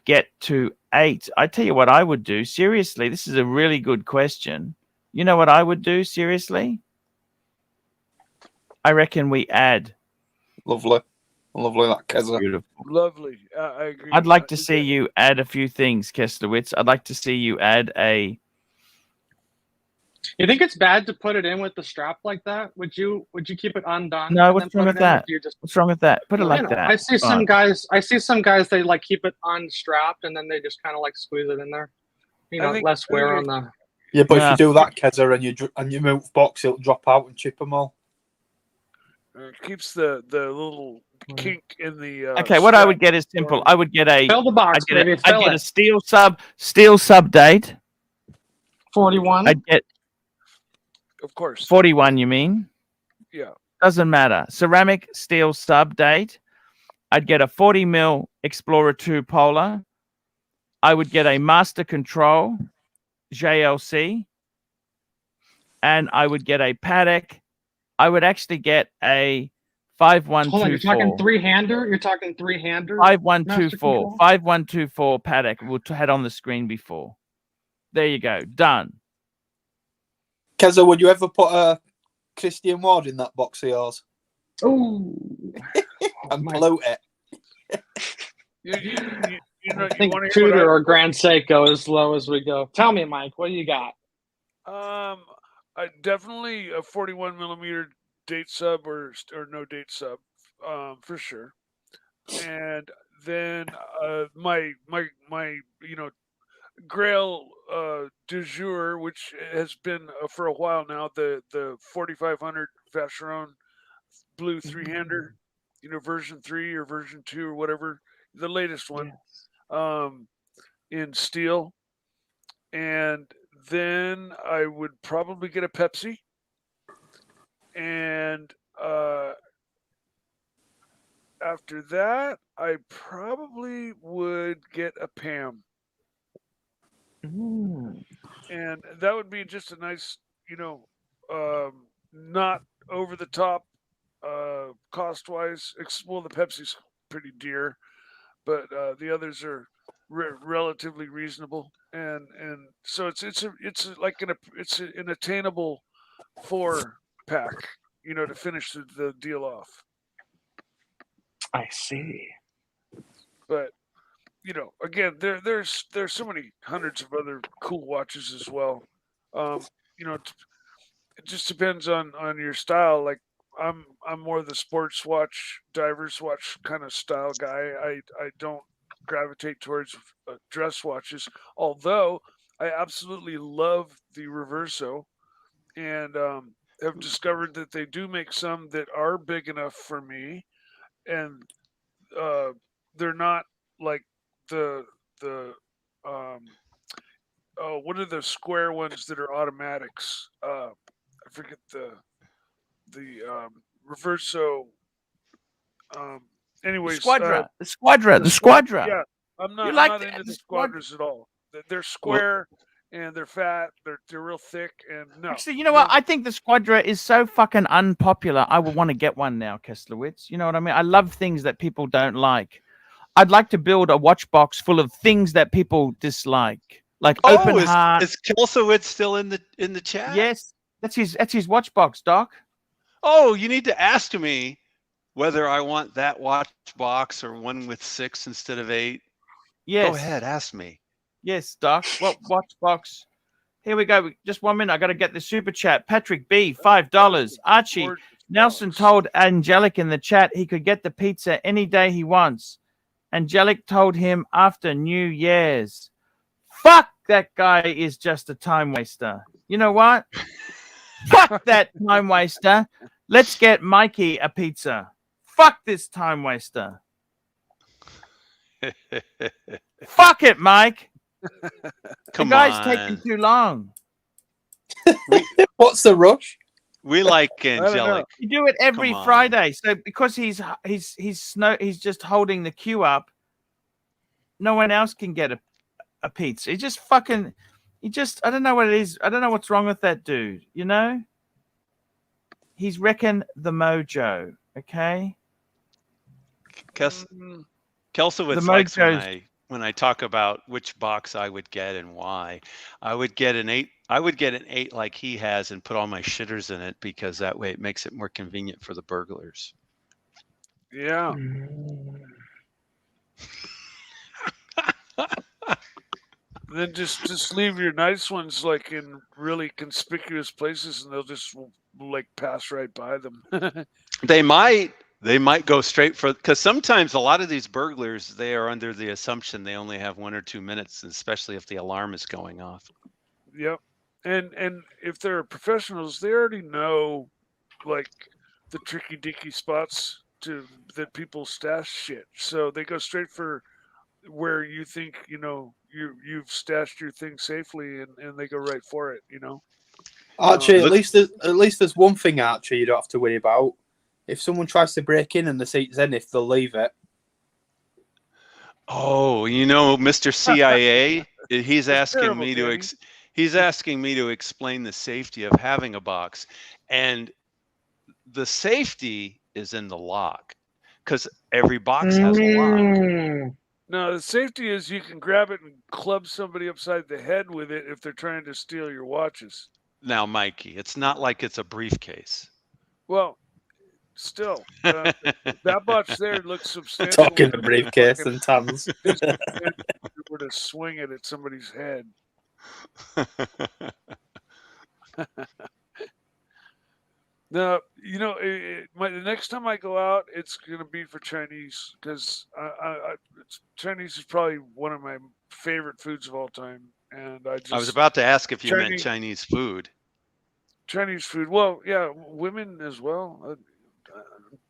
get to 8. I tell you what I would do. Seriously, this is a really good question. You know what I would do? Seriously? I reckon we add. Lovely that Kessler. Beautiful. Lovely. I agree. I'd like to see you add a few things, Kesslowitz. I'd like to see you add a. You think it's bad to put it in with the strap like that? Would you keep it undone? No, what's wrong with that? What's wrong with that? Put it like that. I see some guys they like keep it unstrapped and then they just kind of like squeeze it in there. Less wear on the. Yeah, but if you do that, Keza, and you move box, it'll drop out and chip them all. It keeps the little kink in the. Okay, what I would get is simple. I would get a. Fill the box, baby. I'd get a steel sub date. 41. I'd get. Of course. 41, you mean? Yeah. Doesn't matter. Ceramic steel sub date. I'd get a 40 mil Explorer 2 Polar. I would get a Master Control JLC. And I would get a Paddock. I would actually get a 5124. Hold on, you're talking three-hander? You're talking three-hander? 5124. 5124 Paddock. We'll had on the screen before. There you go. Done. Keza, would you ever put a Christian Ward in that box of yours? Oh. And bloat it. You know, I think Tudor or Grand Seiko as low as we go. Tell me, Mike, what do you got? Definitely a 41 millimeter date sub or no date sub, for sure. And then my Grail du jour, which has been for a while now, the 4500 Vacheron blue three-hander, version 3 or version 2 or whatever, the latest one, in steel. And then I would probably get a Pepsi, and after that, I probably would get a Pam. And that would be just a nice, not over the top cost wise. Well, the Pepsi's pretty dear, but the others are relatively reasonable, and so it's an attainable 4-pack, to finish the deal off. I see. But again, there's so many hundreds of other cool watches as well. It just depends on your style. Like I'm more the sports watch, divers watch kind of style guy. I don't gravitate towards dress watches, although I absolutely love the Reverso, and have discovered that they do make some that are big enough for me, and they're not like the what are the square ones that are automatics? I forget the Reverso. Anyways, the Squadra. Yeah, I'm not into the Squadras at all. They're square and they're fat. They're real thick, and no. Actually, you know what? I think the Squadra is so fucking unpopular. I would want to get one now, Kesslowitz. You know what I mean? I love things that people don't like. I'd like to build a watch box full of things that people dislike, like open heart. Is Kesslowitz still in the chat? Yes, that's his watch box, Doc. Oh, you need to ask me whether I want that watch box or one with 6 instead of 8. Yes. Go ahead, ask me. Yes, Doc. What watch box? Here we go. Just 1 minute. I got to get the super chat. Patrick B, $5. Archie, Nelson told Angelic in the chat he could get the pizza any day he wants. Angelic told him after New Year's. Fuck, that guy is just a time waster. You know what? Fuck that time waster. Let's get Mikey a pizza. Fuck this time waster. Fuck it, Mike. The guy's taking too long. What's the rush? We like Angelic. You do it every Friday. So because he's just holding the queue up, no one else can get a pizza. I don't know what it is. I don't know what's wrong with that dude. He's wrecking the mojo. Okay. Kelsowitz likes when I talk about which box I would get and why. I would get an 8. I would get an 8 like he has and put all my shitters in it, because that way it makes it more convenient for the burglars. Yeah. Then just leave your nice ones like in really conspicuous places, and they'll just like pass right by them. They might go straight for, because sometimes a lot of these burglars, they are under the assumption they only have 1 or 2 minutes, especially if the alarm is going off. Yep. And if they're professionals, they already know like tricky dicky spots that people stash shit. So they go straight for where you think you've stashed your thing safely, and they go right for it. Archie, at least there's one thing, Archie, you don't have to worry about. If someone tries to break in and the seat's in, if they'll leave it. Oh, Mr. CIA, he's asking me to explain the safety of having a box, and the safety is in the lock, because every box has a lock. No, the safety is you can grab it and club somebody upside the head with it if they're trying to steal your watches. Now, Mikey, it's not like it's a briefcase. Well, still, that watch there looks substantial. Talking a briefcase and tons. If you were to swing it at somebody's head. No, the next time I go out, it's gonna be for Chinese, because Chinese is probably one of my favorite foods of all time, and I was about to ask if you meant Chinese food. Chinese food, well, yeah, women as well.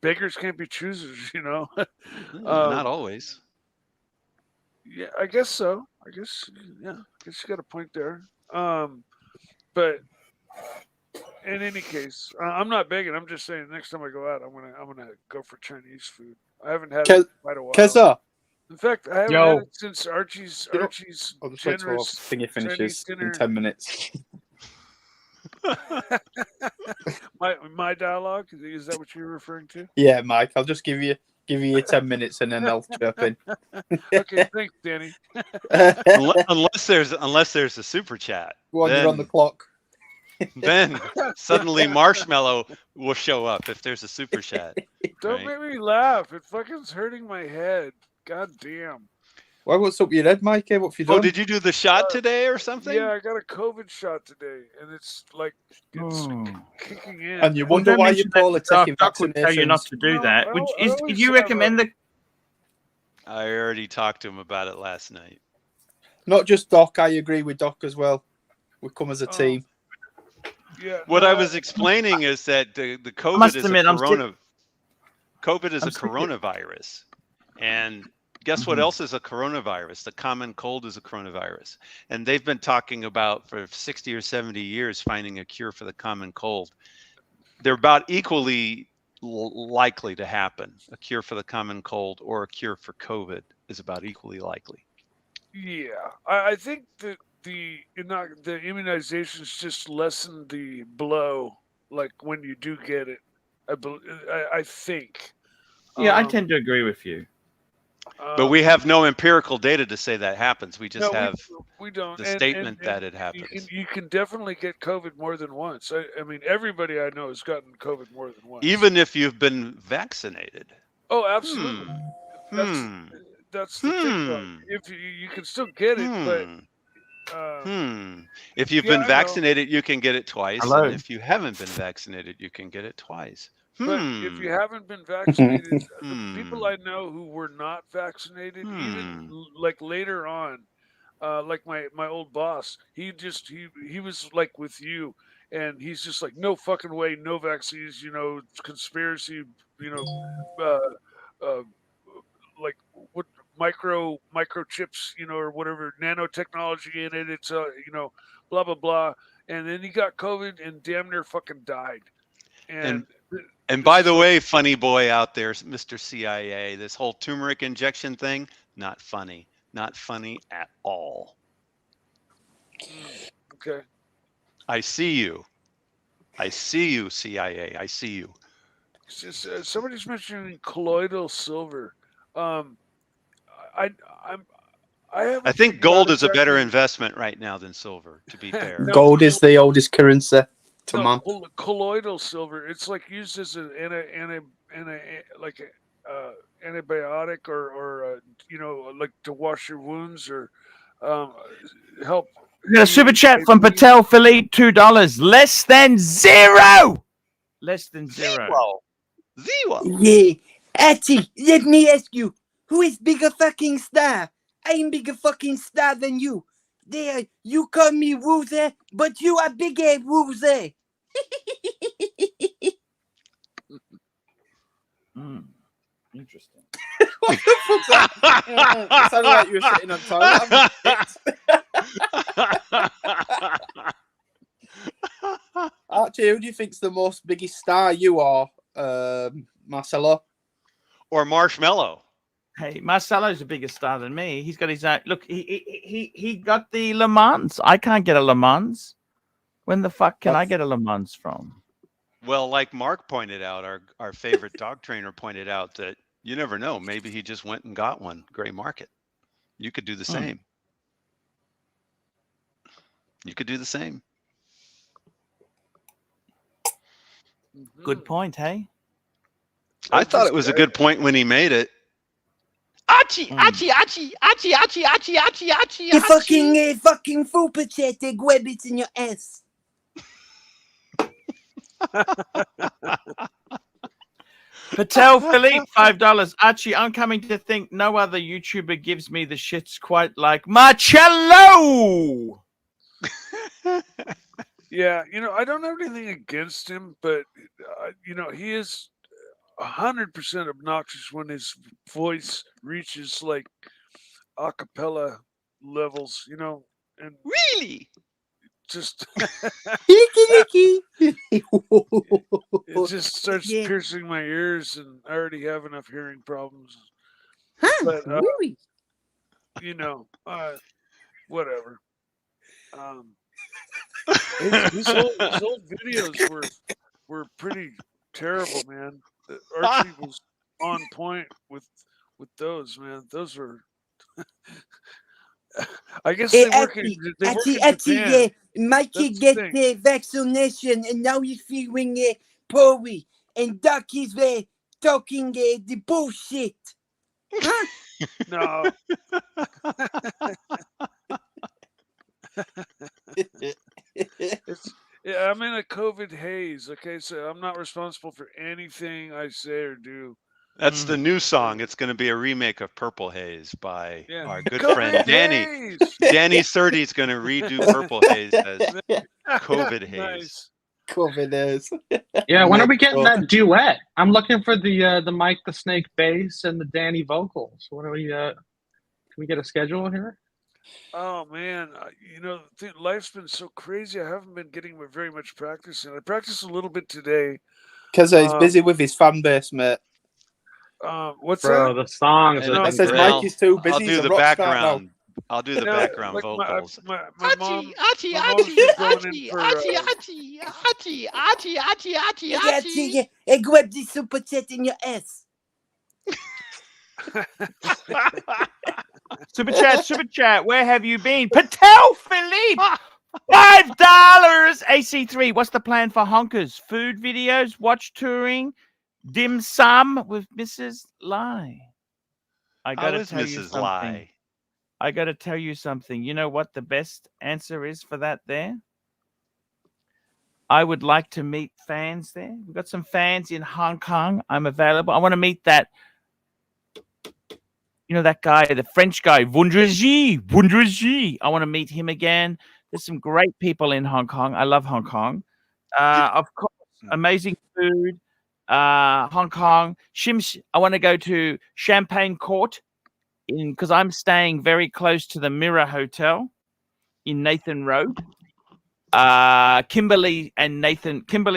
Beggars can't be choosers, Not always. Yeah, I guess so. I guess you got a point there. But in any case, I'm not begging. I'm just saying, next time I go out, I'm gonna go for Chinese food. I haven't had it in quite a while. Keza. In fact, I haven't had it since Archie's generous thing finishes in 10 minutes. my dialogue, is that what you're referring to? Yeah, Mike. I'll just give you 10 minutes and then I'll chirp in. Okay, thanks, Danny. unless there's a super chat. Well, you're on the clock. Then suddenly Marshmallow will show up if there's a super chat. Don't make me laugh. It fucking's hurting my head. God damn. Why, what's up your head, Mikey? What have you done? Oh, did you do the shot today or something? Yeah, I got a COVID shot today, and it's like kicking in. And you wonder why you call it taking vaccinations. Would tell you not to do that. Did you recommend the? I already talked to him about it last night. Not just Doc. I agree with Doc as well. We come as a team. Yeah. What I was explaining is that the COVID is a coronavirus, and guess what else is a coronavirus? The common cold is a coronavirus. And they've been talking about for 60 or 70 years finding a cure for the common cold. They're about equally likely to happen. A cure for the common cold or a cure for COVID is about equally likely. Yeah, I think that the immunizations just lessen the blow, like when you do get it. I think. Yeah, I tend to agree with you. But we have no empirical data to say that happens. We just have we don't. The statement that it happens. You can definitely get COVID more than once. I mean, everybody I know has gotten COVID more than once. Even if you've been vaccinated. Oh, absolutely. That's the thing, though. If you can still get it, but if you've been vaccinated, you can get it twice. And if you haven't been vaccinated, you can get it twice. But if you haven't been vaccinated, the people I know who were not vaccinated, even like later on, like my old boss, he was like with you, and he's just like, no fucking way, no vaccines, conspiracy, like what microchips, or whatever, nanotechnology in it. It's blah blah blah, and then he got COVID and damn near fucking died. And by the way, funny boy out there, Mr. CIA, this whole turmeric injection thing, not funny. Not funny at all. Okay. I see you. I see you, CIA. I see you. Somebody's mentioning colloidal silver. I think gold is a better investment right now than silver, to be fair. Gold is the oldest currency. Colloidal silver. It's like used as an antibiotic or like to wash your wounds or help. We got a super chat from Patel Philippe, $2. Less than zero. Less than zero. Yeah, Archie, let me ask you, who is bigger fucking star? I am bigger fucking star than you. There, you call me Woozer, but you are bigger Woozer. interesting. What the fuck's that? It sounded like you were sitting on toilet. Archie, who do you think's the most biggest star? You or Marcelo? Or Marshmallow? Hey, Marcelo's a bigger star than me. He's got his own. Look, he got the Le Mans. I can't get a Le Mans. When the fuck can I get a Le Mans from? Well, like Mark pointed out, our favorite dog trainer pointed out that you never know. Maybe he just went and got one. Gray market. You could do the same. You could do the same. Good point, hey? I thought it was a good point when he made it. Archie, Archie, Archie, Archie, Archie, Archie, Archie, Archie. You fucking super chat, grab it in your ass. Patel Philippe, $5. Archie, I'm coming to think no other YouTuber gives me the shits quite like Marcello. Yeah, I don't have anything against him, but he is 100% obnoxious when his voice reaches like a cappella levels, and really just it just starts piercing my ears, and I already have enough hearing problems. But whatever. His old videos were pretty terrible, man. Archie was on point with those, man. Those were. I guess they work in Japan. Mikey get the vaccination, and now he's feeling poorly, and Doc is talking the bullshit. Huh? No. I'm in a COVID haze. Okay, so I'm not responsible for anything I say or do. That's the new song. It's going to be a remake of Purple Haze by our good COVID friend Danny. Haze. Danny 30 is going to redo Purple Haze as COVID Haze. Nice. COVID Haze. Yeah, when are we getting that duet? I'm looking for the Mike the Snake bass and the Danny vocals. What are we? Can we get a schedule here? Oh man, life's been so crazy. I haven't been getting very much practice in. I practiced a little bit today. Because he's busy with his fan base, mate. What's Bro, that? the songs. It says Mike is too busy. I'll do the background. I'll do the background vocals. My Archie, Archie, grab the super chat in your ass. Super chat. Where have you been? Patel Philippe, $5. AC3. What's the plan for honkers? Food videos, watch touring, dim sum with Mrs. Lai. I gotta tell you something. Lai? I gotta tell you something. You know what the best answer is for that there? I would like to meet fans there. We've got some fans in Hong Kong. I'm available. I want to meet that. That guy, the French guy, Wunderji. I want to meet him again. There's some great people in Hong Kong. I love Hong Kong. Of course, amazing food. Hong Kong. I want to go to Champagne Court because I'm staying very close to the Mirror Hotel in Nathan Road. Kimberley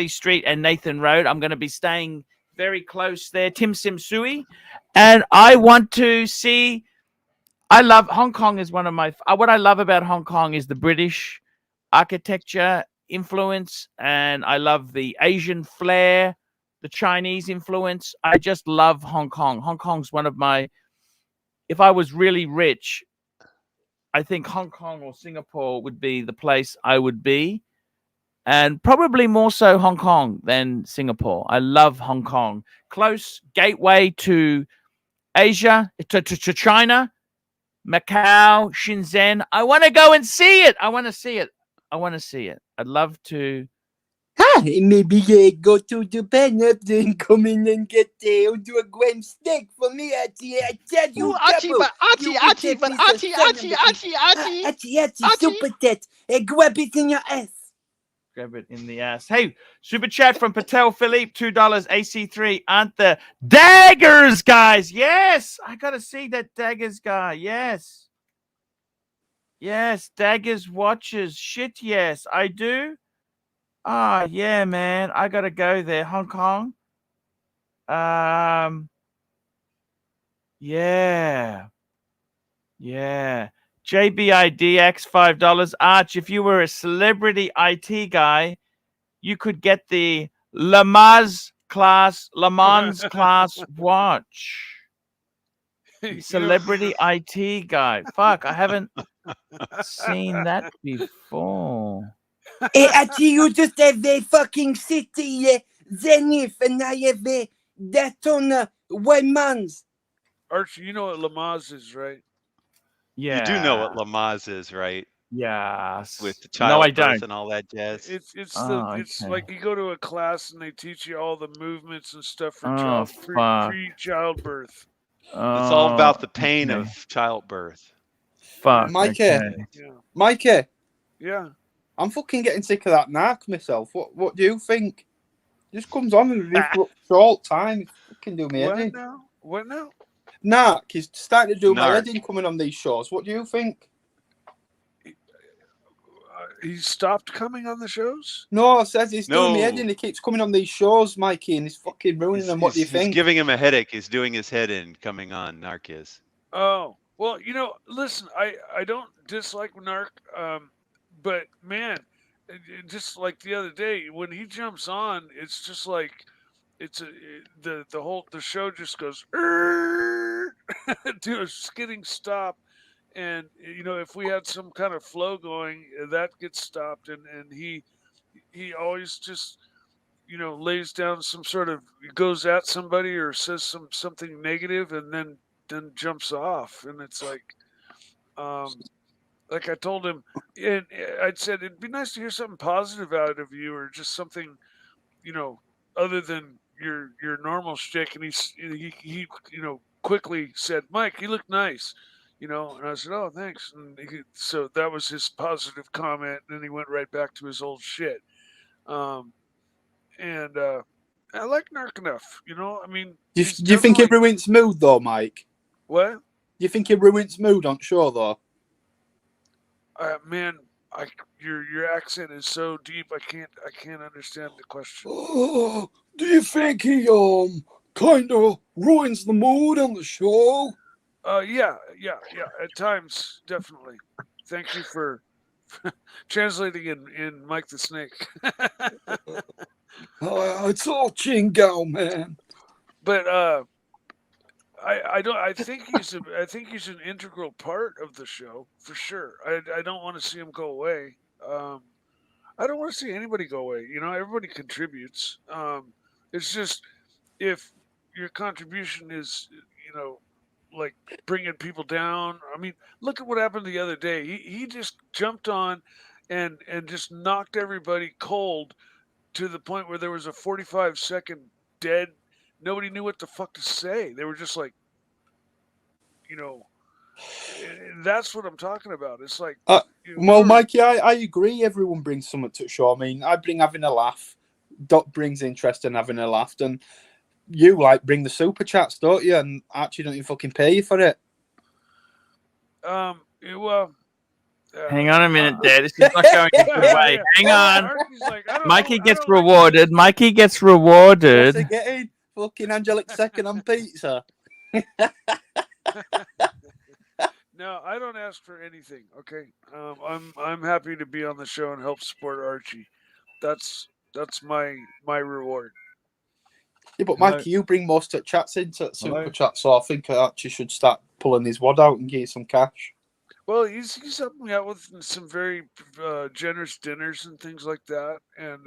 Street and Nathan Road. I'm going to be staying very close there. Tim Sim Sui. And I want to see. I love Hong Kong. Is one of my. What I love about Hong Kong is the British architecture influence, and I love the Asian flair, the Chinese influence. I just love Hong Kong. Hong Kong's one of my. If I was really rich, I think Hong Kong or Singapore would be the place I would be, and probably more so Hong Kong than Singapore. I love Hong Kong. Close gateway to Asia, to China, Macau, Shenzhen. I want to go and see it. I want to see it. I'd love to. Maybe go to Japan after and come in and get do a gram steak for me, Archie. I tell you, Archie, super tat. Grab it in your ass. Grab it in the ass. Hey, super chat from Patel Philippe, $2. AC3 aren't the daggers, guys. Yes, I gotta see that daggers guy. Yes, yes, daggers watches. Shit, yes, I do. Ah, yeah, man, I gotta go there. Hong Kong. Yeah, yeah. JBIDX $5. Arch, if you were a celebrity IT guy, you could get the Le Mans class watch. Celebrity IT guy. Fuck, I haven't seen that before. Hey, Archie, you just have a fucking city Zenith, and I have a Daytona OMMANEY. Archie, you know what Lamaze is, right? Yeah. You do know what Lamaze is, right? Yes. With the No, I childbirth don't. and all that jazz. It's like you go to a class and they teach you all the movements and stuff for pre-childbirth. It's all about the pain of childbirth. Fuck. Mikey. Okay. Mikey. Yeah. I'm fucking getting sick of that narc myself. What do you think? Just comes on in this short time. It's fucking do me head in. What now? Narc. He's starting to do my head in coming on these shows. What do you think? He stopped coming on the shows? No, it says he's doing me head in. He keeps coming on these shows, Mikey, and he's fucking ruining them. What do you think? He's giving him a headache. He's doing his head in coming on. Narc is. Oh, well, listen, I don't dislike Narc, but man, just like the other day when he jumps on, it's just like the show just goes to a skidding stop, and if we had some kind of flow going, that gets stopped, and he always just lays down some sort of goes at somebody or says something negative, and then jumps off, and it's like I told him, and I'd said it'd be nice to hear something positive out of you, or just something, other than your normal shtick. And he quickly said, "Mike, you look nice," and I said, "Oh, thanks." And so that was his positive comment. And then he went right back to his old shit. And I like Narc enough, I mean. Do you think it ruins mood though, Mike? What? Do you think it ruins mood on show though? Man, your accent is so deep. I can't understand the question. Oh, do you think he kind of ruins the mood on the show? Yeah. At times, definitely. Thank you for translating in Mike the Snake. It's all Chingao, man. But I think he's an integral part of the show for sure. I don't want to see him go away. I don't want to see anybody go away. Everybody contributes. It's just if your contribution is like bringing people down. I mean, look at what happened the other day. He just jumped on and just knocked everybody cold to the point where there was a 45-second dead. Nobody knew what the fuck to say. They were just like, that's what I'm talking about. It's like, well, Mikey, I agree. Everyone brings something to the show. I mean, I bring having a laugh. Doc brings interest in having a laugh, and you bring the super chats, don't you? And Archie don't even fucking pay you for it. Well. Hang on a minute there. This is not going a good way. Hang on. Mikey gets rewarded. Mikey gets rewarded. What's he getting? Fucking Angelic second on pizza. No, I don't ask for anything. Okay, I'm happy to be on the show and help support Archie. That's my reward. Yeah, but Mikey, you bring most of chats into super chat, so I think Archie should start pulling his wad out and get some cash. Well, he's helping me out with some very generous dinners and things like that. And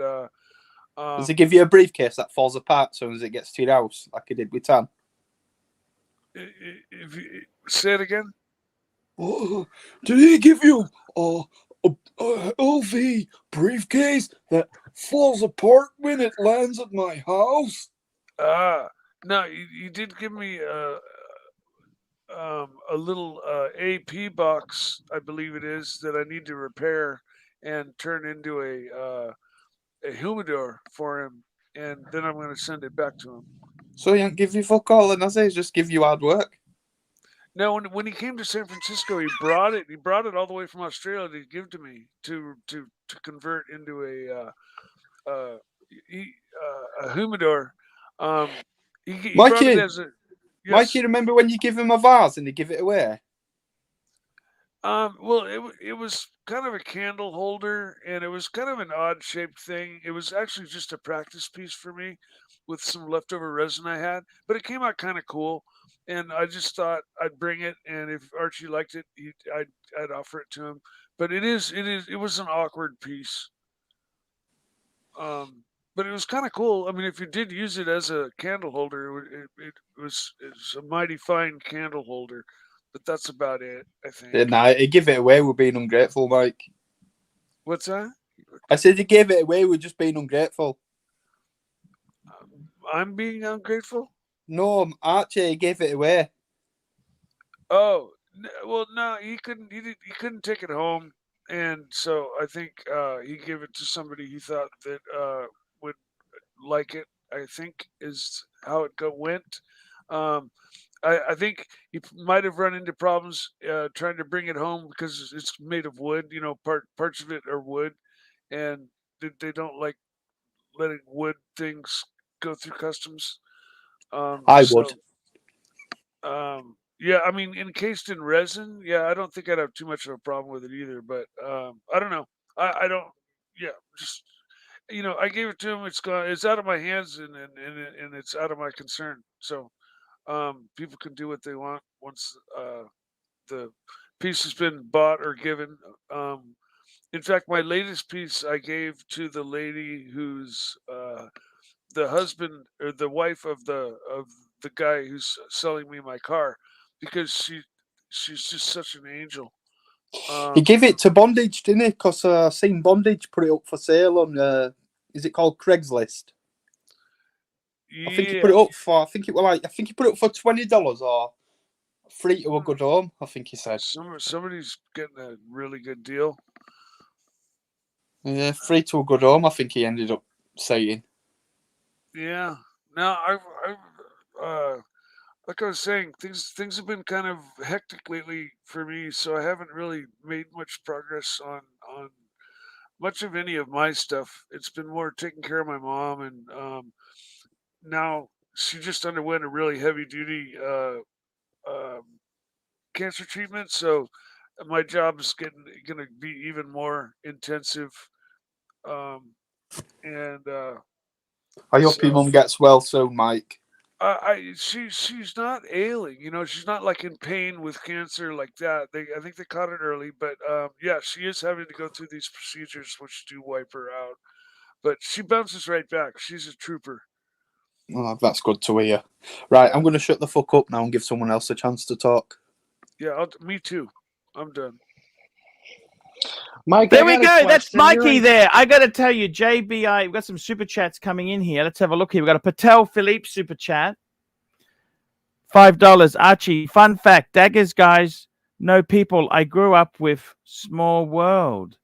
does he give you a briefcase that falls apart as soon as it gets to your house, like he did with Tan? If you, say it again. Oh, did he give you a LV briefcase that falls apart when it lands at my house? No, you did give me a little AP box, I believe it is, that I need to repair and turn into humidor for him, and then I'm going to send it back to him. So he don't give you fuck all, and I say just give you hard work. No, when he came to San Francisco, he brought it. He brought it all the way from Australia to give to me to convert into a humidor. He brought it as a. Yes. Mikey, remember when you give him a vase and he give it away? Well, it was kind of a candle holder, and it was kind of an odd shaped thing. It was actually just a practice piece for me with some leftover resin I had, but it came out kind of cool. And I just thought I'd bring it, and if Archie liked it, I'd offer it to him. But it was an awkward piece. But it was kind of cool. I mean, if you did use it as a candle holder, it was a mighty fine candle holder. But that's about it, I think. Yeah, nah, he gave it away with being ungrateful, Mike. What's that? I said he gave it away with just being ungrateful. I'm being ungrateful? No, Archie gave it away. Oh, well, no, he couldn't take it home, and so I think he gave it to somebody he thought that would like it. I think is how it went. I think he might have run into problems trying to bring it home because it's made of wood. You know, parts of it are wood, and they don't like letting wood things go through customs. I would. Yeah, I mean, encased in resin. Yeah, I don't think I'd have too much of a problem with it either. But I don't know. I don't. Yeah, just I gave it to him. It's gone. It's out of my hands, and it's out of my concern. So people can do what they want once the piece has been bought or given. In fact, my latest piece I gave to the lady who's the husband or the wife of the guy who's selling me my car, because she's just such an angel. He gave it to Bondage, didn't he? Because I seen Bondage put it up for sale on is it called Craigslist? Yeah. I think he put it up for. I think he put it up for $20 or free to a good home. I think he said. Somebody's getting a really good deal. Yeah, free to a good home. I think he ended up saying. Yeah. Now I've like I was saying, things have been kind of hectic lately for me, so I haven't really made much progress on much of any of my stuff. It's been more taking care of my mom, and now she just underwent a really heavy duty cancer treatment, so my job is going to be even more intensive. And I hope your mum gets well soon, Mike. She's not ailing, she's not like in pain with cancer like that. I think they caught it early, but yeah, she is having to go through these procedures which do wipe her out. But she bounces right back. She's a trooper. Oh, that's good to hear. Right, I'm going to shut the fuck up now and give someone else a chance to talk. Yeah, me too. I'm done. Mike, there we go. That's Mikey there. I got to tell you, JBI, we've got some super chats coming in here. Let's have a look here. We've got a Patel Philippe super chat. $5. Archie, fun fact, daggers, guys, no people I grew up with. Small world.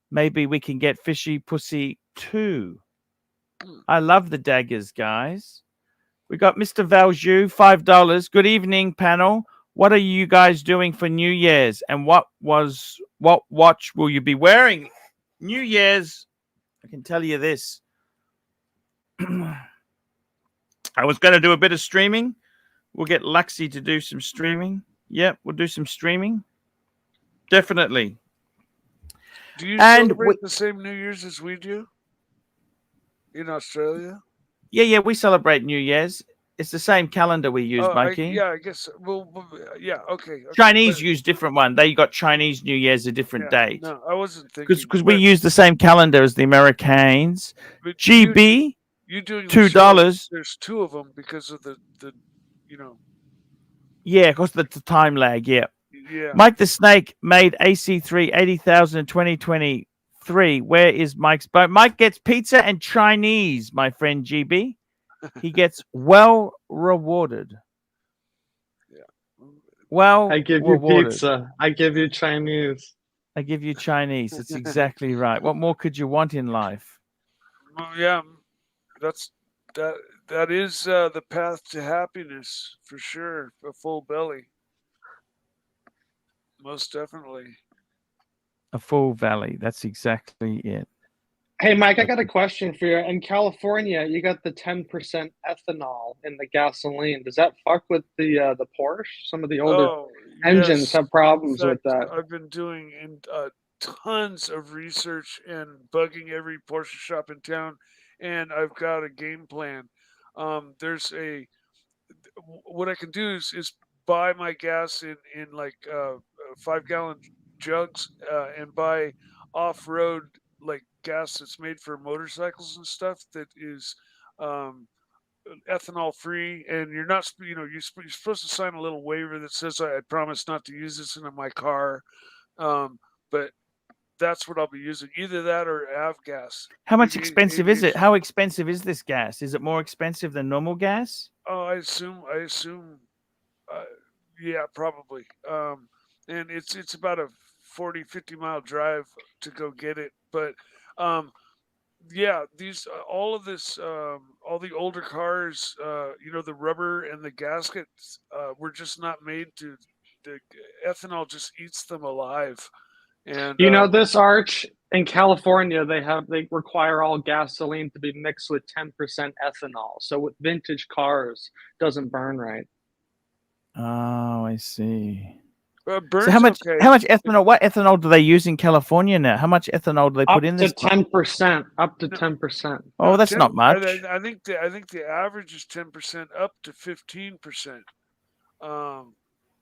Maybe we can get fishy pussy too. I love the daggers, guys. We got Mr. Valju, $5. Good evening, panel. What are you guys doing for New Year's? And what watch will you be wearing? New Year's, I can tell you this. I was going to do a bit of streaming. We'll get Luxy to do some streaming. Yep, we'll do some streaming. Definitely. Do you celebrate the same New Year's as we do in Australia? Yeah, we celebrate New Year's. It's the same calendar we use, Mikey. I guess. Well, yeah, okay. Chinese use different one. They got Chinese New Year's a different date. No, I wasn't thinking. Because we use the same calendar as the Americans. GB, you doing $2. There's two of them because of the. Yeah, because the time lag. Yeah. Yeah. Mike the Snake made AC3 80,000 in 2023. Where is Mike's boat? Mike gets pizza and Chinese, my friend GB. He gets well rewarded. Yeah. Well, I give you pizza. I give you Chinese. I give you Chinese. That's exactly right. What more could you want in life? Oh yeah, that is the path to happiness for sure. A full belly, most definitely. A full valley. That's exactly it. Hey, Mike, I got a question for you. In California, you got the 10% ethanol in the gasoline. Does that fuck with the Porsche? Some of the older engines have problems with that. I've been doing tons of research and bugging every Porsche shop in town, and I've got a game plan. There's what I can do is buy my gas in like 5-gallon jugs and buy off-road like gas that's made for motorcycles and stuff that is ethanol free, and you're not you're supposed to sign a little waiver that says I promise not to use this in my car, but that's what I'll be using, either that or avgas. How much expensive is it? How expensive is this gas? Is it more expensive than normal gas? Oh, I assume yeah, probably. And it's about a 40-50 mile drive to go get it, but yeah, these all of this all the older cars, the rubber and the gaskets were just not made to. The ethanol just eats them alive. And this Arch in California, they require all gasoline to be mixed with 10% ethanol. So with vintage cars, doesn't burn right. Oh, I see. So how much ethanol? What ethanol do they use in California now? How much ethanol do they put in this? Up to 10%. Up to 10%. Oh, that's not much. I think the average is 10%, up to 15%.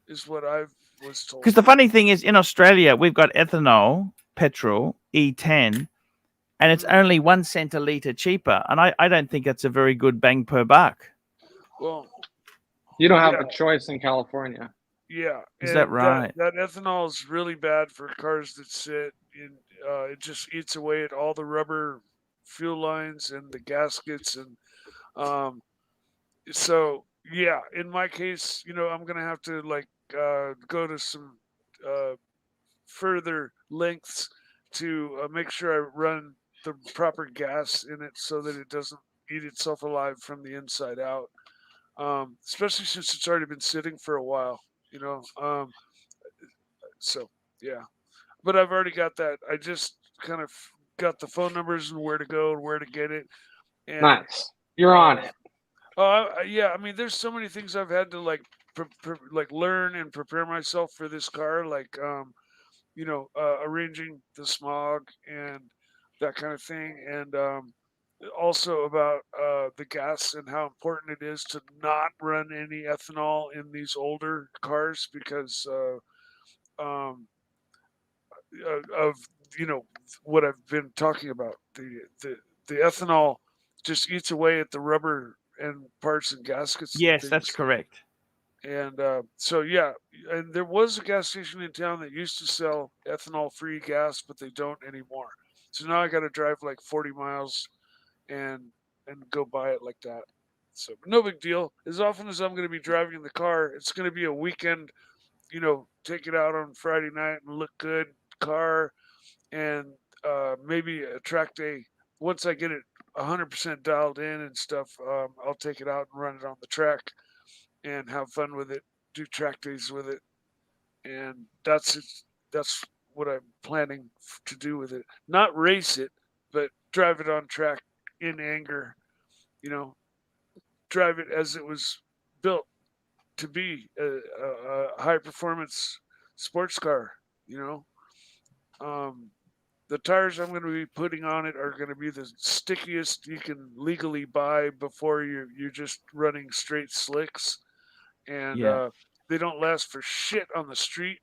Is what I was told. Because the funny thing is, in Australia, we've got ethanol, petrol, E10, and it's only 1 cent a litre cheaper. And I don't think that's a very good bang per buck. Well, you don't have a choice in California. Yeah. Is that right? That ethanol is really bad for cars that sit in. It just eats away at all the rubber fuel lines and the gaskets. And so, yeah, in my case, I'm going to have to go to some further lengths to make sure I run the proper gas in it so that it doesn't eat itself alive from the inside out. Especially since it's already been sitting for a while, so yeah, but I've already got that. I just kind of got the phone numbers and where to go and where to get it. And, nice. You're on it. Yeah. I mean, there's so many things I've had to learn and prepare myself for this car, arranging the smog and that kind of thing. And, also about the gas and how important it is to not run any ethanol in these older cars because of what I've been talking about. The ethanol just eats away at the rubber and parts and gaskets. Yes, that's correct. And so yeah, and there was a gas station in town that used to sell ethanol-free gas, but they don't anymore. So now I got to drive like 40 miles and go buy it like that. So no big deal. As often as I'm going to be driving the car, it's going to be a weekend, take it out on Friday night and look good car, and maybe a track day. Once I get it 100% dialed in and stuff, I'll take it out and run it on the track and have fun with it, do track days with it. And that's what I'm planning to do with it. Not race it, but drive it on track in anger, drive it as it was built to be a high performance sports car. The tires I'm going to be putting on it are going to be the stickiest you can legally buy before you're just running straight slicks, and they don't last for shit on the street,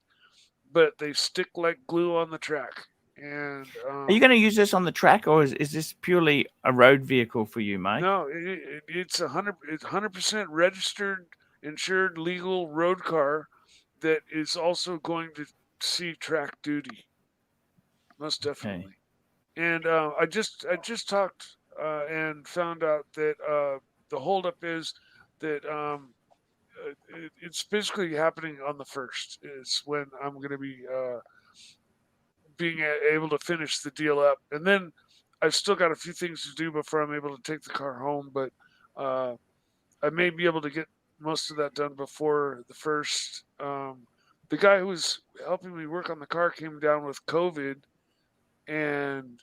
but they stick like glue on the track. And are you going to use this on the track, or is this purely a road vehicle for you, Mike? No, it's 100% registered, insured, legal road car that is also going to see track duty. Most definitely. Okay. And I just talked and found out that the holdup is that it's basically happening on the 1st. Is when I'm going to be being able to finish the deal up, and then I've still got a few things to do before I'm able to take the car home, but I may be able to get most of that done before the first. The guy who was helping me work on the car came down with COVID, and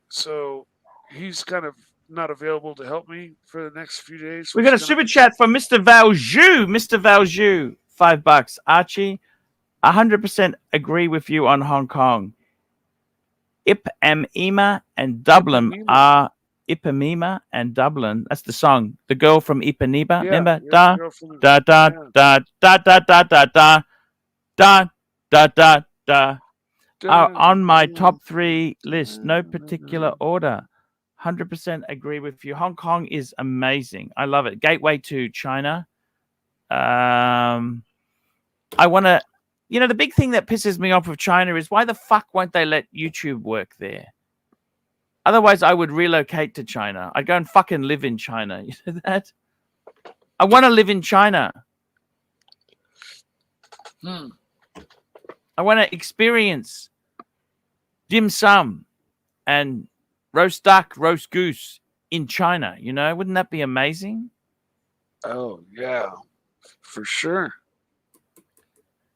so he's kind of not available to help me for the next few days. We got a super chat from Mr. Valju. Mr. Valju, $5. Archie, 100% agree with you on Hong Kong. Ipanema and Dublin are Ipanema and Dublin. That's the song. The girl from Ipanema. Remember? Da da da da da da da da da da da da da. Are on my top 3 list. No particular order. 100% agree with you. Hong Kong is amazing. I love it. Gateway to China. I want to. You know, the big thing that pisses me off with China is why the fuck won't they let YouTube work there? Otherwise, I would relocate to China. I'd go and fucking live in China. You know that? I want to live in China. I want to experience dim sum and roast duck, roast goose in China. You know, wouldn't that be amazing? Oh, yeah, for sure.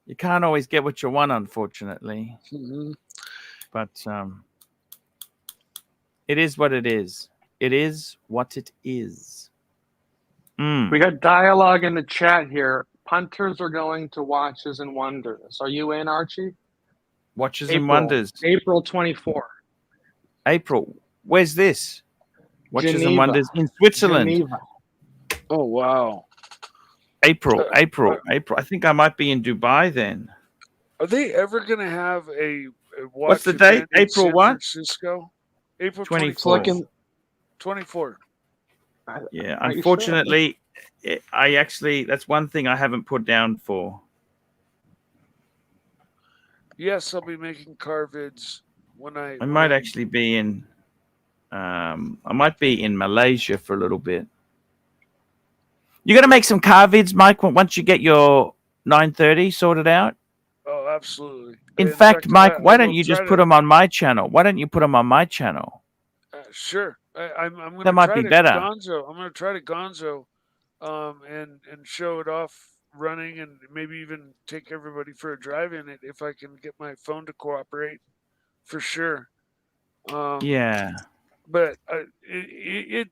You can't always get what you want, unfortunately. But it is what it is. It is what it is. We got dialogue in the chat here. Punters are going to Watches and Wonders. Are you in, Archie? Watches and Wonders. April 24. April. Where's this? Watches Geneva. and Wonders in Switzerland. Geneva. Oh, wow. April. I think I might be in Dubai then. Are they ever going to have a watch What's the date? event in April San what? Francisco? April 24. 24. Yeah, unfortunately, that's one thing I haven't put down for. Yes, I'll be making car vids when I might actually be in I might be in Malaysia for a little bit. You got to make some car vids, Mike, once you get your 930 sorted out. Oh, absolutely. In fact, Mike, why don't you just put them on my channel? Why don't you put them on my channel? Sure. I'm going to That might be better. Gonzo. I'm going to try to Gonzo and show it off running and maybe even take everybody for a drive in it if I can get my phone to cooperate, for sure. Yeah. But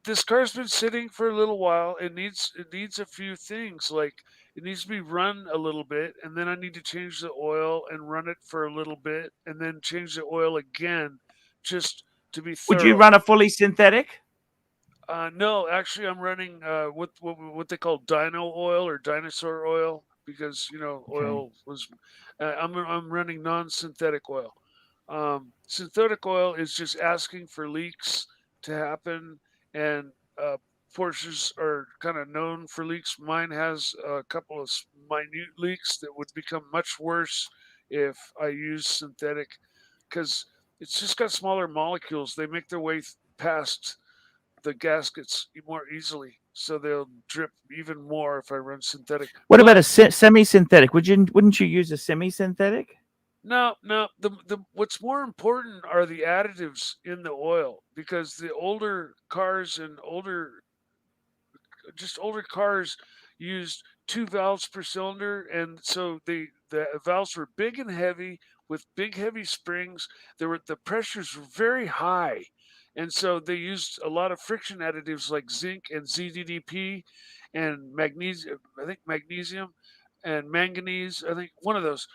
this car's been sitting for a little while. It needs a few things. Like it needs to be run a little bit, and then I need to change the oil and run it for a little bit, and then change the oil again, just to be thorough. Would you run a fully synthetic? No, actually, I'm running what they call dino oil or dinosaur oil because oil was. I'm running non-synthetic oil. Synthetic oil is just asking for leaks to happen, and Porsches are kind of known for leaks. Mine has a couple of minute leaks that would become much worse if I use synthetic, because it's just got smaller molecules. They make their way past the gaskets more easily, so they'll drip even more if I run synthetic. What about a semi-synthetic? Wouldn't you use a semi-synthetic? No. The what's more important are the additives in the oil, because the older cars and older cars used 2 valves per cylinder, and so the valves were big and heavy with big heavy springs. The pressures were very high, and so they used a lot of friction additives like zinc and ZDDP and magnesium. I think magnesium and manganese. I think one of those.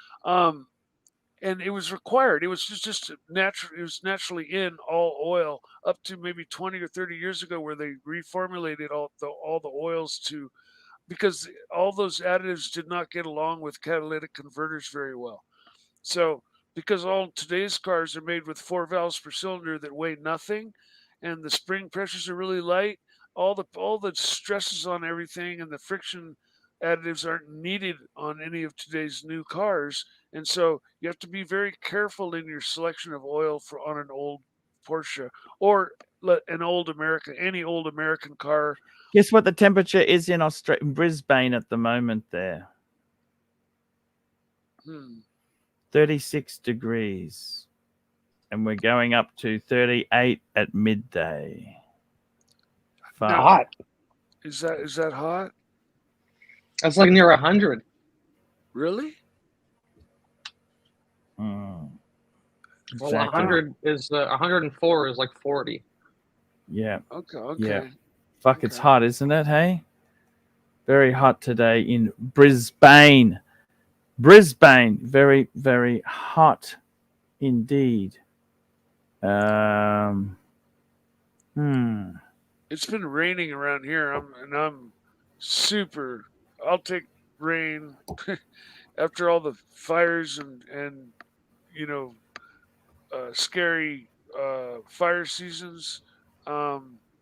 And it was required. It was just natural. It was naturally in all oil up to maybe 20 or 30 years ago, where they reformulated all the oils because all those additives did not get along with catalytic converters very well. So because all today's cars are made with 4 valves per cylinder that weigh nothing, and the spring pressures are really light, all the stresses on everything and the friction additives aren't needed on any of today's new cars. And so you have to be very careful in your selection of oil on an old Porsche or any old American car. Guess what the temperature is in Brisbane at the moment there? 36 degrees. And we're going up to 38 at midday. Hot. Is that hot? That's like near 100. Really? Exactly. Well, 100 is 104 is like 40. Yeah. Okay. Yeah. Fuck, it's hot, isn't it? Hey, very hot today in Brisbane. Brisbane, very, very hot indeed. It's been raining around here. I'm super. I'll take rain after all the fires and scary fire seasons.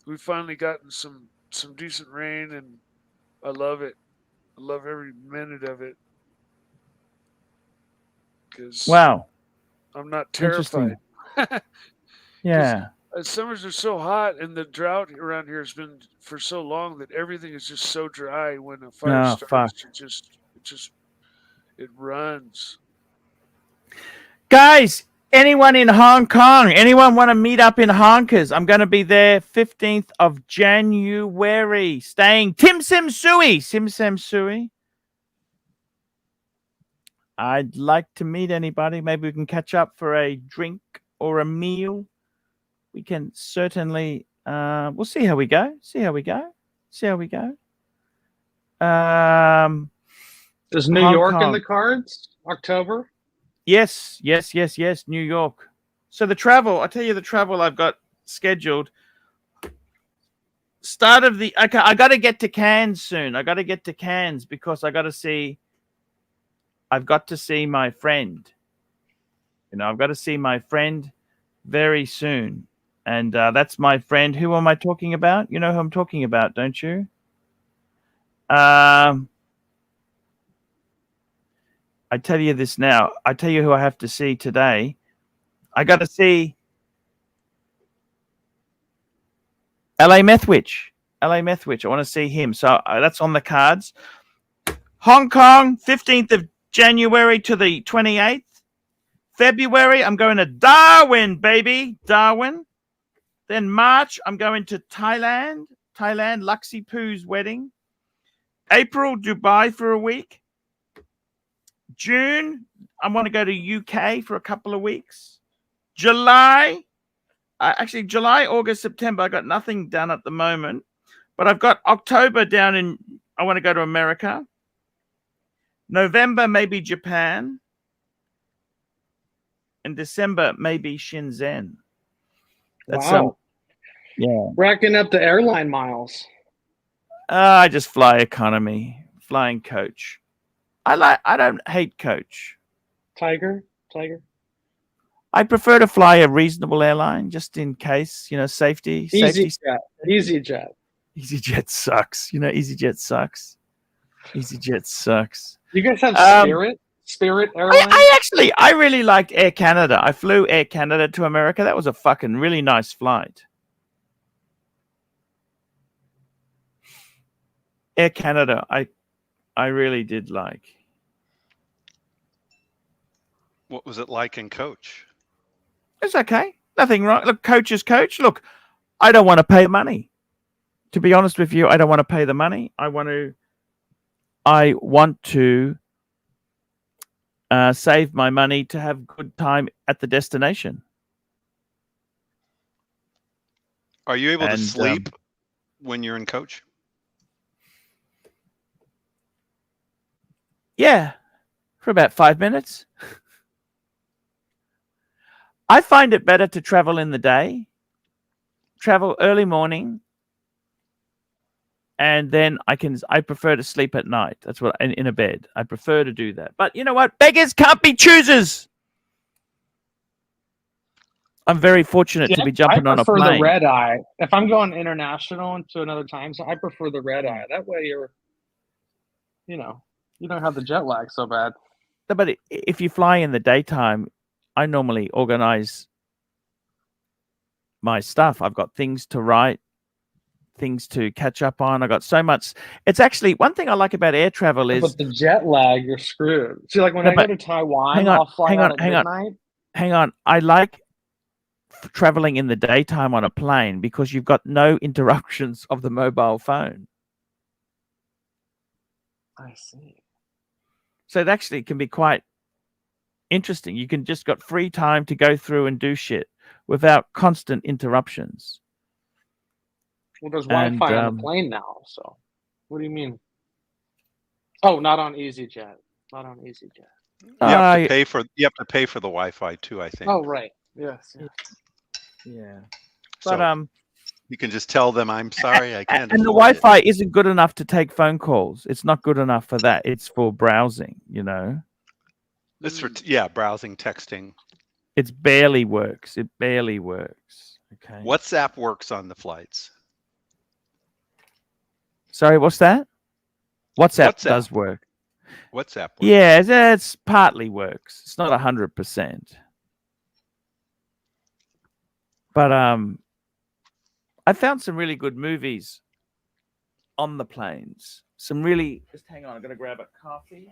We've finally gotten some decent rain, and I love it. I love every minute of it. Wow. I'm not terrified. Yeah. Summers are so hot, and the drought around here has been for so long that everything is just so dry. When a fire starts, it runs. Guys, anyone in Hong Kong? Anyone want to meet up in Honkers? I'm going to be there 15th of January, staying Sim Sam Sui. I'd like to meet anybody. Maybe we can catch up for a drink or a meal. We can certainly, we'll see how we go. Is New York in the cards? October? Yes. New York. So the travel, I'll tell you the travel I've got scheduled. Okay, I got to get to Cairns soon. I got to get to Cairns because I've got to see my friend. I've got to see my friend very soon. And that's my friend. Who am I talking about? You know who I'm talking about, don't you? I tell you this now. I tell you who I have to see today. I got to see LA Methwich. I want to see him. So that's on the cards. Hong Kong, 15th of January to the 28th. February, I'm going to Darwin, baby. Darwin. Then March, I'm going to Thailand. Luxy Poo's wedding. April, Dubai for a week. June, I want to go to UK for a couple of weeks. July, August, September, I got nothing done at the moment. But I've got October I want to go to America. November, maybe Japan. And December, maybe Shenzhen. Wow. Yeah. Racking up the airline miles. I just fly economy, flying coach. I don't hate coach. Tiger. I prefer to fly a reasonable airline just in case, safety. EasyJet sucks. EasyJet sucks. You guys have Spirit Airlines? I really liked Air Canada. I flew Air Canada to America. That was a fucking really nice flight. Air Canada, I really did like. What was it like in coach? It's okay. Nothing wrong. Look, coach is coach. Look, I don't want to pay money. To be honest with you, I don't want to pay the money. I want to save my money to have good time at the destination. Are you able to sleep when you're in coach? Yeah, for about 5 minutes. I find it better to travel in the day, travel early morning, and then I prefer to sleep at night. That's what in a bed. I prefer to do that. But you know what? Beggars can't be choosers. I'm very fortunate to be jumping on a plane. I prefer the red eye. If I'm going international into another time zone, I prefer the red eye. That way you don't have the jet lag so bad. But if you fly in the daytime, I normally organize my stuff. I've got things to write, things to catch up on. I got so much. It's actually one thing I like about air travel is. But the jet lag, you're screwed. See, like when I go to Taiwan, I'll fly out at midnight. Hang on. I like traveling in the daytime on a plane because you've got no interruptions of the mobile phone. I see. So it actually can be quite interesting. You can just got free time to go through and do shit without constant interruptions. Well, there's Wi-Fi on the plane now, so what do you mean? Oh, not on EasyJet. Not on EasyJet. You have to pay for the Wi-Fi too, I think. Oh, right. Yes. Yeah. But so you can just tell them, I'm sorry, I can't. And the Wi-Fi isn't good enough to take phone calls. It's not good enough for that. It's for browsing, you know. It's for browsing, texting. It barely works. It barely works. Okay. WhatsApp works on the flights. Sorry, what's that? WhatsApp does work. WhatsApp works. Yeah, it's partly works. It's not 100%. But I found some really good movies on the planes. Some really. Just hang on. I'm gonna grab a coffee.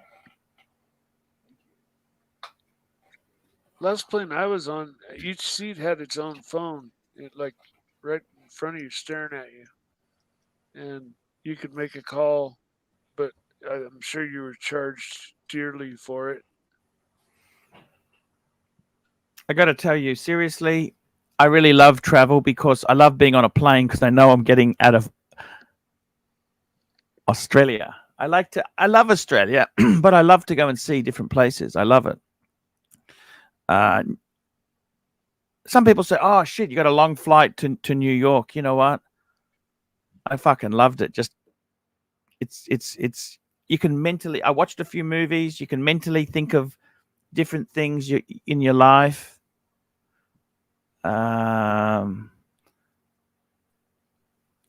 Last plane I was on, each seat had its own phone, like right in front of you, staring at you, and you could make a call, but I'm sure you were charged dearly for it. I got to tell you, seriously, I really love travel because I love being on a plane because I know I'm getting out of Australia. I love Australia, but I love to go and see different places. I love it. Some people say, "Oh shit, you got a long flight to New York." You know what? I fucking loved it. Just it's you can mentally. I watched a few movies. You can mentally think of different things in your life.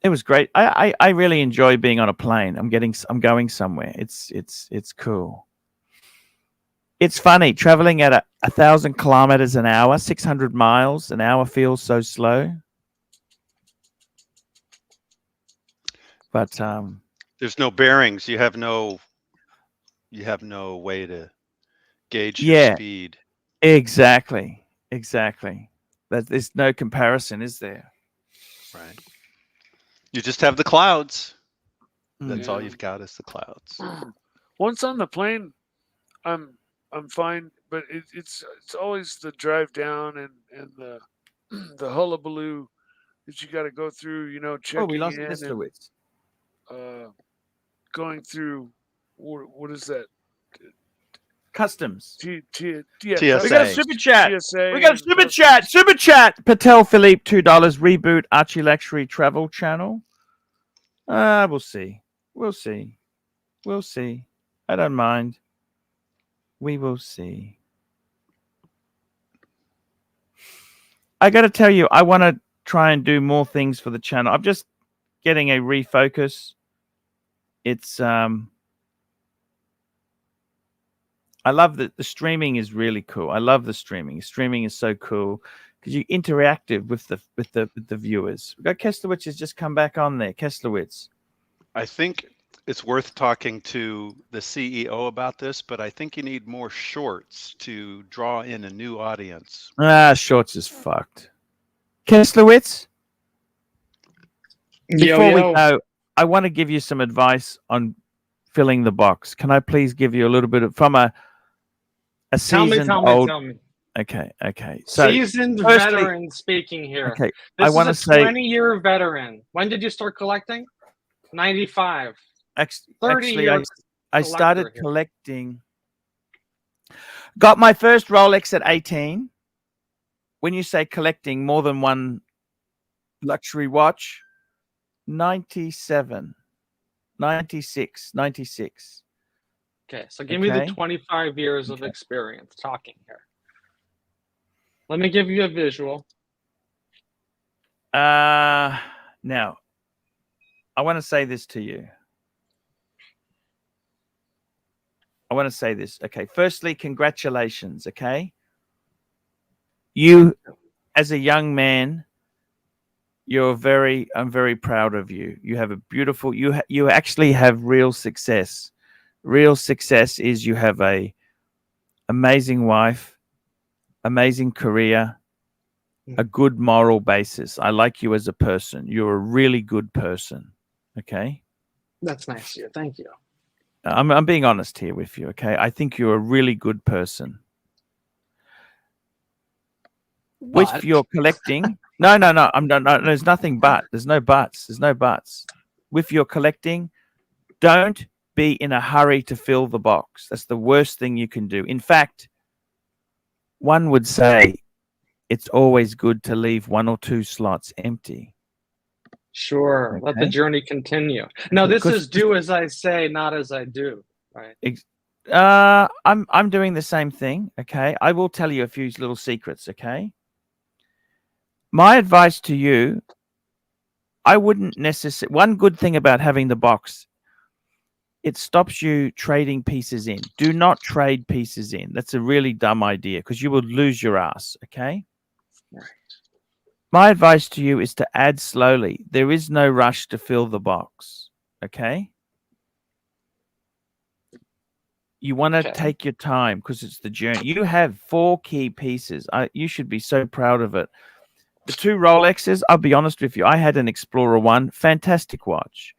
It was great. I really enjoy being on a plane. I'm going somewhere. It's cool. It's funny traveling at 1,000 kilometers an hour, 600 miles an hour feels so slow. But there's no bearings. You have no way to gauge your speed. Exactly. There's no comparison, is there? Right. You just have the clouds. That's all you've got is the clouds. Once on the plane, I'm fine, but it's always the drive down and the hullabaloo that you got to go through. You know, checking we lost in and going through what is that? Customs. TSA. We got a super chat. TSA We got a super chat. Super chat. Patel Philippe, $2. Reboot ArchieLuxury travel channel. We'll see. We'll see. We'll see. I don't mind. We will see. I got to tell you, I want to try and do more things for the channel. I'm just getting a refocus. It's I love that the streaming is really cool. I love the streaming. Streaming is so cool because you're interactive with the viewers. We got Kesslowitz has just come back on there. Kesslowitz. I think it's worth talking to the CEO about this, but I think you need more shorts to draw in a new audience. Shorts is fucked. Kesslowitz. Before we go, I want to give you some advice on filling the box. Can I please give you a little bit of from a seasoned old. Tell me. Okay. So seasoned veteran speaking here. Okay, this I want to say 20-year veteran. When did you start collecting? 95. 30 actually, years. I started collecting. Got my first Rolex at 18. When you say collecting more than one luxury watch, 97, 96, 96. Okay, so give me the 25 years of experience talking here. Let me give you a visual. Now, I want to say this to you. I want to say this. Okay, firstly, congratulations. Okay, you, as a young man, I'm very proud of you. You have a beautiful. You actually have real success. Real success is you have a amazing wife, amazing career, a good moral basis. I like you as a person. You're a really good person. Okay. That's nice of you. Thank you. I'm being honest here with you. Okay. I think you're a really good person. What? With your collecting. No. There's nothing but. There's no buts. There's no buts. With your collecting, don't be in a hurry to fill the box. That's the worst thing you can do. In fact, one would say it's always good to leave 1 or 2 slots empty. Sure. Okay. Let the journey continue. No, this is do as I say, not as I do. Right. I'm doing the same thing. Okay. I will tell you a few little secrets. Okay. My advice to you, I wouldn't necessarily. One good thing about having the box, it stops you trading pieces in. Do not trade pieces in. That's a really dumb idea because you will lose your ass. Okay. Right. My advice to you is to add slowly. There is no rush to fill the box. Okay. You want to take your time because it's the journey. You have 4 key pieces. You should be so proud of it. The 2 Rolexes, I'll be honest with you. I had an Explorer 1, fantastic watch.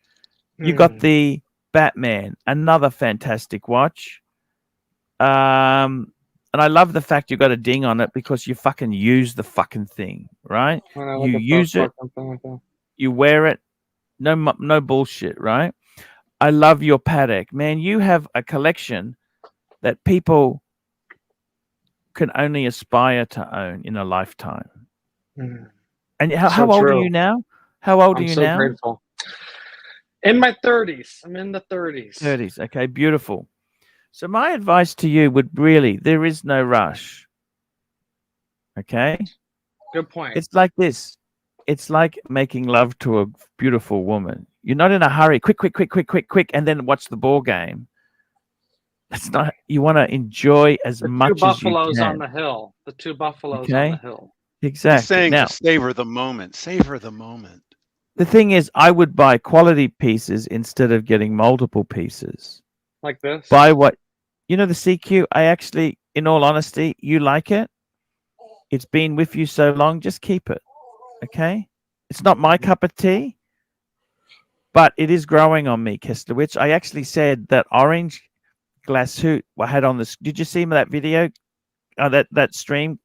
You got the Batman, another fantastic watch. And I love the fact you got a ding on it because you fucking use the fucking thing, right? You use it, you wear it, no bullshit, right? I love your Patek, man. You have a collection that people can only aspire to own in a lifetime. And how old are you now? How old are you now? Grateful. In my 30s. I'm in the 30s. 30s. Okay, beautiful. So my advice to you would really, there is no rush. Okay? Good point. It's like this. It's like making love to a beautiful woman. You're not in a hurry. Quick, and then watch the ball game. That's not. You want to enjoy as much as you can. The 2 buffaloes on the hill. The 2 buffaloes on the hill. Exactly. He's saying now, to savor the moment. Savor the moment. The thing is, I would buy quality pieces instead of getting multiple pieces. Like this? Buy what? You know the CQ? I actually, in all honesty, you like it. It's been with you so long, just keep it. Okay? It's not my cup of tea, but it is growing on me, Kestlowitz. I actually said that orange glass hoot I had on this. Did you see that video? That stream?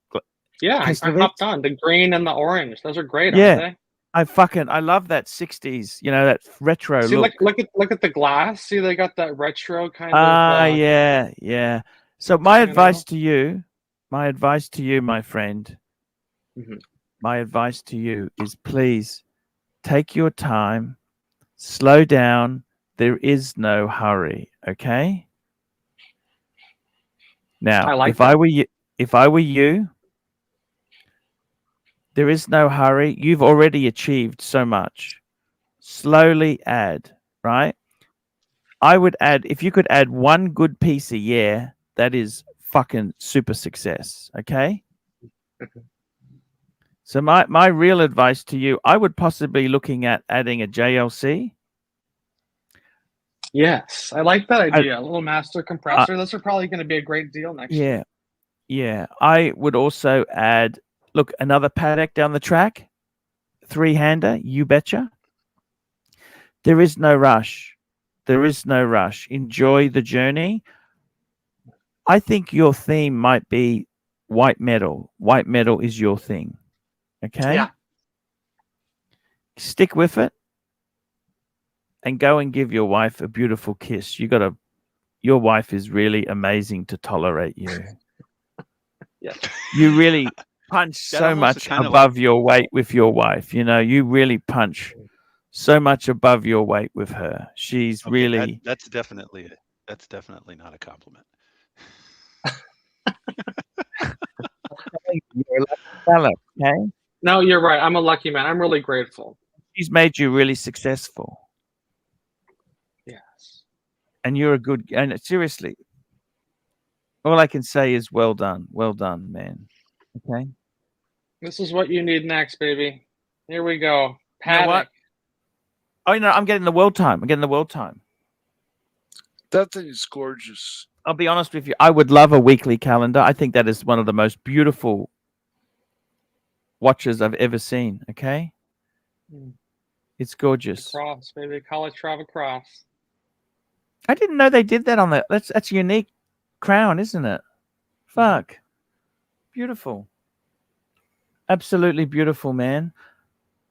Yeah, I hopped on. The green and the orange. Those are great, yeah. aren't they? I love that 60s, that retro look. Look at the glass. See, they got that retro kind of. Yeah. So my advice to you, my friend, my advice to you is please take your time, slow down. There is no hurry. Okay. Now, if I were you, there is no hurry. You've already achieved so much. Slowly add, right? I would add, if you could add 1 good piece a year, that is fucking super success. Okay. So my real advice to you, I would possibly looking at adding a JLC. Yes, I like that idea. A little master compressor. Those are probably going to be a great deal next year. Yeah. I would also add, look, another Patek down the track, 3-hander, you betcha. There is no rush. There is no rush. Enjoy the journey. I think your theme might be white metal. White metal is your thing. Okay? Yeah. Stick with it and go and give your wife a beautiful kiss. Your wife is really amazing to tolerate you. Yeah. You really punch so much above your weight with your wife. You really punch so much above your weight with her. She's really. That's definitely not a compliment. You're a lucky fella, okay? No, you're right. I'm a lucky man. I'm really grateful. She's made you really successful. Yes. And you're a good. And seriously, all I can say is well done. Well done, man. Okay. This is what you need next, baby. Here we go. You know what? Oh, I'm getting the world time. That thing is gorgeous. I'll be honest with you. I would love a weekly calendar. I think that is one of the most beautiful watches I've ever seen. Okay, it's gorgeous. Cross, baby, Calatrava cross. I didn't know they did that on that. That's a unique crown, isn't it? Fuck, beautiful, absolutely beautiful, man.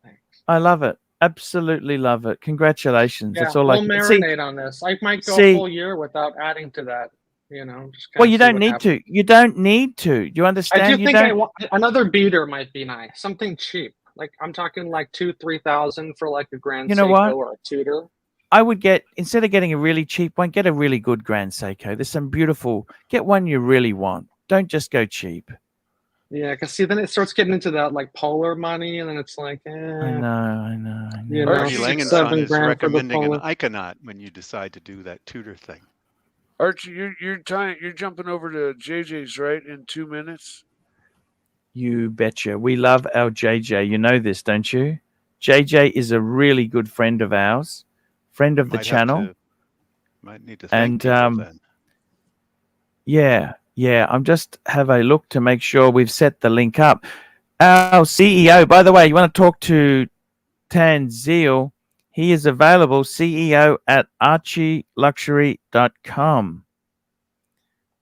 Thanks. I love it. Absolutely love it. Congratulations. Yeah, That's all we'll I can marinate on this. I might go a full year without adding to that. You know, just well, you don't need to. You don't need to. You understand? I do think another beater might be nice. Something cheap. Like I'm talking like 2,000-3,000 for like a Grand Seiko or a Tudor. I would get, instead of getting a really cheap one, get a really good Grand Seiko. There's some beautiful. Get one you really want. Don't just go cheap. Yeah, because see, then it starts getting into that like polar money, and then it's like, I know. You know, Archie Langenson is recommending an Iconaut when you decide to do that Tudor thing. Archie, you're jumping over to JJ's, right, in 2 minutes? You betcha. We love our JJ. You know this, don't you? JJ is a really good friend of ours, friend of the channel. Might need to thank people then. Yeah. I'm just have a look to make sure we've set the link up. Our CEO, by the way, you want to talk to Tanzil? He is available, CEO at ArchieLuxury.com.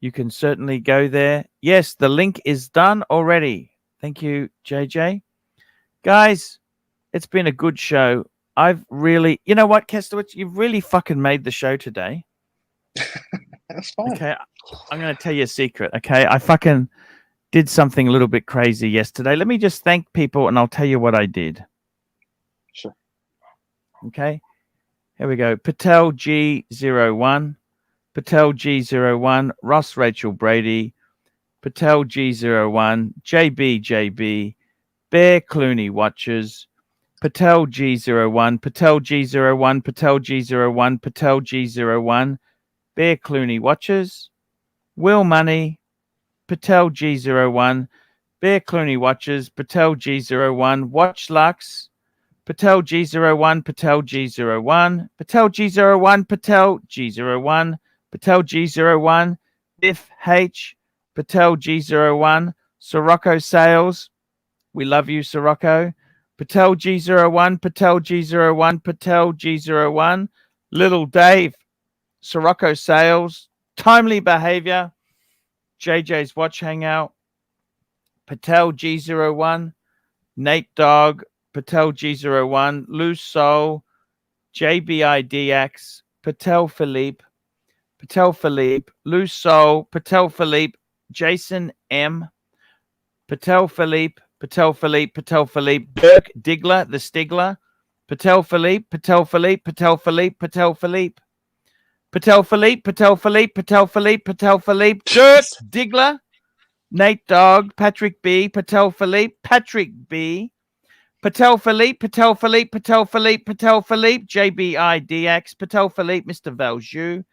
You can certainly go there. Yes, the link is done already. Thank you, JJ. Guys, it's been a good show. I've really, you know what, Kestowitz, you've really fucking made the show today. That's fine. Okay, I'm going to tell you a secret, okay? I fucking did something a little bit crazy yesterday. Let me just thank people, and I'll tell you what I did. Sure. Okay, here we go. Patel G01, Patel G01, Ross Rachel Brady, Patel G01, JB, Bear Clooney Watches, Patel G01, Patel G01, Patel G01, Patel G01, Bear Clooney Watches, Will Money, Patel G01, Bear Clooney Watches, Patel G01, Watch Lux, Patel G01, Patel G01, Patel G01, Patel G01, Patel G01, Biff H, Patel G01, Sirocco Sales. We love you, Sirocco. Patel G01, Patel G01, Patel G01, Little Dave, Sirocco Sales, Timely Behavior, JJ's Watch Hangout, Patel G01, Nate Dogg, Patel G01, Loose Soul, JBIDX, Patel Philippe, Loose Soul, Patel Philippe, Jason M, Patel Philippe, Dirk Digler, the Stigler, Patel Philippe, Dirk Digler, Nate Dogg, Patrick B, Patel Philippe, Patel Philippe, JBIDX, Patel Philippe, Mr. Valjoux,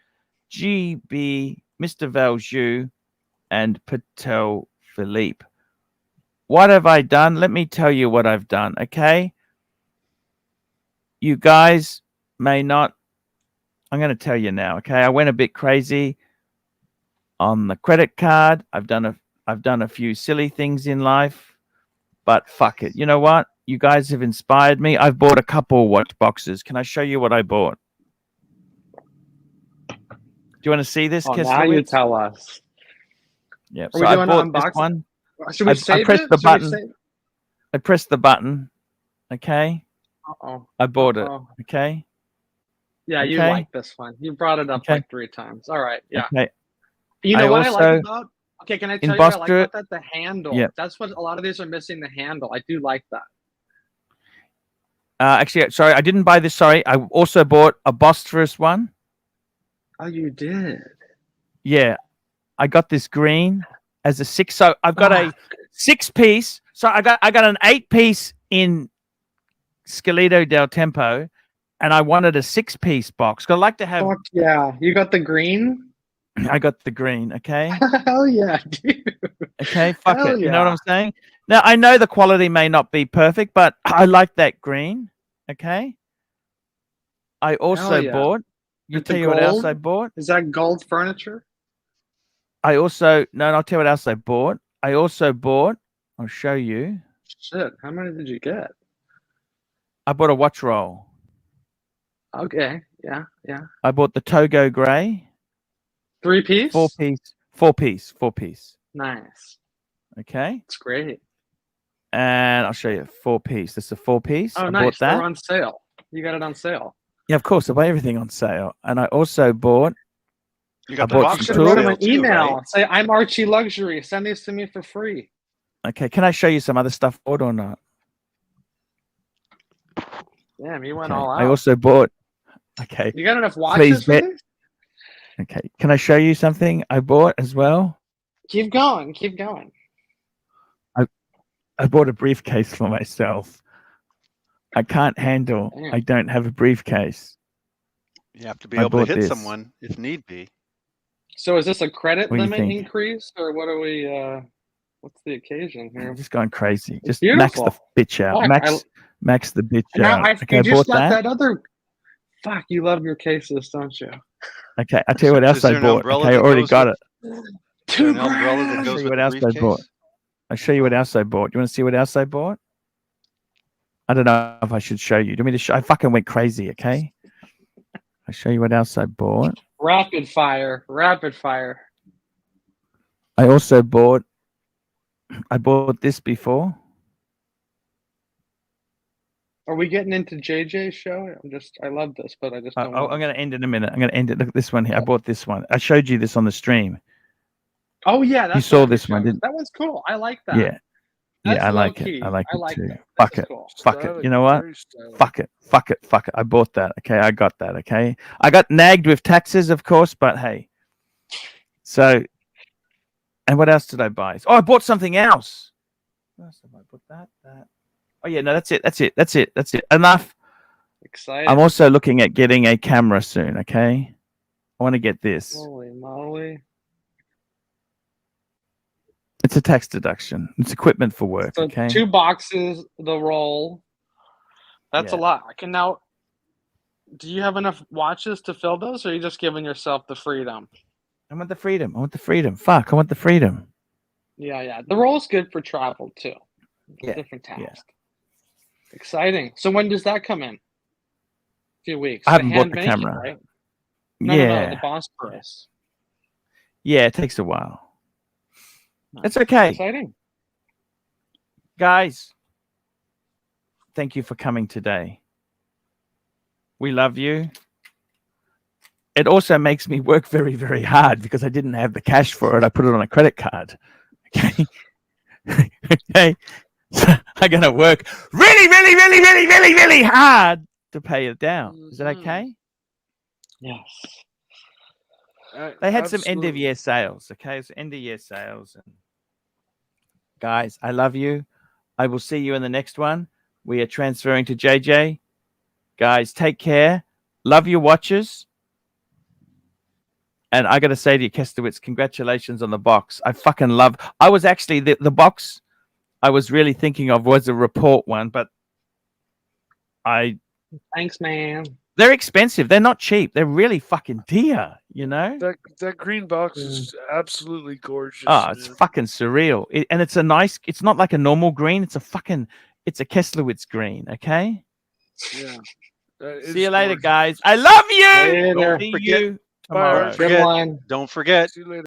GB, Mr. Valjoux, and Patel Philippe. What have I done? Let me tell you what I've done, okay? You guys may not. I'm going to tell you now, okay? I went a bit crazy on the credit card. I've done a few silly things in life, but fuck it. You know what? You guys have inspired me. I've bought a couple watch boxes. Can I show you what I bought? Do you want to see this? Now you tell us. Yeah. So I bought this one. Should we save I pressed it? the button. I pressed the button. Okay. I bought it. Okay. Yeah, you like this one. You brought it up like 3 times. All right. Yeah. Okay. You know what I like about? Okay, can I tell you what I like about that? The handle. Yeah. That's what a lot of these are missing. The handle. I do like that. Actually, sorry, I didn't buy this. Sorry, I also bought a Bosphorus one. Oh, you did? Yeah, I got this green as a 6. So I've got a 6-piece. So I got an 8-piece in Scalito del Tempo, and I wanted a 6-piece box. I like to have. Fuck yeah, you got the green. I got the green. Okay. Hell yeah, dude. Okay, fuck it. You know what I'm saying? Now I know the quality may not be perfect, but I like that green. Okay. I also bought. You tell you what else I bought? Is that gold furniture? I'll tell you what else I bought. I also bought. I'll show you. Shit, how many did you get? I bought a watch roll. Okay, yeah. I bought the Togo Grey. 3-piece? 4-piece. 4-piece. Nice. Okay. It's great. And I'll show you 4-piece. This is a 4-piece. Oh, I nice. bought that. They're on sale. You got it on sale. Yeah, of course. I buy everything on sale. And I also bought. You got I bought You some should write tools. him an email. Right? Say, I'm ArchieLuxury. Send these to me for free. Okay. Can I show you some other stuff I bought or not? Damn, you went all out. I also bought. Okay. You got enough watches for this? Okay. Can I show you something I bought as well? Keep going. Keep going. I bought a briefcase for myself. I can't handle. Damn. I don't have a briefcase. You have to be able to hit someone if need be. So is this a credit What do you limit think? increase, or what are we? What's the occasion here? I'm just going crazy. Just beautiful. max the bitch out. Fuck, Max the bitch Now out. I Okay, I just bought got that. that other. Fuck, you love your cases, don't you? Okay, I'll tell you what else I bought. Okay, I already got it. Two umbrella that I'll goes show you with what the else I briefcase. bought. I'll show you what else I bought. You want to see what else I bought? I don't know if I should show you. Do you want me to show? I fucking went crazy, okay? I'll show you what else I bought. Rapid fire. Rapid fire. I also bought. I bought this before. Are we getting into JJ's show? I love this, but I just don't. I'm going to end in a minute. I'm going to end it. Look at this one here. I bought this one. I showed you this on the stream. Oh yeah, that's You saw what this showed one, us. didn't? That one's cool. I like that. Yeah. That's Yeah, I like low-key. it. I like it too. that. Fuck This is it. cool. Fuck it. You know what? Fuck it. Fuck it. Fuck it. I bought that. Okay, I got that. Okay, I got nagged with taxes, of course, but hey. So, and what else did I buy? Oh, I bought something else. What else have I bought? That. Oh yeah, no, that's it. Enough. Excited. I'm also looking at getting a camera soon. Okay, I want to get this. Holy moly! It's a tax deduction. It's equipment for work. So Okay. 2 boxes, the roll. That's a Yeah. lot. I can now. Do you have enough watches to fill those, or are you just giving yourself the freedom? I want the freedom. Fuck, I want the freedom. Yeah. The roll's good for travel too. It's a different task. Yeah. Exciting. So when does that come in? A few weeks. I haven't bought the hand-making, camera. right? Yeah. No, the boss price. Yeah, it takes a while. It's okay. Exciting. Guys, thank you for coming today. We love you. It also makes me work very, very hard because I didn't have the cash for it. I put it on a credit card. Okay. Okay. So I'm going to work really hard to pay it down. Is that okay? Yes. They had some end of year sales. Okay. It's end of year sales. And guys, I love you. I will see you in the next one. We are transferring to JJ. Guys, take care. Love your watches. And I got to say to you, Kestowitz, congratulations on the box. I fucking love. I was actually the box I was really thinking of was a report one, but Thanks, man. They're expensive. They're not cheap. They're really fucking dear. You know. That green box is absolutely gorgeous. Oh, it's fucking surreal. And it's a nice. It's not like a normal green. It's a Kesslowitz green. Okay. Yeah. See you later, guys. I love you. Later. See you tomorrow. Don't forget. See you later.